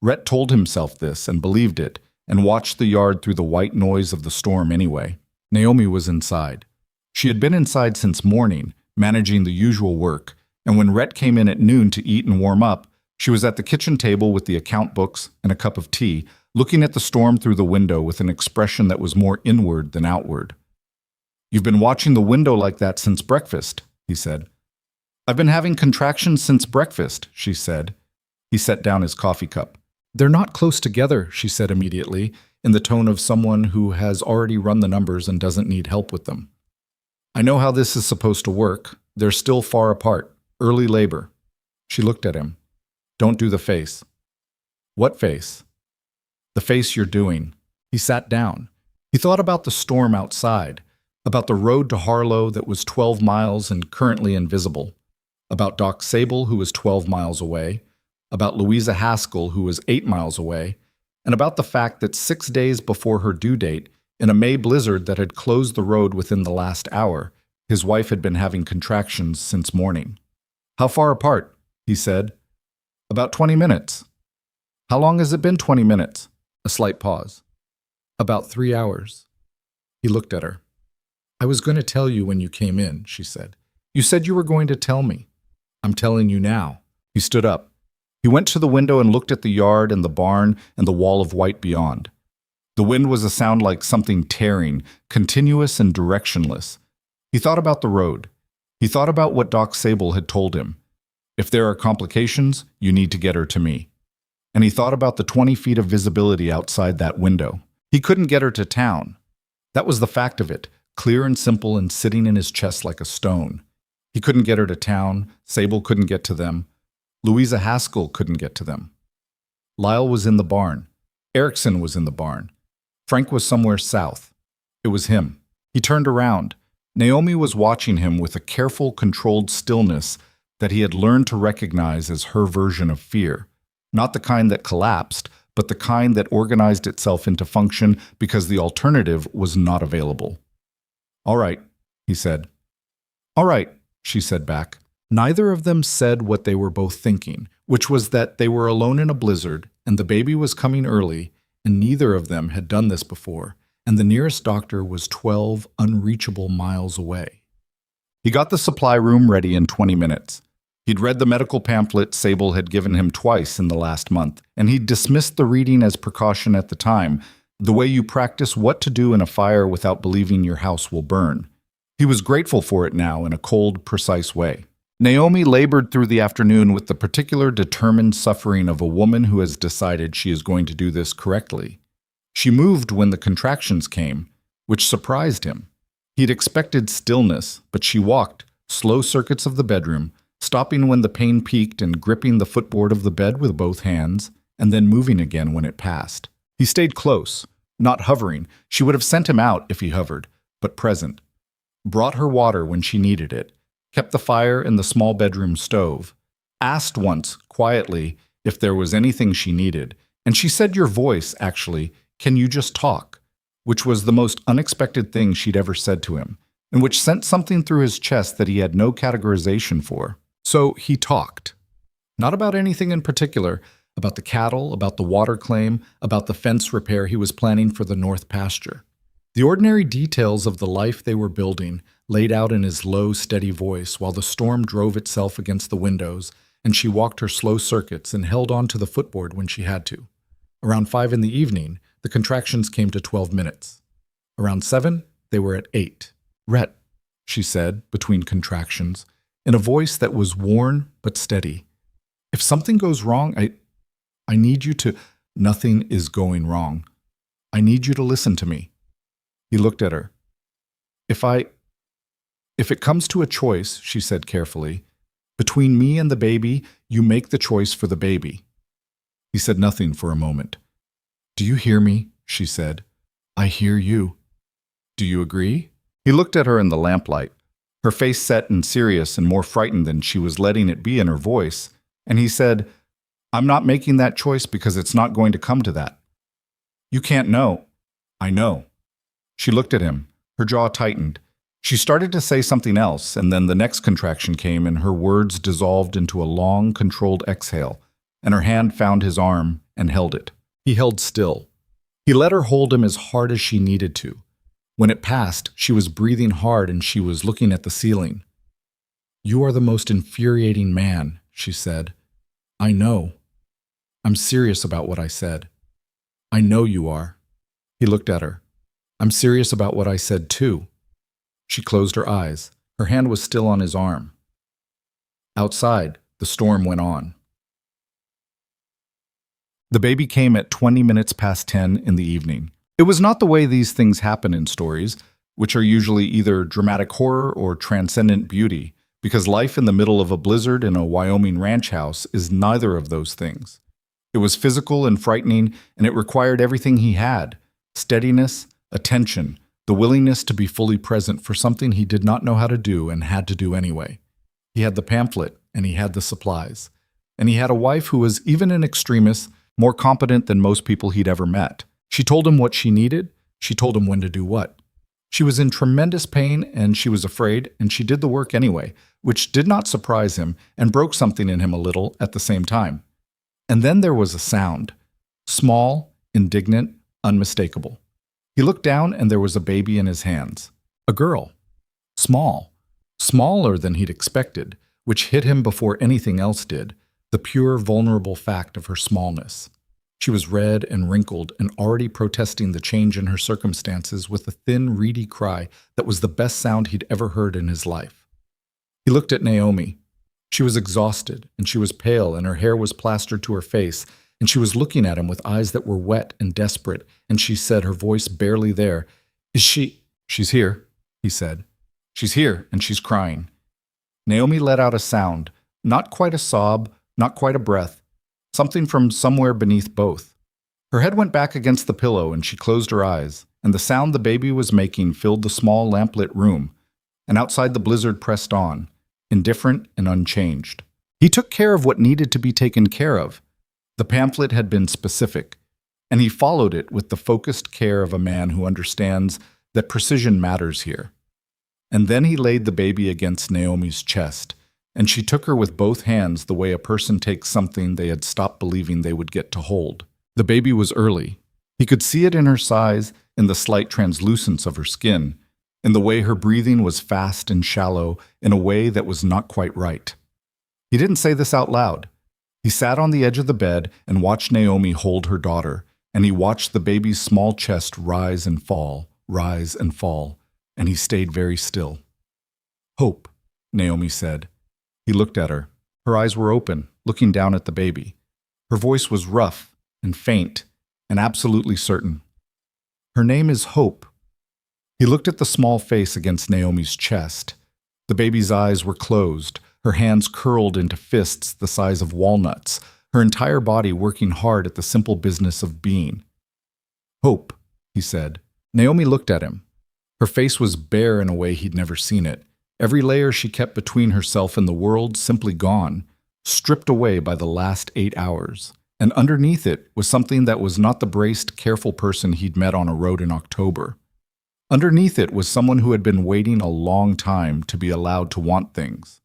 Rhett told himself this and believed it, and watched the yard through the white noise of the storm anyway. Naomi was inside. She had been inside since morning, managing the usual work, and when Rhett came in at noon to eat and warm up, she was at the kitchen table with the account books and a cup of tea, looking at the storm through the window with an expression that was more inward than outward. "You've been watching the window like that since breakfast," he said. "I've been having contractions since breakfast," she said. He set down his coffee cup. "They're not close together," she said immediately, in the tone of someone who has already run the numbers and doesn't need help with them. "I know how this is supposed to work. They're still far apart. Early labor." She looked at him. "Don't do the face." "What face?" "The face you're doing." He sat down. He thought about the storm outside, about the road to Harlow that was 12 miles and currently invisible, about Doc Sable, who was 12 miles away, about Louisa Haskell, who was 8 miles away, and about the fact that 6 days before her due date, in a May blizzard that had closed the road within the last hour, His wife had been having contractions since morning. "How far apart?" he said. "About 20 minutes." "How long has it been 20 minutes?" A slight pause. "About 3 hours." He looked at her. "I was going to tell you when you came in," she said. "You said you were going to tell me. I'm telling you now." He stood up. He went to the window and looked at the yard and the barn and the wall of white beyond. The wind was a sound like something tearing, continuous and directionless. He thought about the road. He thought about what Doc Sable had told him. "If there are complications, you need to get her to me." And he thought about the 20 feet of visibility outside that window. He couldn't get her to town. That was the fact of it, clear and simple and sitting in his chest like a stone. He couldn't get her to town. Sable couldn't get to them. Louisa Haskell couldn't get to them. Lyle was in the barn. Erickson was in the barn. Frank was somewhere south. It was him. He turned around. Naomi was watching him with a careful, controlled stillness that he had learned to recognize as her version of fear. Not the kind that collapsed, but the kind that organized itself into function because the alternative was not available. "All right," he said. "All right," she said back. Neither of them said what they were both thinking, which was that they were alone in a blizzard, and the baby was coming early, and neither of them had done this before, and the nearest doctor was 12 unreachable miles away. He got the supply room ready in 20 minutes. He'd read the medical pamphlet Sable had given him twice in the last month, and he'd dismissed the reading as precaution at the time, the way you practice what to do in a fire without believing your house will burn. He was grateful for it now in a cold, precise way. Naomi labored through the afternoon with the particular determined suffering of a woman who has decided she is going to do this correctly. She moved when the contractions came, which surprised him. He'd expected stillness, but she walked, slow circuits of the bedroom, stopping when the pain peaked and gripping the footboard of the bed with both hands, and then moving again when it passed. He stayed close, not hovering. She would have sent him out if he hovered, but present. Brought her water when she needed it, kept the fire in the small bedroom stove, asked once, quietly, if there was anything she needed, and she said your voice, actually, "Can you just talk?" which was the most unexpected thing she'd ever said to him, and which sent something through his chest that he had no categorization for. So he talked. Not about anything in particular, about the cattle, about the water claim, about the fence repair he was planning for the north pasture. The ordinary details of the life they were building laid out in his low, steady voice while the storm drove itself against the windows, and she walked her slow circuits and held on to the footboard when she had to. Around 5 in the evening, the contractions came to 12 minutes. Around 7, they were at 8. "Rhett," she said, between contractions, in a voice that was worn but steady. "If something goes wrong, I need you to—" "Nothing is going wrong. I need you to listen to me." He looked at her. If it comes to a choice," she said carefully, "between me and the baby, you make the choice for the baby." He said nothing for a moment. "Do you hear me?" she said. "I hear you. Do you agree?" He looked at her in the lamplight, her face set and serious and more frightened than she was letting it be in her voice, and he said, "I'm not making that choice because it's not going to come to that. You can't know." "I know." She looked at him. Her jaw tightened. She started to say something else, and then the next contraction came and her words dissolved into a long, controlled exhale, and her hand found his arm and held it. He held still. He let her hold him as hard as she needed to. When it passed, she was breathing hard and she was looking at the ceiling. "You are the most infuriating man," she said. "I know. I'm serious about what I said. I know you are." He looked at her. "I'm serious about what I said, too." She closed her eyes. Her hand was still on his arm. Outside, the storm went on. The baby came at 20 minutes past 10 in the evening. It was not the way these things happen in stories, which are usually either dramatic horror or transcendent beauty, because life in the middle of a blizzard in a Wyoming ranch house is neither of those things. It was physical and frightening, and it required everything he had: steadiness, attention, the willingness to be fully present for something he did not know how to do and had to do anyway. He had the pamphlet, and he had the supplies. And he had a wife who was, even in extremis, more competent than most people he'd ever met. She told him what she needed. She told him when to do what. She was in tremendous pain and she was afraid, and she did the work anyway, which did not surprise him and broke something in him a little at the same time. And then there was a sound. Small, indignant, unmistakable. He looked down and there was a baby in his hands. A girl. Small. Smaller than he'd expected, which hit him before anything else did, the pure, vulnerable fact of her smallness. She was red and wrinkled and already protesting the change in her circumstances with a thin, reedy cry that was the best sound he'd ever heard in his life. He looked at Naomi. She was exhausted, and she was pale, and her hair was plastered to her face, and she was looking at him with eyes that were wet and desperate, and she said, her voice barely there, "Is she—" "She's here," he said. "She's here, and she's crying." Naomi let out a sound, not quite a sob, not quite a breath, something from somewhere beneath both. Her head went back against the pillow, and she closed her eyes, and the sound the baby was making filled the small lamplit room, and outside the blizzard pressed on, indifferent and unchanged. He took care of what needed to be taken care of. The pamphlet had been specific, and he followed it with the focused care of a man who understands that precision matters here. And then he laid the baby against Naomi's chest, and she took her with both hands the way a person takes something they had stopped believing they would get to hold. The baby was early. He could see it in her size, in the slight translucence of her skin, in the way her breathing was fast and shallow, in a way that was not quite right. He didn't say this out loud. He sat on the edge of the bed and watched Naomi hold her daughter, and he watched the baby's small chest rise and fall, and he stayed very still. "Hope," Naomi said. He looked at her. Her eyes were open, looking down at the baby. Her voice was rough and faint and absolutely certain. "Her name is Hope." He looked at the small face against Naomi's chest. The baby's eyes were closed, her hands curled into fists the size of walnuts, her entire body working hard at the simple business of being. "Hope," he said. Naomi looked at him. Her face was bare in a way he'd never seen it. Every layer she kept between herself and the world simply gone, stripped away by the last 8 hours. And underneath it was something that was not the braced, careful person he'd met on a road in October. Underneath it was someone who had been waiting a long time to be allowed to want things.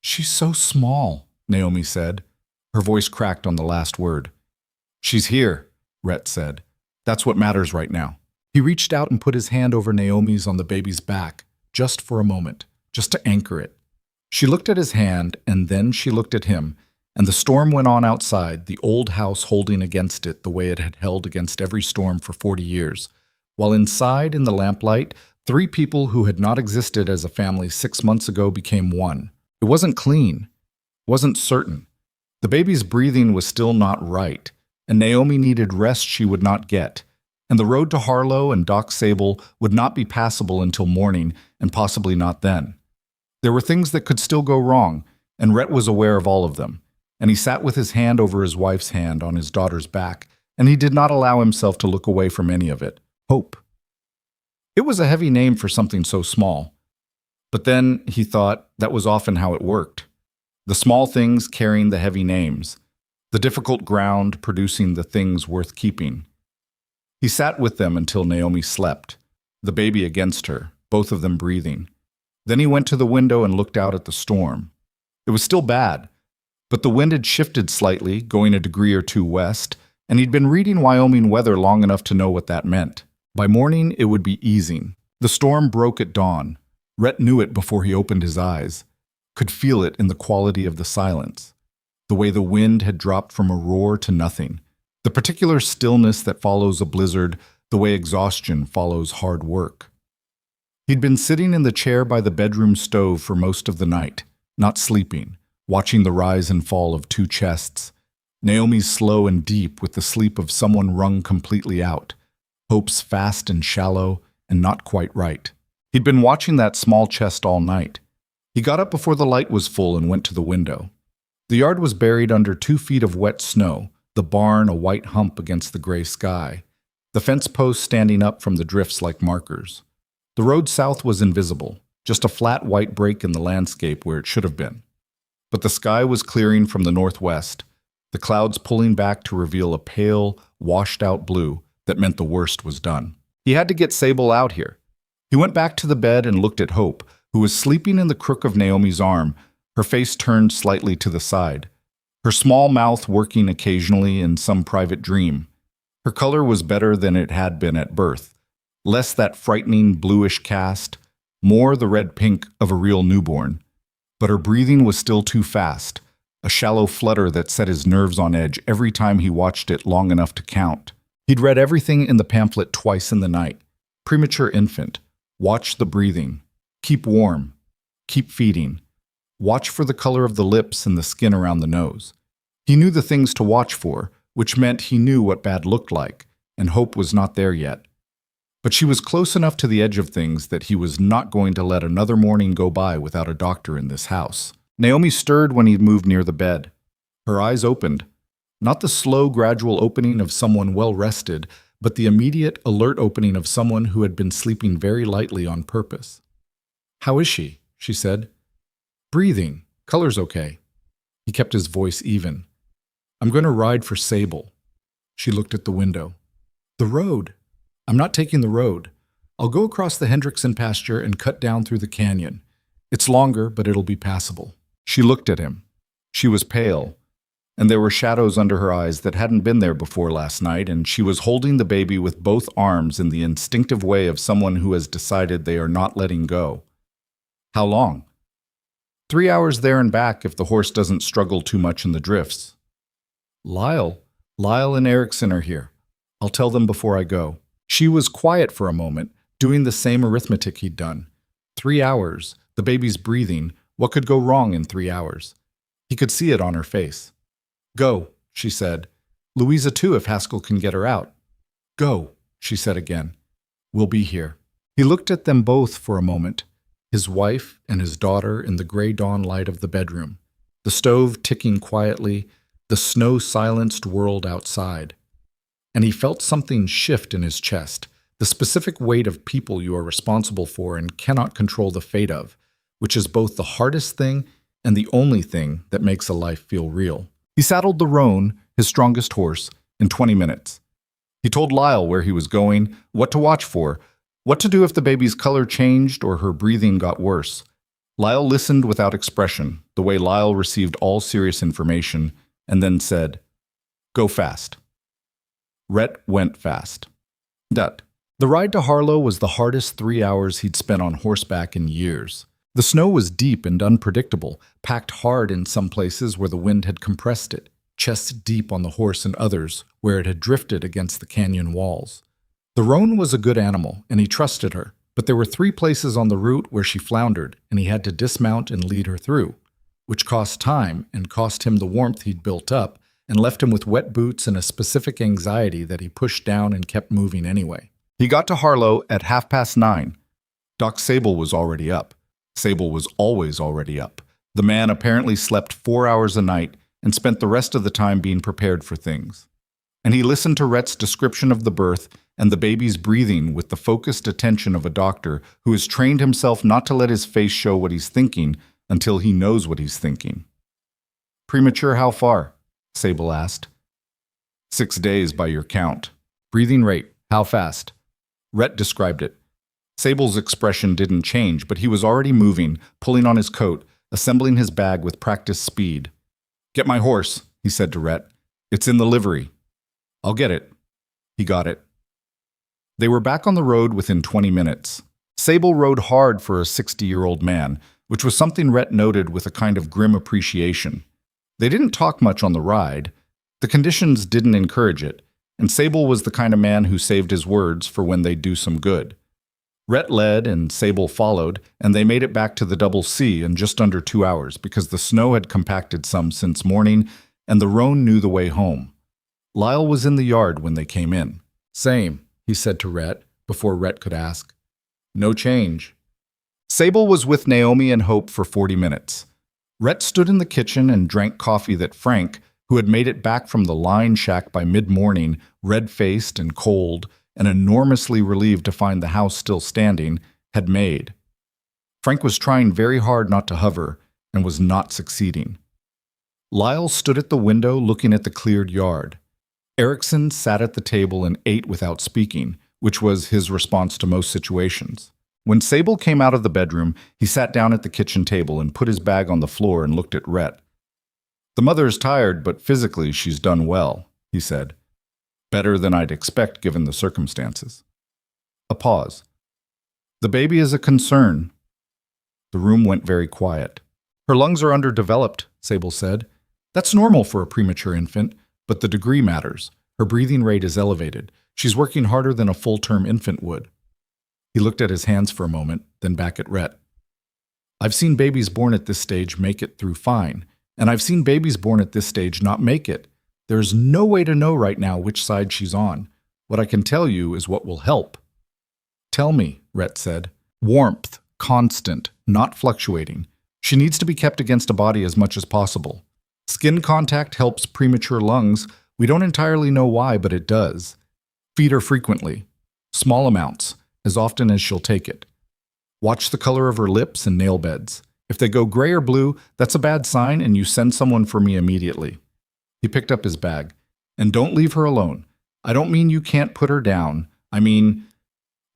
"She's so small," Naomi said. Her voice cracked on the last word. "She's here," Rhett said. "That's what matters right now." He reached out and put his hand over Naomi's on the baby's back, just for a moment, just to anchor it. She looked at his hand, and then she looked at him, and the storm went on outside, the old house holding against it the way it had held against every storm for 40 years, while inside, in the lamplight, 3 people who had not existed as a family 6 months ago became one. It wasn't clean, wasn't certain. The baby's breathing was still not right, and Naomi needed rest she would not get, and the road to Harlow and Dock Sable would not be passable until morning, and possibly not then. There were things that could still go wrong, and Rhett was aware of all of them, and he sat with his hand over his wife's hand on his daughter's back, and he did not allow himself to look away from any of it. Hope. It was a heavy name for something so small. But then, he thought, that was often how it worked. The small things carrying the heavy names, the difficult ground producing the things worth keeping. He sat with them until Naomi slept, the baby against her, both of them breathing. Then he went to the window and looked out at the storm. It was still bad, but the wind had shifted slightly, going a degree or two west, and he'd been reading Wyoming weather long enough to know what that meant. By morning, it would be easing. The storm broke at dawn. Rhett knew it before he opened his eyes, could feel it in the quality of the silence, the way the wind had dropped from a roar to nothing, the particular stillness that follows a blizzard, the way exhaustion follows hard work. He'd been sitting in the chair by the bedroom stove for most of the night, not sleeping, watching the rise and fall of 2 chests, Naomi's slow and deep with the sleep of someone wrung completely out, Hope's fast and shallow and not quite right. He'd been watching that small chest all night. He got up before the light was full and went to the window. The yard was buried under 2 feet of wet snow, the barn a white hump against the gray sky, the fence posts standing up from the drifts like markers. The road south was invisible, just a flat white break in the landscape where it should have been. But the sky was clearing from the northwest, the clouds pulling back to reveal a pale, washed-out blue that meant the worst was done. He had to get Sable out here. He went back to the bed and looked at Hope, who was sleeping in the crook of Naomi's arm, her face turned slightly to the side, her small mouth working occasionally in some private dream. Her color was better than it had been at birth, less that frightening bluish cast, more the red-pink of a real newborn. But her breathing was still too fast, a shallow flutter that set his nerves on edge every time he watched it long enough to count. He'd read everything in the pamphlet twice in the night. Premature infant. Watch the breathing. Keep warm. Keep feeding. Watch for the color of the lips and the skin around the nose. He knew the things to watch for, which meant he knew what bad looked like, and Hope was not there yet. But she was close enough to the edge of things that he was not going to let another morning go by without a doctor in this house. Naomi stirred when he moved near the bed. Her eyes opened. Not the slow, gradual opening of someone well-rested, but the immediate, alert opening of someone who had been sleeping very lightly on purpose. "How is she?" she said. "Breathing. Color's okay." He kept his voice even. "I'm going to ride for Sable." She looked at the window. "The road." "I'm not taking the road. I'll go across the Hendrickson pasture and cut down through the canyon. It's longer, but it'll be passable." She looked at him. She was pale, and there were shadows under her eyes that hadn't been there before last night, and she was holding the baby with both arms in the instinctive way of someone who has decided they are not letting go. "How long?" 3 hours there and back if the horse doesn't struggle too much in the drifts." Lyle and Erickson are here. I'll tell them before I go." She was quiet for a moment, doing the same arithmetic he'd done. 3 hours, the baby's breathing. What could go wrong in 3 hours? He could see it on her face. "Go," she said. "Louisa too, if Haskell can get her out." "Go," she said again. "We'll be here." He looked at them both for a moment, his wife and his daughter in the gray dawn light of the bedroom, the stove ticking quietly, the snow-silenced world outside. And he felt something shift in his chest, the specific weight of people you are responsible for and cannot control the fate of, which is both the hardest thing and the only thing that makes a life feel real. He saddled the roan, his strongest horse, in 20 minutes. He told Lyle where he was going, what to watch for, what to do if the baby's color changed or her breathing got worse. Lyle listened without expression, the way Lyle received all serious information, and then said, "Go fast." Rhett went fast. The ride to Harlow was the hardest 3 hours he'd spent on horseback in years. The snow was deep and unpredictable, packed hard in some places where the wind had compressed it, chest deep on the horse and others where it had drifted against the canyon walls. The roan was a good animal, and he trusted her, but there were 3 places on the route where she floundered, and he had to dismount and lead her through, which cost time and cost him the warmth he'd built up and left him with wet boots and a specific anxiety that he pushed down and kept moving anyway. He got to Harlow at 9:30. Doc Sable was already up. Sable was always already up. The man apparently slept 4 hours a night and spent the rest of the time being prepared for things. And he listened to Rhett's description of the birth and the baby's breathing with the focused attention of a doctor who has trained himself not to let his face show what he's thinking until he knows what he's thinking. "Premature how far?" Sable asked. 6 days by your count. "Breathing rate, how fast?" Rhett described it. Sable's expression didn't change, but he was already moving, pulling on his coat, assembling his bag with practiced speed. "Get my horse," he said to Rhett. "It's in the livery." "I'll get it." He got it. They were back on the road within 20 minutes. Sable rode hard for a 60-year-old man, which was something Rhett noted with a kind of grim appreciation. They didn't talk much on the ride. The conditions didn't encourage it, and Sable was the kind of man who saved his words for when they'd do some good. Rhett led and Sable followed, and they made it back to the Double C in just under 2 hours because the snow had compacted some since morning, and the roan knew the way home. Lyle was in the yard when they came in. "Same," he said to Rhett, before Rhett could ask. "No change." Sable was with Naomi and Hope for 40 minutes. Rhett stood in the kitchen and drank coffee that Frank, who had made it back from the line shack by mid-morning, red-faced and cold, and enormously relieved to find the house still standing, had made. Frank was trying very hard not to hover, and was not succeeding. Lyle stood at the window looking at the cleared yard. Erickson sat at the table and ate without speaking, which was his response to most situations. When Sable came out of the bedroom, he sat down at the kitchen table and put his bag on the floor and looked at Rhett. "The mother is tired, but physically she's done well," he said. "Better than I'd expect given the circumstances." A pause. "The baby is a concern." The room went very quiet. "Her lungs are underdeveloped," Sable said. "That's normal for a premature infant, but the degree matters. Her breathing rate is elevated. She's working harder than a full-term infant would." He looked at his hands for a moment, then back at Rhett. "I've seen babies born at this stage make it through fine, and I've seen babies born at this stage not make it. There's no way to know right now which side she's on. What I can tell you is what will help." "Tell me," Rhett said. "Warmth, constant, not fluctuating. She needs to be kept against a body as much as possible. Skin contact helps premature lungs. We don't entirely know why, but it does. Feed her frequently. Small amounts, as often as she'll take it. Watch the color of her lips and nail beds. If they go gray or blue, that's a bad sign, and you send someone for me immediately." He picked up his bag. "And don't leave her alone. I don't mean you can't put her down. I mean,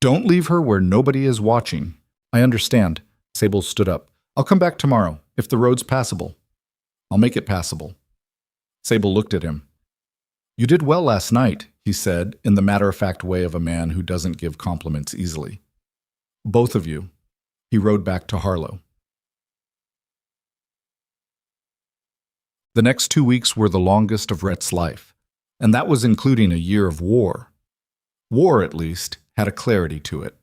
don't leave her where nobody is watching." "I understand." Sable stood up. "I'll come back tomorrow, if the road's passable." "I'll make it passable." Sable looked at him. "You did well last night," he said, in the matter-of-fact way of a man who doesn't give compliments easily. "Both of you." He rode back to Harlow. The next 2 weeks were the longest of Rhett's life, and that was including a year of war. War, at least, had a clarity to it.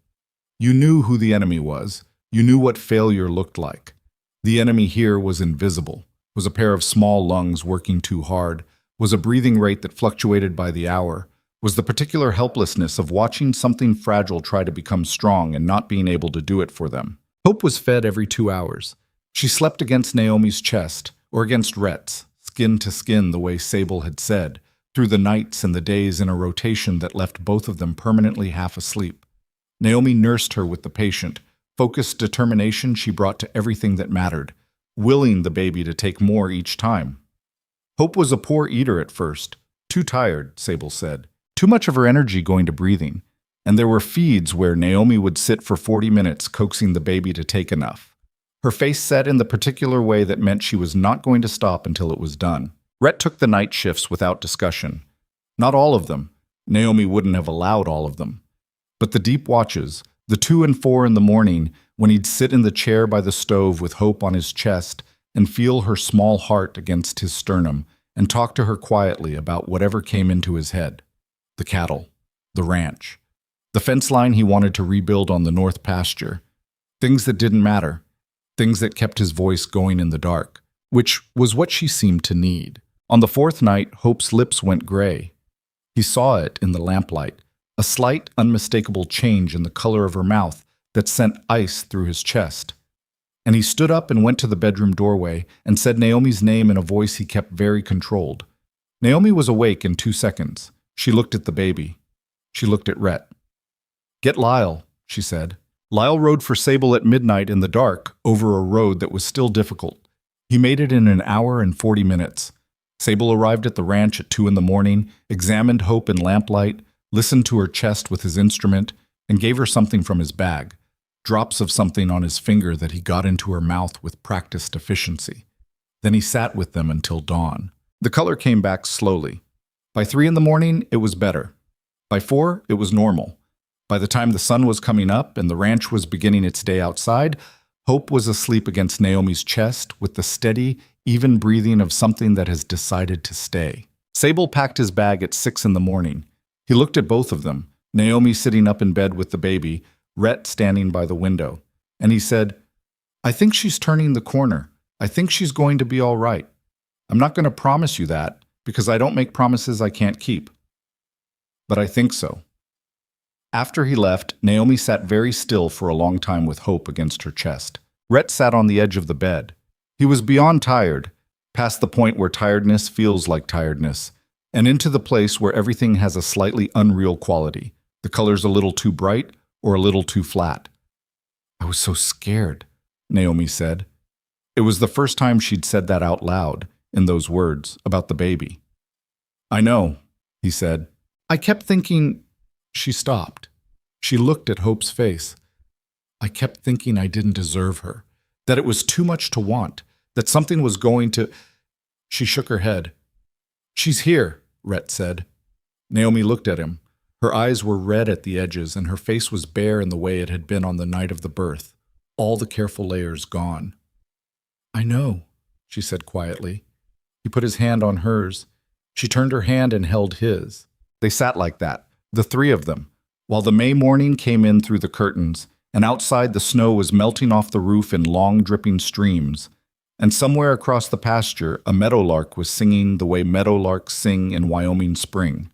You knew who the enemy was. You knew what failure looked like. The enemy here was invisible, was a pair of small lungs working too hard, was a breathing rate that fluctuated by the hour, was the particular helplessness of watching something fragile try to become strong and not being able to do it for them. Hope was fed every 2 hours. She slept against Naomi's chest, or against Rhett's, skin to skin the way Sable had said, through the nights and the days in a rotation that left both of them permanently half asleep. Naomi nursed her with the patient, focused determination she brought to everything that mattered, willing the baby to take more each time. Hope was a poor eater at first. Too tired, Sable said. Too much of her energy going to breathing. And there were feeds where Naomi would sit for 40 minutes coaxing the baby to take enough. Her face set in the particular way that meant she was not going to stop until it was done. Rhett took the night shifts without discussion. Not all of them. Naomi wouldn't have allowed all of them. But the deep watches, the 2 and 4 in the morning, when he'd sit in the chair by the stove with Hope on his chest and feel her small heart against his sternum and talk to her quietly about whatever came into his head. The cattle, the ranch, the fence line he wanted to rebuild on the north pasture, things that didn't matter, things that kept his voice going in the dark, which was what she seemed to need. On the 4th night, Hope's lips went gray. He saw it in the lamplight, a slight, unmistakable change in the color of her mouth that sent ice through his chest. And he stood up and went to the bedroom doorway and said Naomi's name in a voice he kept very controlled. Naomi was awake in 2 seconds. She looked at the baby. She looked at Rhett. "Get Lyle," she said. Lyle rode for Sable at midnight in the dark over a road that was still difficult. He made it in an hour and 40 minutes. Sable arrived at the ranch at 2 in the morning, examined Hope in lamplight, listened to her chest with his instrument, and gave her something from his bag, drops of something on his finger that he got into her mouth with practiced efficiency. Then he sat with them until dawn. The color came back slowly. By 3 in the morning, it was better. By 4, it was normal. By the time the sun was coming up and the ranch was beginning its day outside, Hope was asleep against Naomi's chest with the steady, even breathing of something that has decided to stay. Sable packed his bag at 6 in the morning. He looked at both of them, Naomi sitting up in bed with the baby, Rhett standing by the window, and he said, "I think she's turning the corner. I think she's going to be all right. I'm not going to promise you that, because I don't make promises I can't keep. But I think so." After he left, Naomi sat very still for a long time with Hope against her chest. Rhett sat on the edge of the bed. He was beyond tired, past the point where tiredness feels like tiredness, and into the place where everything has a slightly unreal quality, the colors a little too bright or a little too flat. "I was so scared," Naomi said. It was the first time she'd said that out loud, in those words, about the baby. "I know," he said. "I kept thinking—" She stopped. She looked at Hope's face. I kept thinking I didn't deserve her, that it was too much to want, that something was going to... She shook her head. She's here, Rhett said. Naomi looked at him. Her eyes were red at the edges, and her face was bare in the way it had been on the night of the birth, all the careful layers gone. I know, she said quietly. He put his hand on hers. She turned her hand and held his. They sat like that, the three of them, while the May morning came in through the curtains, and outside the snow was melting off the roof in long dripping streams, and somewhere across the pasture a meadowlark was singing the way meadowlarks sing in Wyoming spring,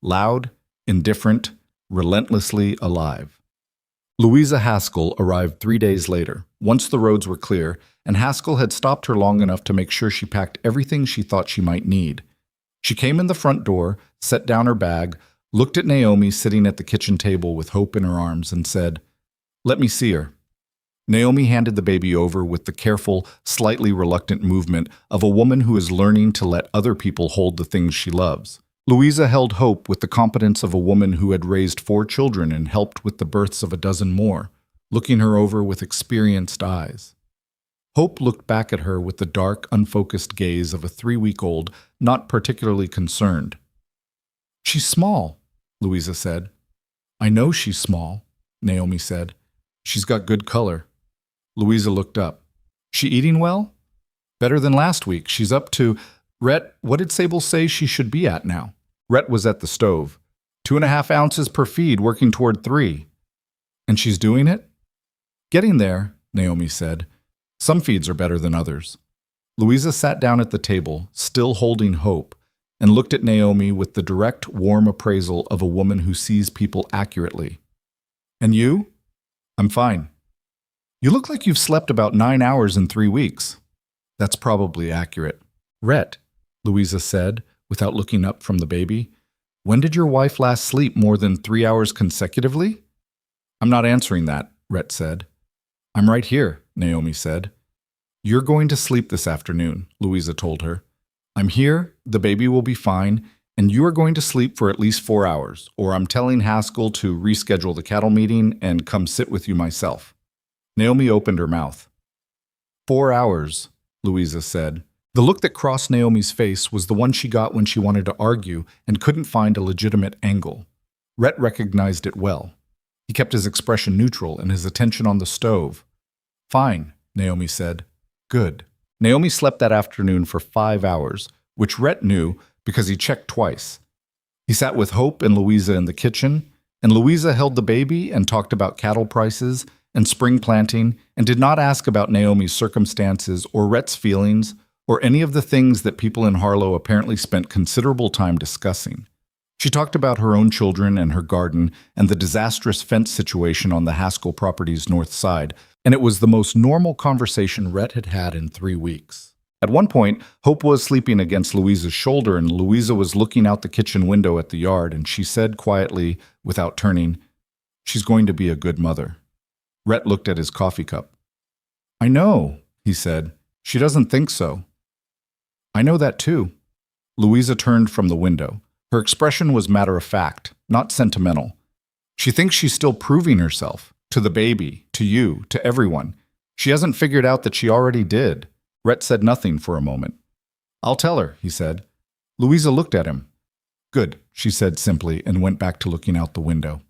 loud, indifferent, relentlessly alive. Louisa Haskell arrived 3 days later, once the roads were clear, and Haskell had stopped her long enough to make sure she packed everything she thought she might need. She came in the front door, set down her bag, looked at Naomi sitting at the kitchen table with Hope in her arms, and said, "Let me see her." Naomi handed the baby over with the careful, slightly reluctant movement of a woman who is learning to let other people hold the things she loves. Louisa held Hope with the competence of a woman who had raised 4 children and helped with the births of a dozen more, looking her over with experienced eyes. Hope looked back at her with the dark, unfocused gaze of a 3-week-old, not particularly concerned. "She's small," Louisa said. "I know she's small," Naomi said. "She's got good color." Louisa looked up. "She eating well?" "Better than last week. She's up to..." "Rhett, what did Sable say she should be at now?" Rhett was at the stove. 2.5 ounces per feed, working toward 3. "And she's doing it?" "Getting there," Naomi said. "Some feeds are better than others." Louisa sat down at the table, still holding Hope, and looked at Naomi with the direct, warm appraisal of a woman who sees people accurately. "And you?" "I'm fine." "You look like you've slept about 9 hours in 3 weeks." "That's probably accurate." "Rhett," Louisa said, without looking up from the baby, "when did your wife last sleep more than 3 hours consecutively?" "I'm not answering that," Rhett said. "I'm right here," Naomi said. "You're going to sleep this afternoon," Louisa told her. "I'm here, the baby will be fine, and you are going to sleep for at least 4 hours, or I'm telling Haskell to reschedule the cattle meeting and come sit with you myself." Naomi opened her mouth. 4 hours, Louisa said. The look that crossed Naomi's face was the one she got when she wanted to argue and couldn't find a legitimate angle. Rhett recognized it well. He kept his expression neutral and his attention on the stove. "Fine," Naomi said. "Good." Naomi slept that afternoon for 5 hours, which Rhett knew because he checked twice. He sat with Hope and Louisa in the kitchen, and Louisa held the baby and talked about cattle prices and spring planting and did not ask about Naomi's circumstances or Rhett's feelings or any of the things that people in Harlow apparently spent considerable time discussing. She talked about her own children and her garden and the disastrous fence situation on the Haskell property's north side, and it was the most normal conversation Rhett had had in 3 weeks. At one point, Hope was sleeping against Louisa's shoulder, and Louisa was looking out the kitchen window at the yard, and she said quietly, without turning, "She's going to be a good mother." Rhett looked at his coffee cup. "I know," he said. "She doesn't think so." "I know that too." Louisa turned from the window. Her expression was matter-of-fact, not sentimental. "She thinks she's still proving herself, to the baby, to you, to everyone. She hasn't figured out that she already did." Rhett said nothing for a moment. "I'll tell her," he said. Louisa looked at him. "Good," she said simply, and went back to looking out the window.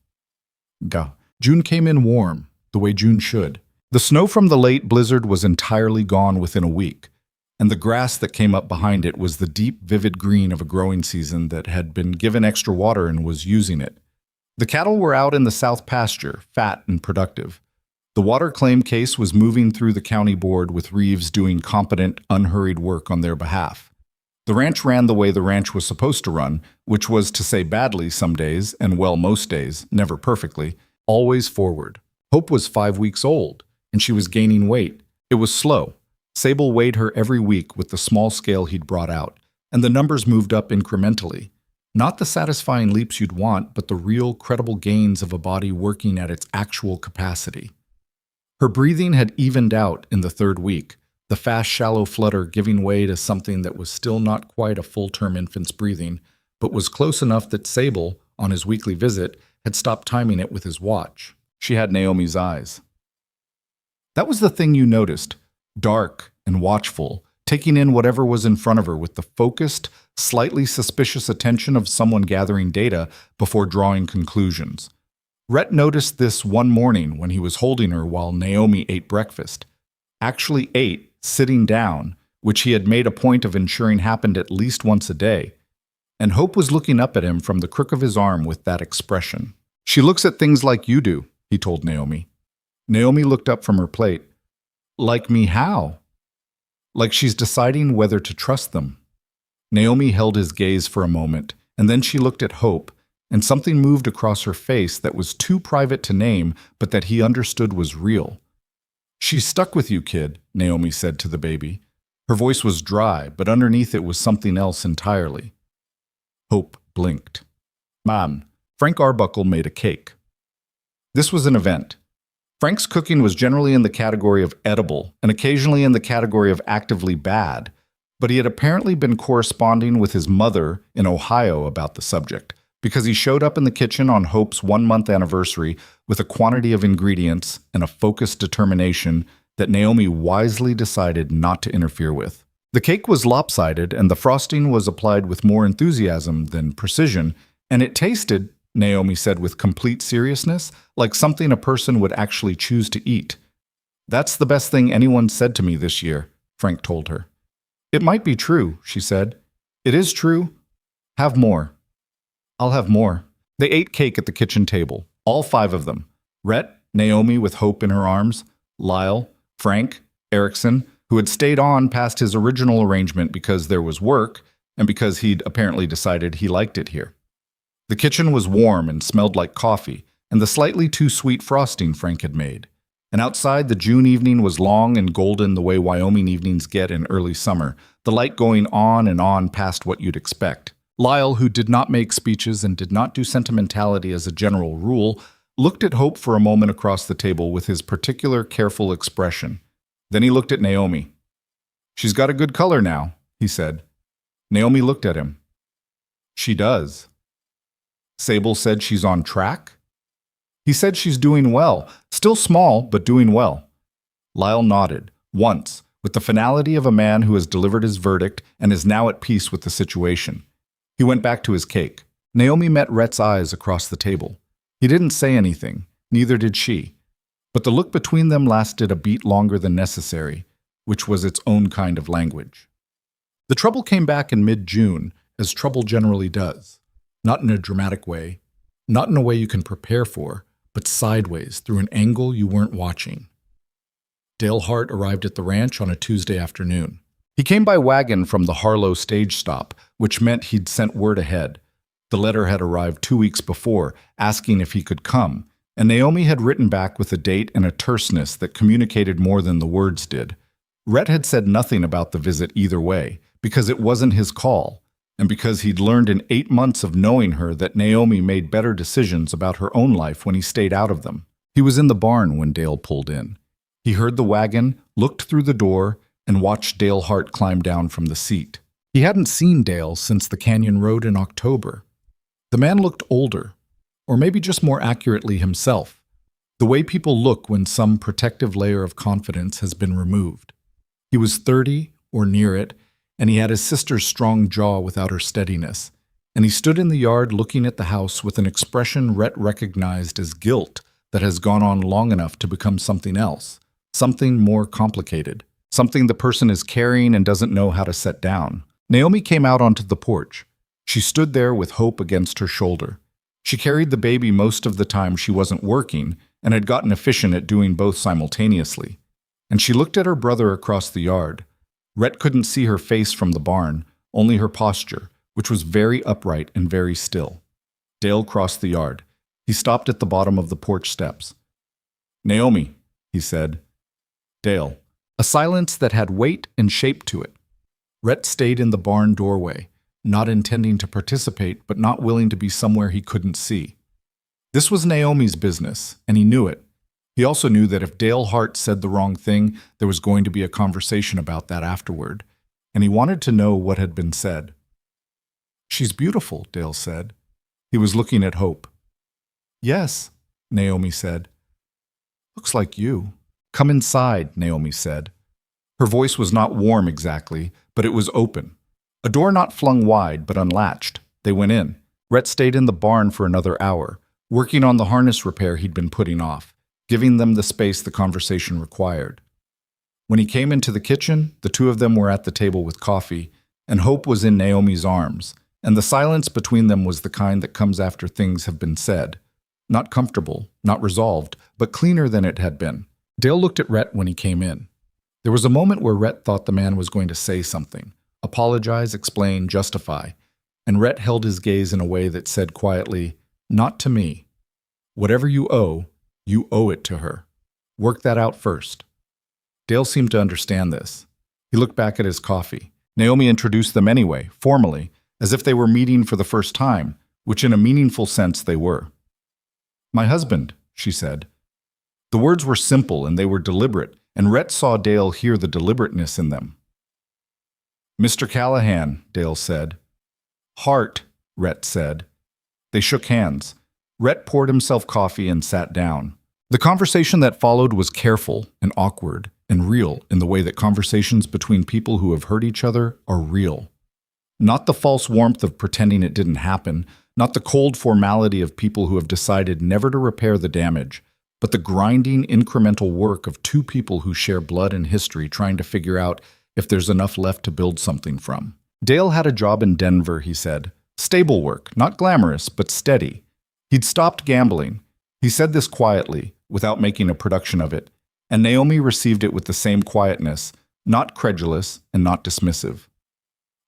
Gah. June came in warm, the way June should. The snow from the late blizzard was entirely gone within a week, and the grass that came up behind it was the deep, vivid green of a growing season that had been given extra water and was using it. The cattle were out in the south pasture, fat and productive. The water claim case was moving through the county board with Reeves doing competent, unhurried work on their behalf. The ranch ran the way the ranch was supposed to run, which was to say badly some days, and well most days, never perfectly, always forward. Hope was 5 weeks old, and she was gaining weight. It was slow. Sable weighed her every week with the small scale he'd brought out, and the numbers moved up incrementally. Not the satisfying leaps you'd want, but the real, credible gains of a body working at its actual capacity. Her breathing had evened out in the 3rd week, the fast, shallow flutter giving way to something that was still not quite a full-term infant's breathing, but was close enough that Sable, on his weekly visit, had stopped timing it with his watch. She had Naomi's eyes. That was the thing you noticed, dark and watchful, taking in whatever was in front of her with the focused, slightly suspicious attention of someone gathering data before drawing conclusions. Rhett noticed this one morning when he was holding her while Naomi ate breakfast. Actually ate, sitting down, which he had made a point of ensuring happened at least once a day. And Hope was looking up at him from the crook of his arm with that expression. "She looks at things like you do," he told Naomi. Naomi looked up from her plate. "Like me how?" "Like she's deciding whether to trust them." Naomi held his gaze for a moment, and then she looked at Hope, and something moved across her face that was too private to name, but that he understood was real. "She's stuck with you, kid," Naomi said to the baby. Her voice was dry, but underneath it was something else entirely. Hope blinked. "Mom, Frank Arbuckle made a cake." This was an event. Frank's cooking was generally in the category of edible and occasionally in the category of actively bad, but he had apparently been corresponding with his mother in Ohio about the subject, because he showed up in the kitchen on Hope's 1-month anniversary with a quantity of ingredients and a focused determination that Naomi wisely decided not to interfere with. The cake was lopsided and the frosting was applied with more enthusiasm than precision, and it tasted, Naomi said with complete seriousness, like something a person would actually choose to eat. "That's the best thing anyone said to me this year," Frank told her. "It might be true," she said. "It is true. Have more." "I'll have more." They ate cake at the kitchen table, all 5 of them. Rhett, Naomi with Hope in her arms, Lyle, Frank, Erickson, who had stayed on past his original arrangement because there was work and because he'd apparently decided he liked it here. The kitchen was warm and smelled like coffee and the slightly too sweet frosting Frank had made. And outside, the June evening was long and golden the way Wyoming evenings get in early summer, the light going on and on past what you'd expect. Lyle, who did not make speeches and did not do sentimentality as a general rule, looked at Hope for a moment across the table with his particular careful expression. Then he looked at Naomi. "She's got a good color now," he said. Naomi looked at him. "She does." Sable said she's on track? He said she's doing well, still small, but doing well. Lyle nodded, once, with the finality of a man who has delivered his verdict and is now at peace with the situation. He went back to his cake. Naomi met Rhett's eyes across the table. He didn't say anything, neither did she. But the look between them lasted a beat longer than necessary, which was its own kind of language. The trouble came back in mid-June, as trouble generally does. Not in a dramatic way, not in a way you can prepare for, but sideways, through an angle you weren't watching. Dale Hart arrived at the ranch on a Tuesday afternoon. He came by wagon from the Harlow stage stop, which meant he'd sent word ahead. The letter had arrived 2 weeks before, asking if he could come, and Naomi had written back with a date and a terseness that communicated more than the words did. Rhett had said nothing about the visit either way, because it wasn't his call, and because he'd learned in 8 months of knowing her that Naomi made better decisions about her own life when he stayed out of them. He was in the barn when Dale pulled in. He heard the wagon, looked through the door, and watched Dale Hart climb down from the seat. He hadn't seen Dale since the canyon road in October. The man looked older, or maybe just more accurately himself, the way people look when some protective layer of confidence has been removed. He was 30, or near it, and he had his sister's strong jaw without her steadiness, and he stood in the yard looking at the house with an expression Rhett recognized as guilt that has gone on long enough to become something else, something more complicated, something the person is carrying and doesn't know how to set down. Naomi came out onto the porch. She stood there with Hope against her shoulder. She carried the baby most of the time she wasn't working and had gotten efficient at doing both simultaneously. And she looked at her brother across the yard. Rhett couldn't see her face from the barn, only her posture, which was very upright and very still. Dale crossed the yard. He stopped at the bottom of the porch steps. "Naomi," he said. "Dale." A silence that had weight and shape to it. Rhett stayed in the barn doorway, not intending to participate but not willing to be somewhere he couldn't see. This was Naomi's business, and he knew it. He also knew that if Dale Hart said the wrong thing, there was going to be a conversation about that afterward, and he wanted to know what had been said. "She's beautiful," Dale said. He was looking at Hope. "Yes," Naomi said. "Looks like you." "Come inside," Naomi said. Her voice was not warm exactly, but it was open. A door not flung wide, but unlatched. They went in. Rhett stayed in the barn for another hour, working on the harness repair he'd been putting off, giving them the space the conversation required. When he came into the kitchen, the two of them were at the table with coffee, and Hope was in Naomi's arms, and the silence between them was the kind that comes after things have been said. Not comfortable, not resolved, but cleaner than it had been. Dale looked at Rhett when he came in. There was a moment where Rhett thought the man was going to say something, apologize, explain, justify, and Rhett held his gaze in a way that said quietly, "Not to me. Whatever you owe it to her. Work that out first." Dale seemed to understand this. He looked back at his coffee. Naomi introduced them anyway, formally, as if they were meeting for the first time, which in a meaningful sense they were. "My husband," she said. The words were simple and they were deliberate, and Rhett saw Dale hear the deliberateness in them. "Mr. Callahan," Dale said. "Hart," Rhett said. They shook hands. Rhett poured himself coffee and sat down. The conversation that followed was careful and awkward and real in the way that conversations between people who have hurt each other are real. Not the false warmth of pretending it didn't happen, not the cold formality of people who have decided never to repair the damage, but the grinding, incremental work of two people who share blood and history trying to figure out if there's enough left to build something from. Dale had a job in Denver, he said. Stable work, not glamorous, but steady. He'd stopped gambling. He said this quietly, without making a production of it, and Naomi received it with the same quietness, not credulous and not dismissive.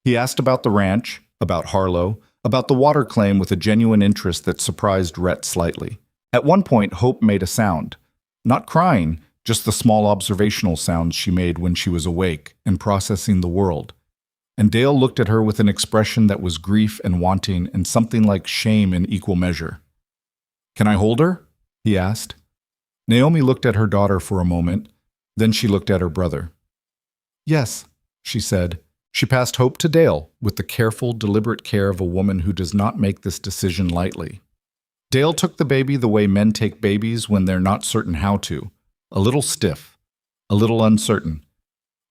He asked about the ranch, about Harlow, about the water claim with a genuine interest that surprised Rhett slightly. At one point, Hope made a sound. Not crying, just the small observational sounds she made when she was awake and processing the world. And Dale looked at her with an expression that was grief and wanting and something like shame in equal measure. "Can I hold her?" he asked. Naomi looked at her daughter for a moment, then she looked at her brother. "Yes," she said. She passed Hope to Dale with the careful, deliberate care of a woman who does not make this decision lightly. Dale took the baby the way men take babies when they're not certain how to, a little stiff, a little uncertain.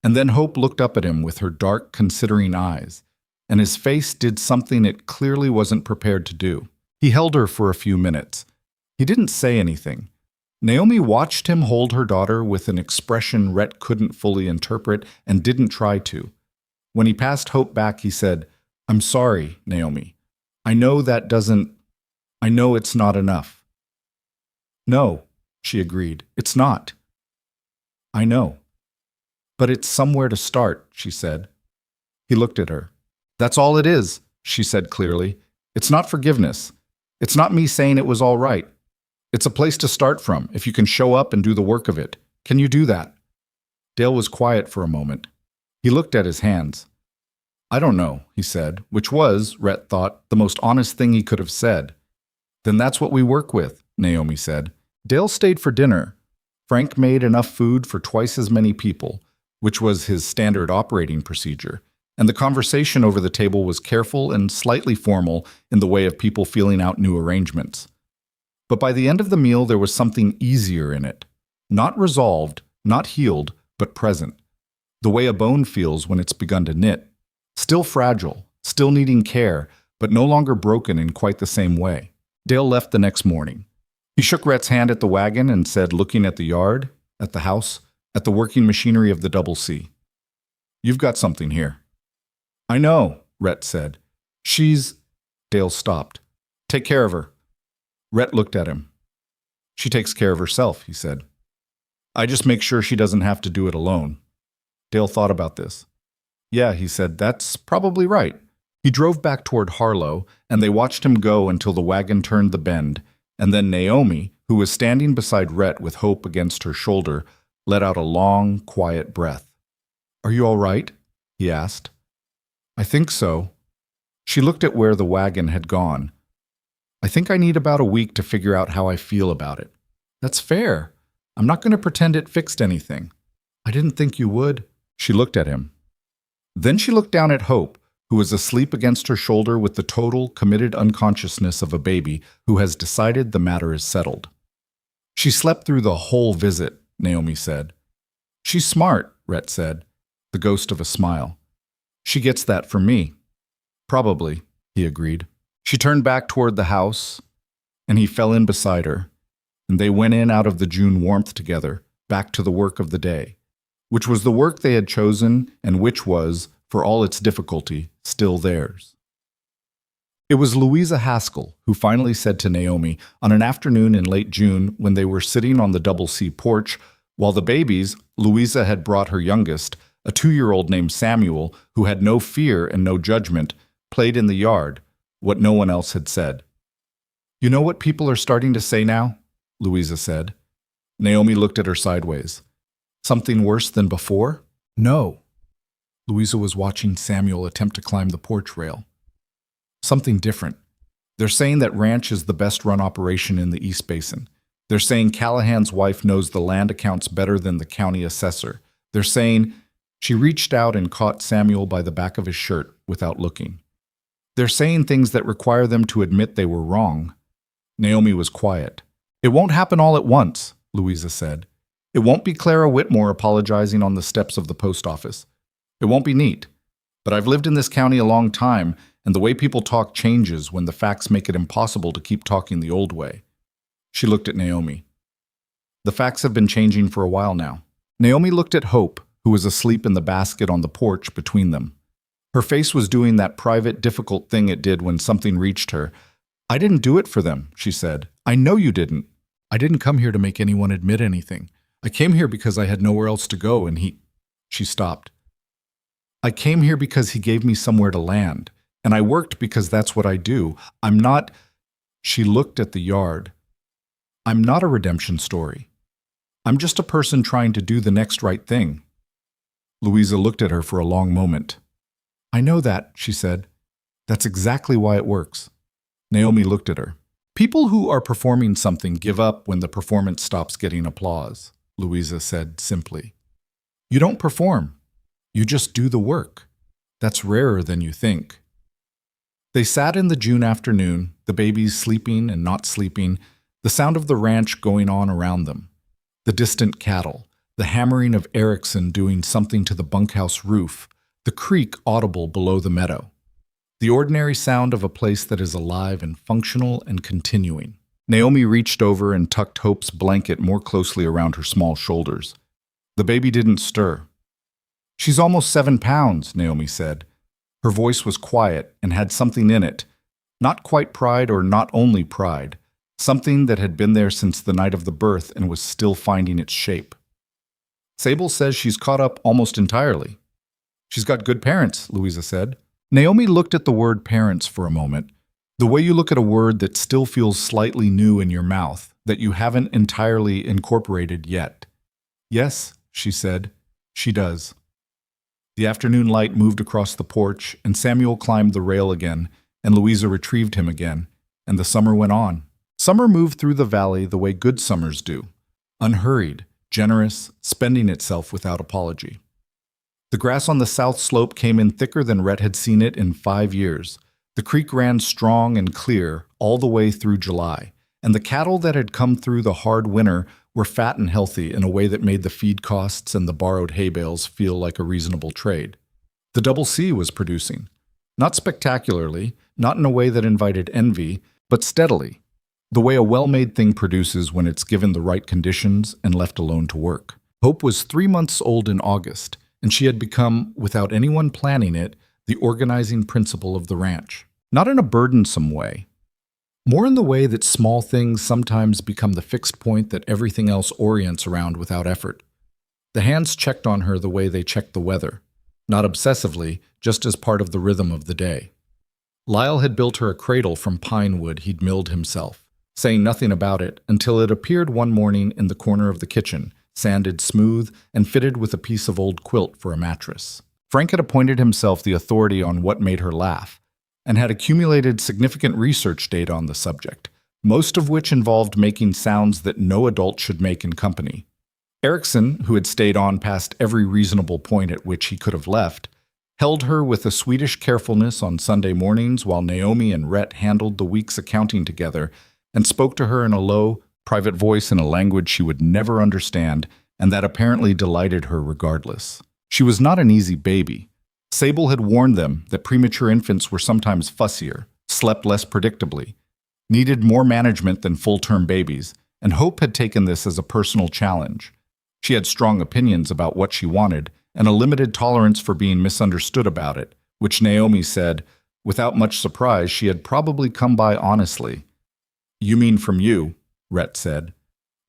And then Hope looked up at him with her dark, considering eyes, and his face did something it clearly wasn't prepared to do. He held her for a few minutes. He didn't say anything. Naomi watched him hold her daughter with an expression Rhett couldn't fully interpret and didn't try to. When he passed Hope back, he said, "I'm sorry, Naomi. I know it's not enough." "No," she agreed. "It's not." "I know. But it's somewhere to start," she said. He looked at her. "That's all it is," she said clearly. "It's not forgiveness. It's not me saying it was all right. It's a place to start from, if you can show up and do the work of it. Can you do that?" Dale was quiet for a moment. He looked at his hands. "I don't know," he said, which was, Rhett thought, the most honest thing he could have said. "Then that's what we work with," Naomi said. Dale stayed for dinner. Frank made enough food for twice as many people, which was his standard operating procedure, and the conversation over the table was careful and slightly formal in the way of people feeling out new arrangements. But by the end of the meal, there was something easier in it. Not resolved, not healed, but present. The way a bone feels when it's begun to knit. Still fragile, still needing care, but no longer broken in quite the same way. Dale left the next morning. He shook Rhett's hand at the wagon and said, looking at the yard, at the house, at the working machinery of the Double C, "You've got something here." "I know," Rhett said. Dale stopped. "Take care of her." Rhett looked at him. "She takes care of herself," he said. "I just make sure she doesn't have to do it alone." Dale thought about this. "Yeah," he said, "that's probably right." He drove back toward Harlow, and they watched him go until the wagon turned the bend, and then Naomi, who was standing beside Rhett with Hope against her shoulder, let out a long, quiet breath. "Are you all right?" he asked. "I think so." She looked at where the wagon had gone. "I think I need about a week to figure out how I feel about it." "That's fair. I'm not going to pretend it fixed anything." "I didn't think you would." She looked at him. Then she looked down at Hope, who was asleep against her shoulder with the total, committed unconsciousness of a baby who has decided the matter is settled. She slept through the whole visit, Naomi said. She's smart, Rhett said, the ghost of a smile. She gets that from me. Probably, he agreed. She turned back toward the house, and he fell in beside her, and they went in out of the June warmth together, back to the work of the day, which was the work they had chosen and which was, for all its difficulty, still theirs. It was Louisa Haskell who finally said to Naomi on an afternoon in late June when they were sitting on the Double C porch, while the babies, Louisa had brought her youngest, a 2-year-old named Samuel, who had no fear and no judgment, played in the yard, what no one else had said. You know what people are starting to say now? Louisa said. Naomi looked at her sideways. Something worse than before? No. Louisa was watching Samuel attempt to climb the porch rail. Something different. They're saying that ranch is the best run operation in the East Basin. They're saying Callahan's wife knows the land accounts better than the county assessor. They're saying... She reached out and caught Samuel by the back of his shirt without looking. They're saying things that require them to admit they were wrong. Naomi was quiet. It won't happen all at once, Louisa said. It won't be Clara Whitmore apologizing on the steps of the post office. It won't be neat. But I've lived in this county a long time, and the way people talk changes when the facts make it impossible to keep talking the old way. She looked at Naomi. The facts have been changing for a while now. Naomi looked at Hope, who was asleep in the basket on the porch between them. Her face was doing that private, difficult thing it did when something reached her. I didn't do it for them, she said. I know you didn't. I didn't come here to make anyone admit anything. I came here because I had nowhere else to go, and She stopped. I came here because he gave me somewhere to land, and I worked because that's what I do. I'm not... She looked at the yard. I'm not a redemption story. I'm just a person trying to do the next right thing. Louisa looked at her for a long moment. I know that, she said. That's exactly why it works. Naomi looked at her. People who are performing something give up when the performance stops getting applause, Louisa said simply. You don't perform. You just do the work. That's rarer than you think. They sat in the June afternoon, the babies sleeping and not sleeping, the sound of the ranch going on around them, the distant cattle, the hammering of Erickson doing something to the bunkhouse roof, the creek audible below the meadow. The ordinary sound of a place that is alive and functional and continuing. Naomi reached over and tucked Hope's blanket more closely around her small shoulders. The baby didn't stir. She's almost 7 pounds, Naomi said. Her voice was quiet and had something in it, not quite pride or not only pride, something that had been there since the night of the birth and was still finding its shape. Sable says she's caught up almost entirely. She's got good parents, Louisa said. Naomi looked at the word parents for a moment, the way you look at a word that still feels slightly new in your mouth, that you haven't entirely incorporated yet. Yes, she said, she does. The afternoon light moved across the porch, and Samuel climbed the rail again, and Louisa retrieved him again, and the summer went on. Summer moved through the valley the way good summers do, unhurried, generous, spending itself without apology. The grass on the south slope came in thicker than Rhett had seen it in 5 years. The creek ran strong and clear all the way through July, and the cattle that had come through the hard winter were fat and healthy in a way that made the feed costs and the borrowed hay bales feel like a reasonable trade. The Double C was producing. Not spectacularly, not in a way that invited envy, but steadily. The way a well-made thing produces when it's given the right conditions and left alone to work. Hope was 3 months old in August, and she had become, without anyone planning it, the organizing principle of the ranch. Not in a burdensome way. More in the way that small things sometimes become the fixed point that everything else orients around without effort. The hands checked on her the way they checked the weather. Not obsessively, just as part of the rhythm of the day. Lyle had built her a cradle from pine wood he'd milled himself, saying nothing about it until it appeared one morning in the corner of the kitchen, sanded smooth and fitted with a piece of old quilt for a mattress. Frank had appointed himself the authority on what made her laugh, and had accumulated significant research data on the subject, most of which involved making sounds that no adult should make in company. Erickson, who had stayed on past every reasonable point at which he could have left, held her with a Swedish carefulness on Sunday mornings while Naomi and Rhett handled the week's accounting together and spoke to her in a low, private voice in a language she would never understand and that apparently delighted her regardless. She was not an easy baby. Sable had warned them that premature infants were sometimes fussier, slept less predictably, needed more management than full-term babies, and Hope had taken this as a personal challenge. She had strong opinions about what she wanted and a limited tolerance for being misunderstood about it, which Naomi said, without much surprise, she had probably come by honestly. "You mean from you," Rhett said.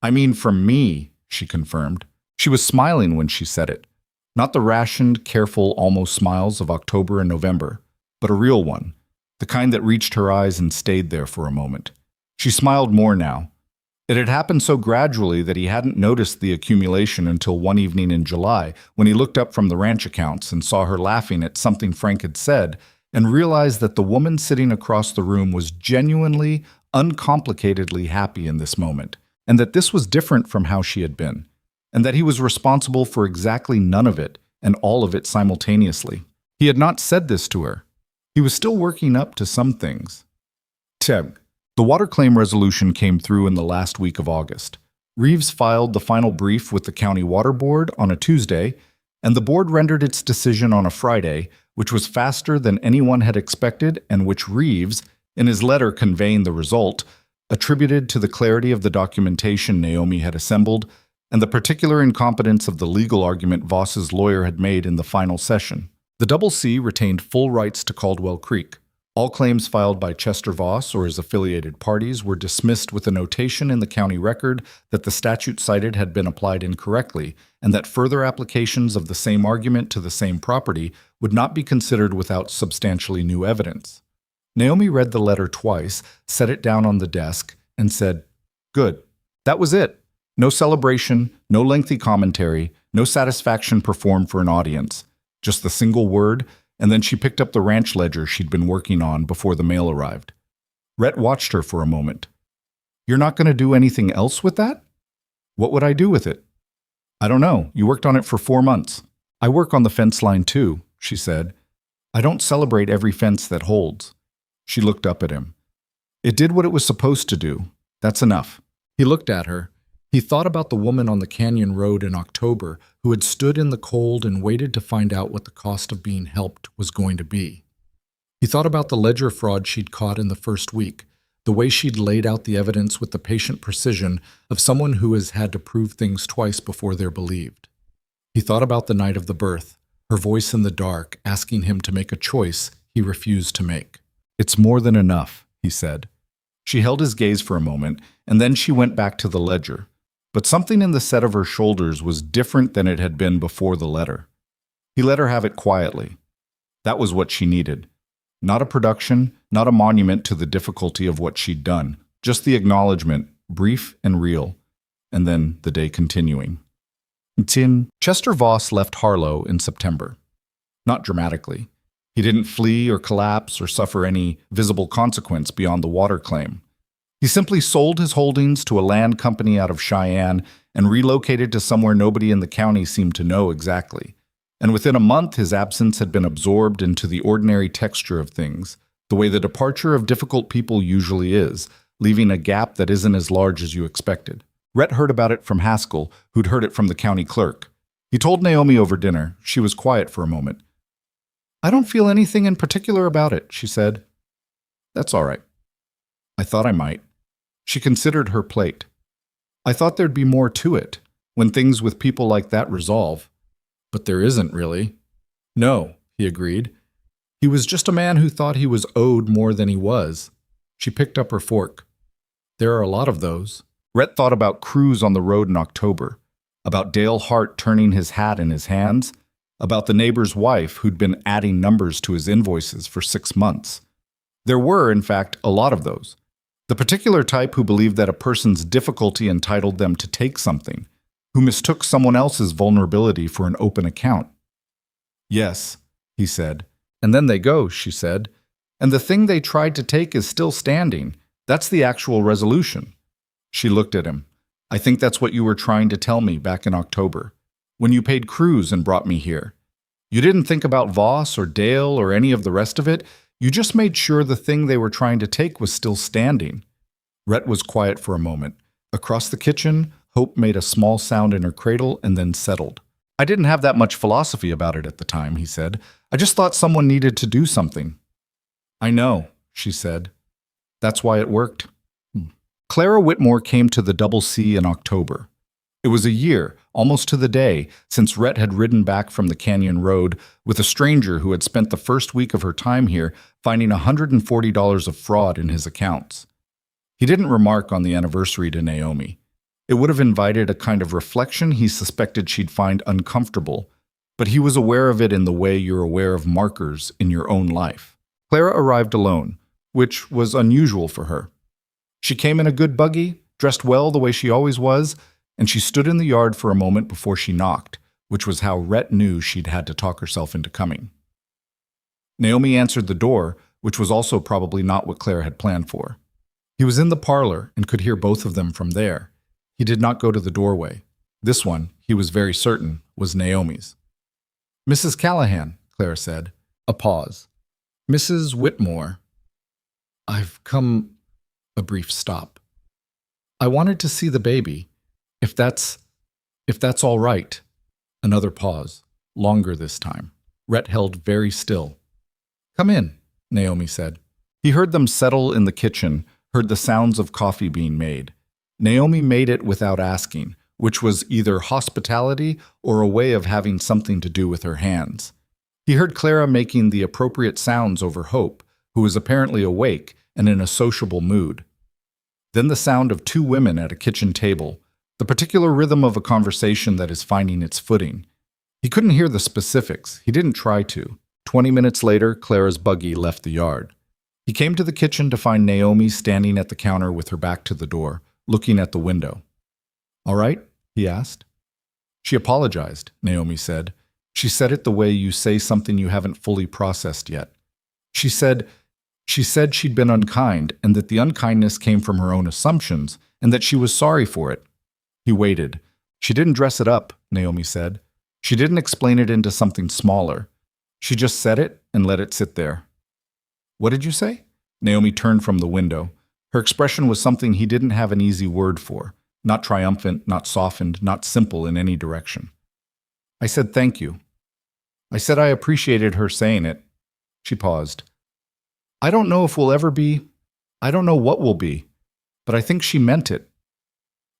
"I mean from me," she confirmed. She was smiling when she said it. Not the rationed, careful, almost smiles of October and November, but a real one, the kind that reached her eyes and stayed there for a moment. She smiled more now. It had happened so gradually that he hadn't noticed the accumulation until one evening in July, when he looked up from the ranch accounts and saw her laughing at something Frank had said, and realized that the woman sitting across the room was genuinely, uncomplicatedly happy in this moment, and that this was different from how she had been, and that he was responsible for exactly none of it and all of it simultaneously. He had not said this to her. He was still working up to some things. Teg. The water claim resolution came through in the last week of August. Reeves filed the final brief with the county water board on a Tuesday, and the board rendered its decision on a Friday, which was faster than anyone had expected and which Reeves, in his letter conveying the result, attributed to the clarity of the documentation Naomi had assembled and the particular incompetence of the legal argument Voss's lawyer had made in the final session. The Double C retained full rights to Caldwell Creek. All claims filed by Chester Voss or his affiliated parties were dismissed with a notation in the county record that the statute cited had been applied incorrectly, and that further applications of the same argument to the same property would not be considered without substantially new evidence. Naomi read the letter twice, set it down on the desk, and said, "Good. That was it. No celebration, no lengthy commentary, no satisfaction performed for an audience. Just the single word," and then she picked up the ranch ledger she'd been working on before the mail arrived. Rhett watched her for a moment. "You're not going to do anything else with that?" "What would I do with it?" "I don't know. You worked on it for 4 months." "I work on the fence line too," she said. "I don't celebrate every fence that holds." She looked up at him. "It did what it was supposed to do. That's enough." He looked at her. He thought about the woman on the canyon road in October who had stood in the cold and waited to find out what the cost of being helped was going to be. He thought about the ledger fraud she'd caught in the first week, the way she'd laid out the evidence with the patient precision of someone who has had to prove things twice before they're believed. He thought about the night of the birth, her voice in the dark asking him to make a choice he refused to make. "It's more than enough," he said. She held his gaze for a moment, and then she went back to the ledger. But something in the set of her shoulders was different than it had been before the letter. He let her have it quietly. That was what she needed. Not a production, not a monument to the difficulty of what she'd done, just the acknowledgement, brief and real, and then the day continuing. Chester Voss left Harlow in September. Not dramatically. He didn't flee or collapse or suffer any visible consequence beyond the water claim. He simply sold his holdings to a land company out of Cheyenne and relocated to somewhere nobody in the county seemed to know exactly. And within a month, his absence had been absorbed into the ordinary texture of things, the way the departure of difficult people usually is, leaving a gap that isn't as large as you expected. Rhett heard about it from Haskell, who'd heard it from the county clerk. He told Naomi over dinner. She was quiet for a moment. "I don't feel anything in particular about it," she said. "That's all right. I thought I might." She considered her plate. "I thought there'd be more to it, when things with people like that resolve. But there isn't really." "No," he agreed. "He was just a man who thought he was owed more than he was." She picked up her fork. "There are a lot of those." Rhett thought about crews on the road in October, about Dale Hart turning his hat in his hands, about the neighbor's wife who'd been adding numbers to his invoices for 6 months. There were, in fact, a lot of those. The particular type who believed that a person's difficulty entitled them to take something, who mistook someone else's vulnerability for an open account. "Yes," he said. "And then they go," she said. "And the thing they tried to take is still standing. That's the actual resolution." She looked at him. "I think that's what you were trying to tell me back in October, when you paid Cruz and brought me here. You didn't think about Voss or Dale or any of the rest of it. You just made sure the thing they were trying to take was still standing." Rhett was quiet for a moment. Across the kitchen, Hope made a small sound in her cradle and then settled. I didn't have that much philosophy about it at the time, he said. I just thought someone needed to do something. I know, she said. That's why it worked. Clara Whitmore came to the Double C in October. It was a year, almost to the day, since Rhett had ridden back from the Canyon Road with a stranger who had spent the first week of her time here finding $140 of fraud in his accounts. He didn't remark on the anniversary to Naomi. It would have invited a kind of reflection he suspected she'd find uncomfortable, but he was aware of it in the way you're aware of markers in your own life. Clara arrived alone, which was unusual for her. She came in a good buggy, dressed well the way she always was, and she stood in the yard for a moment before she knocked, which was how Rhett knew she'd had to talk herself into coming. Naomi answered the door, which was also probably not what Clara had planned for. He was in the parlor and could hear both of them from there. He did not go to the doorway. This one, he was very certain, was Naomi's. "Mrs. Callahan," Clara said. A pause. "Mrs. Whitmore." "I've come—" A brief stop. "I wanted to see the baby. If that's all right." Another pause, longer this time. Rhett held very still. "Come in," Naomi said. He heard them settle in the kitchen, heard the sounds of coffee being made. Naomi made it without asking, which was either hospitality or a way of having something to do with her hands. He heard Clara making the appropriate sounds over Hope, who was apparently awake and in a sociable mood. Then the sound of two women at a kitchen table, the particular rhythm of a conversation that is finding its footing. He couldn't hear the specifics. He didn't try to. 20 minutes later, Clara's buggy left the yard. He came to the kitchen to find Naomi standing at the counter with her back to the door, looking at the window. "All right?" he asked. She apologized, Naomi said. She said it the way you say something you haven't fully processed yet. She said she'd been unkind and that the unkindness came from her own assumptions and that she was sorry for it. He waited. She didn't dress it up, Naomi said. She didn't explain it into something smaller. She just said it and let it sit there. "What did you say?" Naomi turned from the window. Her expression was something he didn't have an easy word for, not triumphant, not softened, not simple in any direction. "I said thank you. I said I appreciated her saying it." She paused. "I don't know if we'll ever be. I don't know what we'll be, but I think she meant it."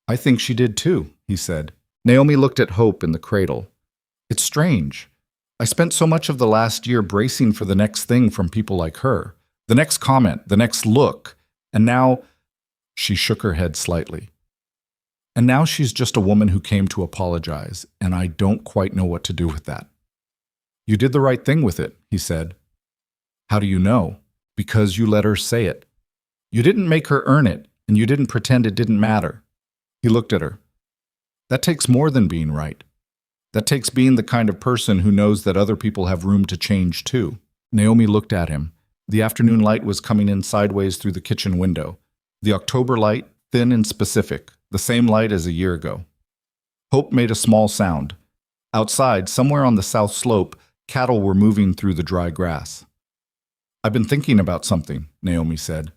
"I think she did too," he said. Naomi looked at Hope in the cradle. "It's strange. I spent so much of the last year bracing for the next thing from people like her, the next comment, the next look, and now—" She shook her head slightly. "And now she's just a woman who came to apologize, and I don't quite know what to do with that." "You did the right thing with it," he said. "How do you know?" "Because you let her say it. You didn't make her earn it, and you didn't pretend it didn't matter." He looked at her. "That takes more than being right. That takes being the kind of person who knows that other people have room to change too." Naomi looked at him. The afternoon light was coming in sideways through the kitchen window. The October light, thin and specific, the same light as a year ago. Hope made a small sound. Outside, somewhere on the south slope, cattle were moving through the dry grass. "I've been thinking about something," Naomi said.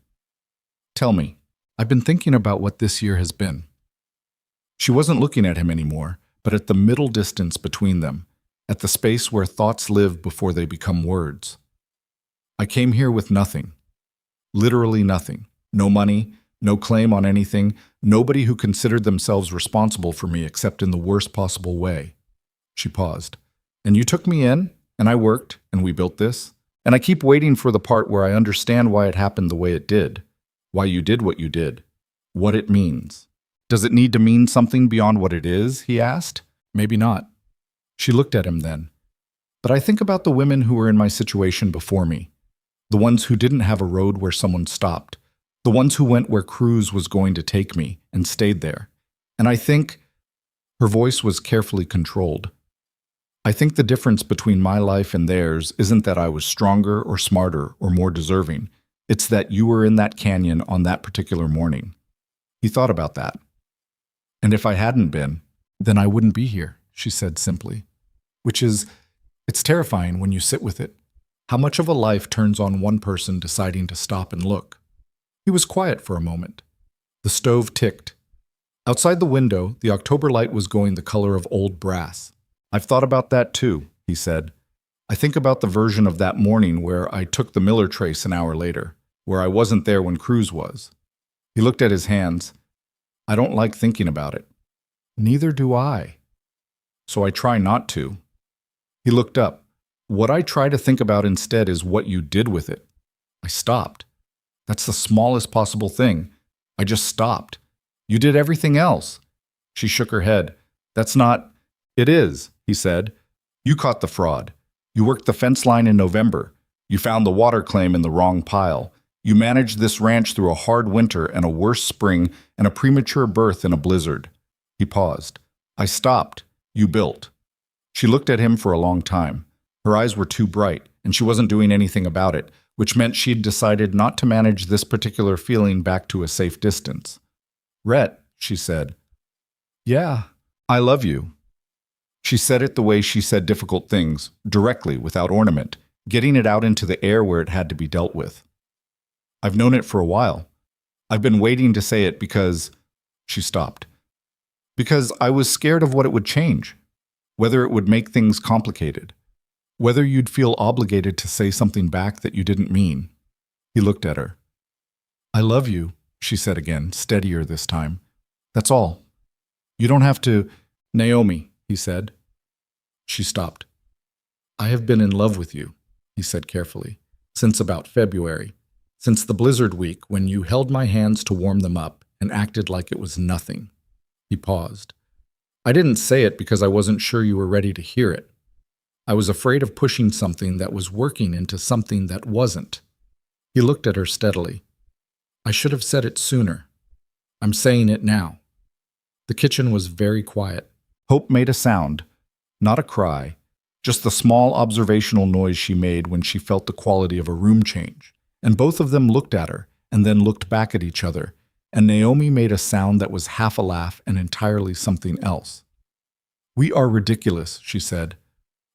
"Tell me." "I've been thinking about what this year has been." She wasn't looking at him anymore, but at the middle distance between them, at the space where thoughts live before they become words. "I came here with nothing. Literally nothing. No money, no claim on anything, nobody who considered themselves responsible for me except in the worst possible way." She paused. "And you took me in, and I worked, and we built this. And I keep waiting for the part where I understand why it happened the way it did, why you did what you did, what it means." "Does it need to mean something beyond what it is?" he asked. "Maybe not." She looked at him then. "But I think about the women who were in my situation before me, the ones who didn't have a road where someone stopped, the ones who went where Cruz was going to take me and stayed there. And I think—" Her voice was carefully controlled. "I think the difference between my life and theirs isn't that I was stronger or smarter or more deserving. It's that you were in that canyon on that particular morning." He thought about that. "And if I hadn't been, then I wouldn't be here," she said simply. It's terrifying when you sit with it. How much of a life turns on one person deciding to stop and look? He was quiet for a moment. The stove ticked. Outside the window, the October light was going the color of old brass. "I've thought about that too," he said. "I think about the version of that morning where I took the Miller trace an hour later, where I wasn't there when Cruz was." He looked at his hands. "I don't like thinking about it." "Neither do I. So I try not to." He looked up. "What I try to think about instead is what you did with it." I stopped. "That's the smallest possible thing. I just stopped. You did everything else." She shook her head. "That's not—" "It is," he said. "You caught the fraud. You worked the fence line in November. You found the water claim in the wrong pile. You managed this ranch through a hard winter and a worse spring and a premature birth in a blizzard." He paused. "I stopped. You built." She looked at him for a long time. Her eyes were too bright, and she wasn't doing anything about it, which meant she'd decided not to manage this particular feeling back to a safe distance. "Rhett," she said. "Yeah, I love you." She said it the way she said difficult things, directly, without ornament, getting it out into the air where it had to be dealt with. "I've known it for a while. I've been waiting to say it because—" She stopped. "Because I was scared of what it would change, whether it would make things complicated, whether you'd feel obligated to say something back that you didn't mean." He looked at her. "I love you," she said again, steadier this time. "That's all. You don't have to—" "Naomi," he said. She stopped. "I have been in love with you," he said carefully, "since about February, since the blizzard week when you held my hands to warm them up and acted like it was nothing." He paused. "I didn't say it because I wasn't sure you were ready to hear it. I was afraid of pushing something that was working into something that wasn't." He looked at her steadily. "I should have said it sooner. I'm saying it now." The kitchen was very quiet. Hope made a sound, not a cry, just the small observational noise she made when she felt the quality of a room change. And both of them looked at her and then looked back at each other, and Naomi made a sound that was half a laugh and entirely something else. "We are ridiculous," she said.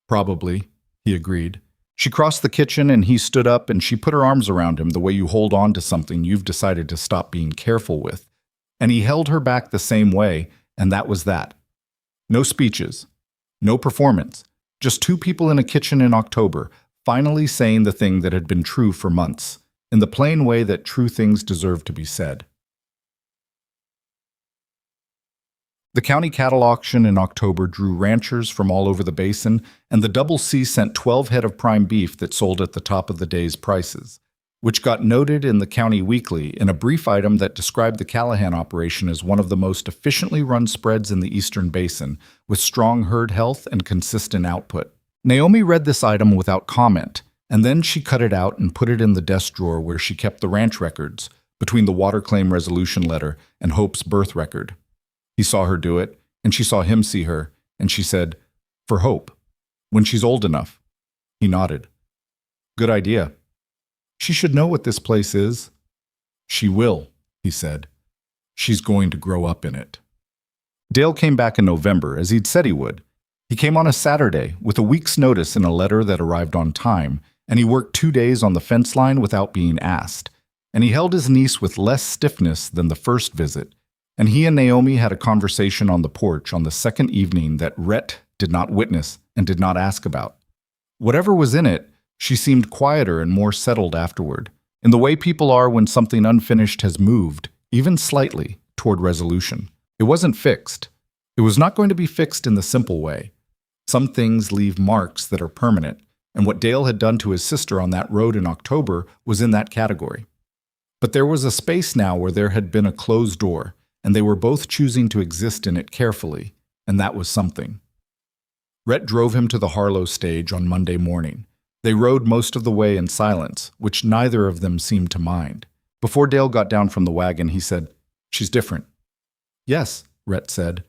"Probably," he agreed. She crossed the kitchen and he stood up and she put her arms around him the way you hold on to something you've decided to stop being careful with. And he held her back the same way, and that was that. No speeches, no performance, just two people in a kitchen in October, finally saying the thing that had been true for months, in the plain way that true things deserve to be said. The county cattle auction in October drew ranchers from all over the basin, and the Double C sent 12 head of prime beef that sold at the top of the day's prices, which got noted in the County Weekly in a brief item that described the Callahan operation as one of the most efficiently run spreads in the Eastern Basin, with strong herd health and consistent output. Naomi read this item without comment, and then she cut it out and put it in the desk drawer where she kept the ranch records, between the water claim resolution letter and Hope's birth record. He saw her do it, and she saw him see her, and she said, "For Hope, when she's old enough." He nodded. "Good idea. She should know what this place is." "She will," he said. "She's going to grow up in it." Dale came back in November, as he'd said he would. He came on a Saturday, with a week's notice in a letter that arrived on time, and he worked 2 days on the fence line without being asked. And he held his niece with less stiffness than the first visit, and he and Naomi had a conversation on the porch on the second evening that Rhett did not witness and did not ask about. Whatever was in it, she seemed quieter and more settled afterward, in the way people are when something unfinished has moved, even slightly, toward resolution. It wasn't fixed. It was not going to be fixed in the simple way. Some things leave marks that are permanent, and what Dale had done to his sister on that road in October was in that category. But there was a space now where there had been a closed door, and they were both choosing to exist in it carefully, and that was something. Rhett drove him to the Harlow stage on Monday morning. They rode most of the way in silence, which neither of them seemed to mind. Before Dale got down from the wagon, he said, "She's different." "Yes," Rhett said.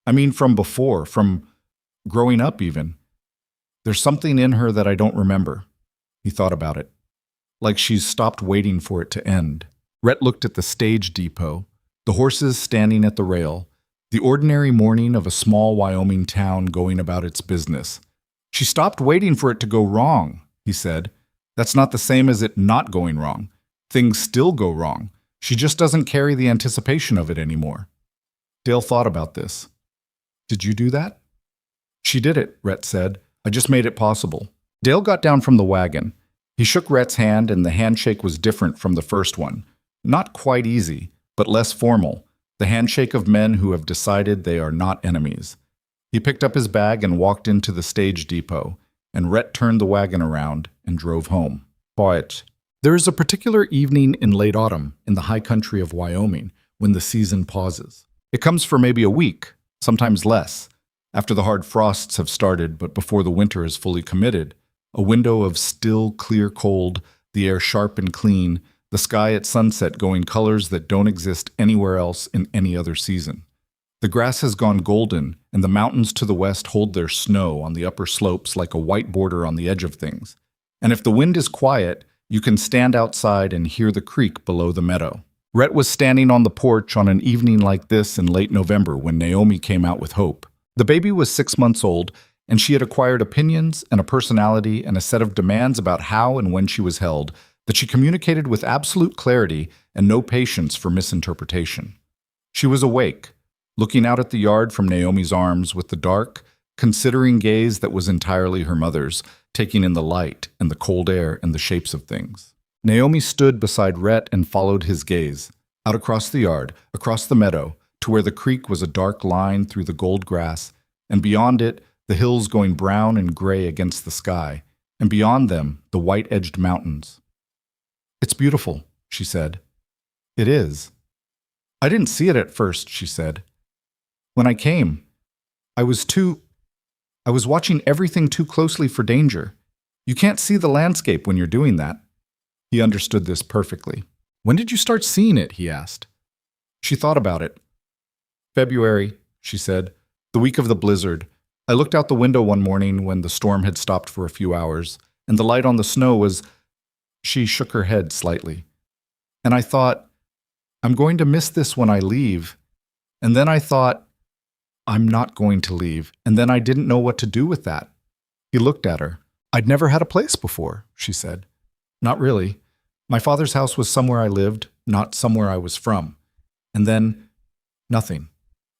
"I mean from before, from growing up even. There's something in her that I don't remember." He thought about it. "Like she's stopped waiting for it to end." Rhett looked at the stage depot, the horses standing at the rail, the ordinary morning of a small Wyoming town going about its business. "She stopped waiting for it to go wrong," he said. "That's not the same as it not going wrong. Things still go wrong. She just doesn't carry the anticipation of it anymore." Dale thought about this. Did you do that? She did it, Rhett said. I just made it possible. Dale got down from the wagon. He shook Rhett's hand, and the handshake was different from the first one. Not quite easy, but less formal. The handshake of men who have decided they are not enemies. He picked up his bag and walked into the stage depot, and Rhett turned the wagon around and drove home. Quiet. There is a particular evening in late autumn in the high country of Wyoming when the season pauses. It comes for maybe a week, sometimes less, after the hard frosts have started but before the winter is fully committed. A window of still, clear cold, the air sharp and clean, the sky at sunset going colors that don't exist anywhere else in any other season. The grass has gone golden, and the mountains to the west hold their snow on the upper slopes like a white border on the edge of things. And if the wind is quiet, you can stand outside and hear the creek below the meadow. Rhett was standing on the porch on an evening like this in late November when Naomi came out with Hope. The baby was 6 months old, and she had acquired opinions and a personality and a set of demands about how and when she was held that she communicated with absolute clarity and no patience for misinterpretation. She was awake, looking out at the yard from Naomi's arms with the dark, considering gaze that was entirely her mother's, taking in the light and the cold air and the shapes of things. Naomi stood beside Rhett and followed his gaze, out across the yard, across the meadow, to where the creek was a dark line through the gold grass, and beyond it, the hills going brown and gray against the sky, and beyond them, the white-edged mountains. It's beautiful, she said. It is. I didn't see it at first, she said. When I came, I was watching everything too closely for danger. You can't see the landscape when you're doing that. He understood this perfectly. When did you start seeing it? He asked. She thought about it. February, she said, the week of the blizzard. I looked out the window one morning when the storm had stopped for a few hours, and the light on the snow was... She shook her head slightly. And I thought, I'm going to miss this when I leave. And then I thought, I'm not going to leave. And then I didn't know what to do with that. He looked at her. I'd never had a place before, she said. Not really. My father's house was somewhere I lived, not somewhere I was from. And then, nothing.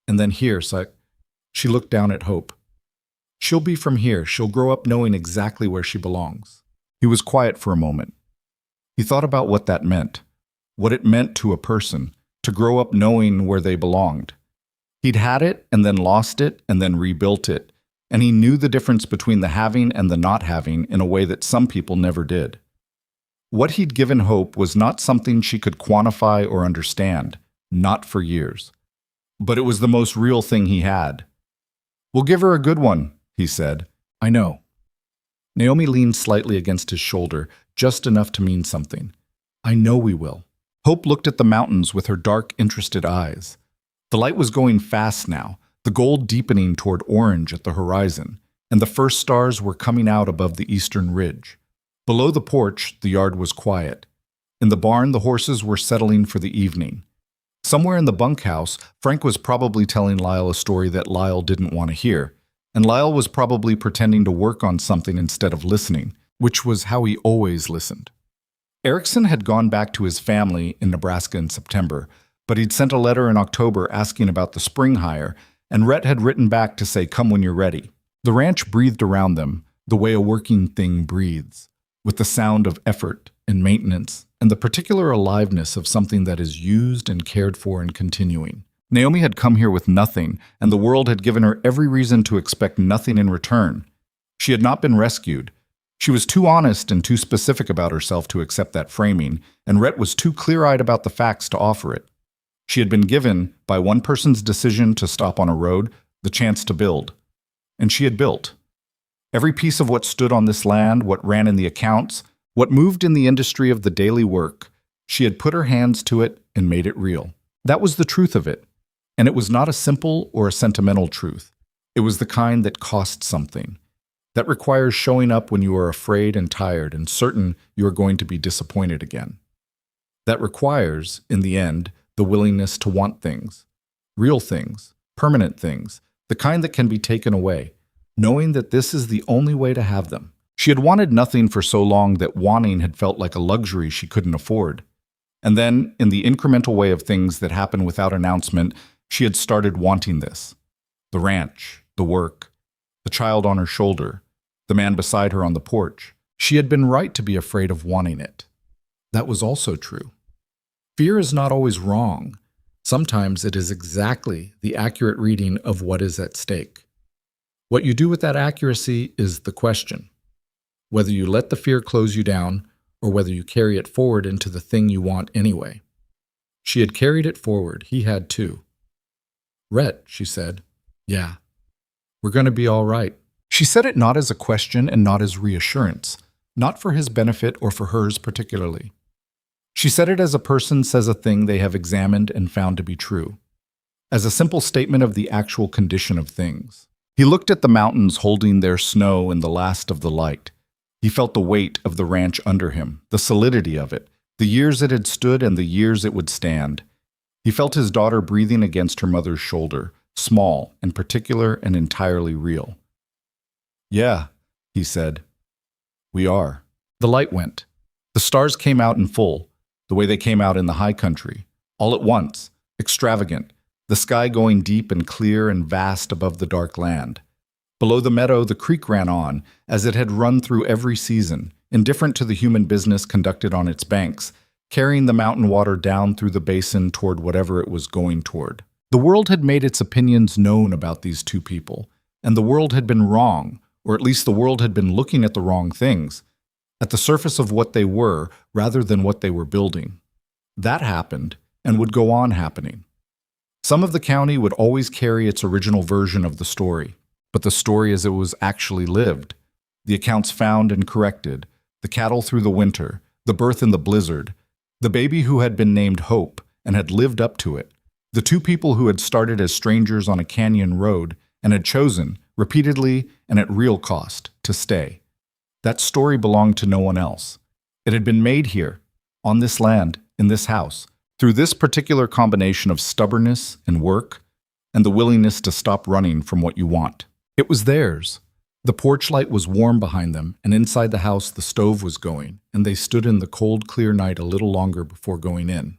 And then here, she looked down at Hope. She'll be from here. She'll grow up knowing exactly where she belongs. He was quiet for a moment. He thought about what that meant, what it meant to a person, to grow up knowing where they belonged. He'd had it and then lost it and then rebuilt it, and he knew the difference between the having and the not having in a way that some people never did. What he'd given Hope was not something she could quantify or understand, not for years. But it was the most real thing he had. We'll give her a good one, he said. I know. Naomi leaned slightly against his shoulder, just enough to mean something. I know we will. Hope looked at the mountains with her dark, interested eyes. The light was going fast now, the gold deepening toward orange at the horizon, and the first stars were coming out above the eastern ridge. Below the porch, the yard was quiet. In the barn, the horses were settling for the evening. Somewhere in the bunkhouse, Frank was probably telling Lyle a story that Lyle didn't want to hear, and Lyle was probably pretending to work on something instead of listening, which was how he always listened. Erickson had gone back to his family in Nebraska in September, but he'd sent a letter in October asking about the spring hire, and Rhett had written back to say, come when you're ready. The ranch breathed around them, the way a working thing breathes, with the sound of effort and maintenance, and the particular aliveness of something that is used and cared for and continuing. Naomi had come here with nothing, and the world had given her every reason to expect nothing in return. She had not been rescued. She was too honest and too specific about herself to accept that framing, and Rhett was too clear-eyed about the facts to offer it. She had been given, by one person's decision to stop on a road, the chance to build. And she had built. Every piece of what stood on this land, what ran in the accounts, what moved in the industry of the daily work, she had put her hands to it and made it real. That was the truth of it. And it was not a simple or a sentimental truth. It was the kind that cost something. That requires showing up when you are afraid and tired and certain you are going to be disappointed again. That requires, in the end, the willingness to want things. Real things, permanent things, the kind that can be taken away, knowing that this is the only way to have them. She had wanted nothing for so long that wanting had felt like a luxury she couldn't afford. And then, in the incremental way of things that happen without announcement, She had started wanting this. The ranch, the work, the child on her shoulder, the man beside her on the porch. She had been right to be afraid of wanting it. That was also true. Fear is not always wrong. Sometimes it is exactly the accurate reading of what is at stake. What you do with that accuracy is the question. Whether you let the fear close you down or whether you carry it forward into the thing you want anyway. She had carried it forward. He had too. "Rhett," she said. "Yeah. We're going to be all right." She said it not as a question and not as reassurance, not for his benefit or for hers particularly. She said it as a person says a thing they have examined and found to be true, as a simple statement of the actual condition of things. He looked at the mountains holding their snow in the last of the light. He felt the weight of the ranch under him, the solidity of it, the years it had stood and the years it would stand. He felt his daughter breathing against her mother's shoulder, small and particular and entirely real. "Yeah," he said. "We are." The light went. The stars came out in full, the way they came out in the high country, all at once, extravagant, the sky going deep and clear and vast above the dark land. Below the meadow, the creek ran on, as it had run through every season, indifferent to the human business conducted on its banks, carrying the mountain water down through the basin toward whatever it was going toward. The world had made its opinions known about these two people, and the world had been wrong, or at least the world had been looking at the wrong things, at the surface of what they were rather than what they were building. That happened, and would go on happening. Some of the county would always carry its original version of the story, but the story as it was actually lived, the accounts found and corrected, the cattle through the winter, the birth in the blizzard, the baby who had been named Hope and had lived up to it, the two people who had started as strangers on a canyon road and had chosen, repeatedly and at real cost, to stay. That story belonged to no one else. It had been made here, on this land, in this house, through this particular combination of stubbornness and work and the willingness to stop running from what you want. It was theirs. The porch light was warm behind them, and inside the house the stove was going, and they stood in the cold, clear night a little longer before going in.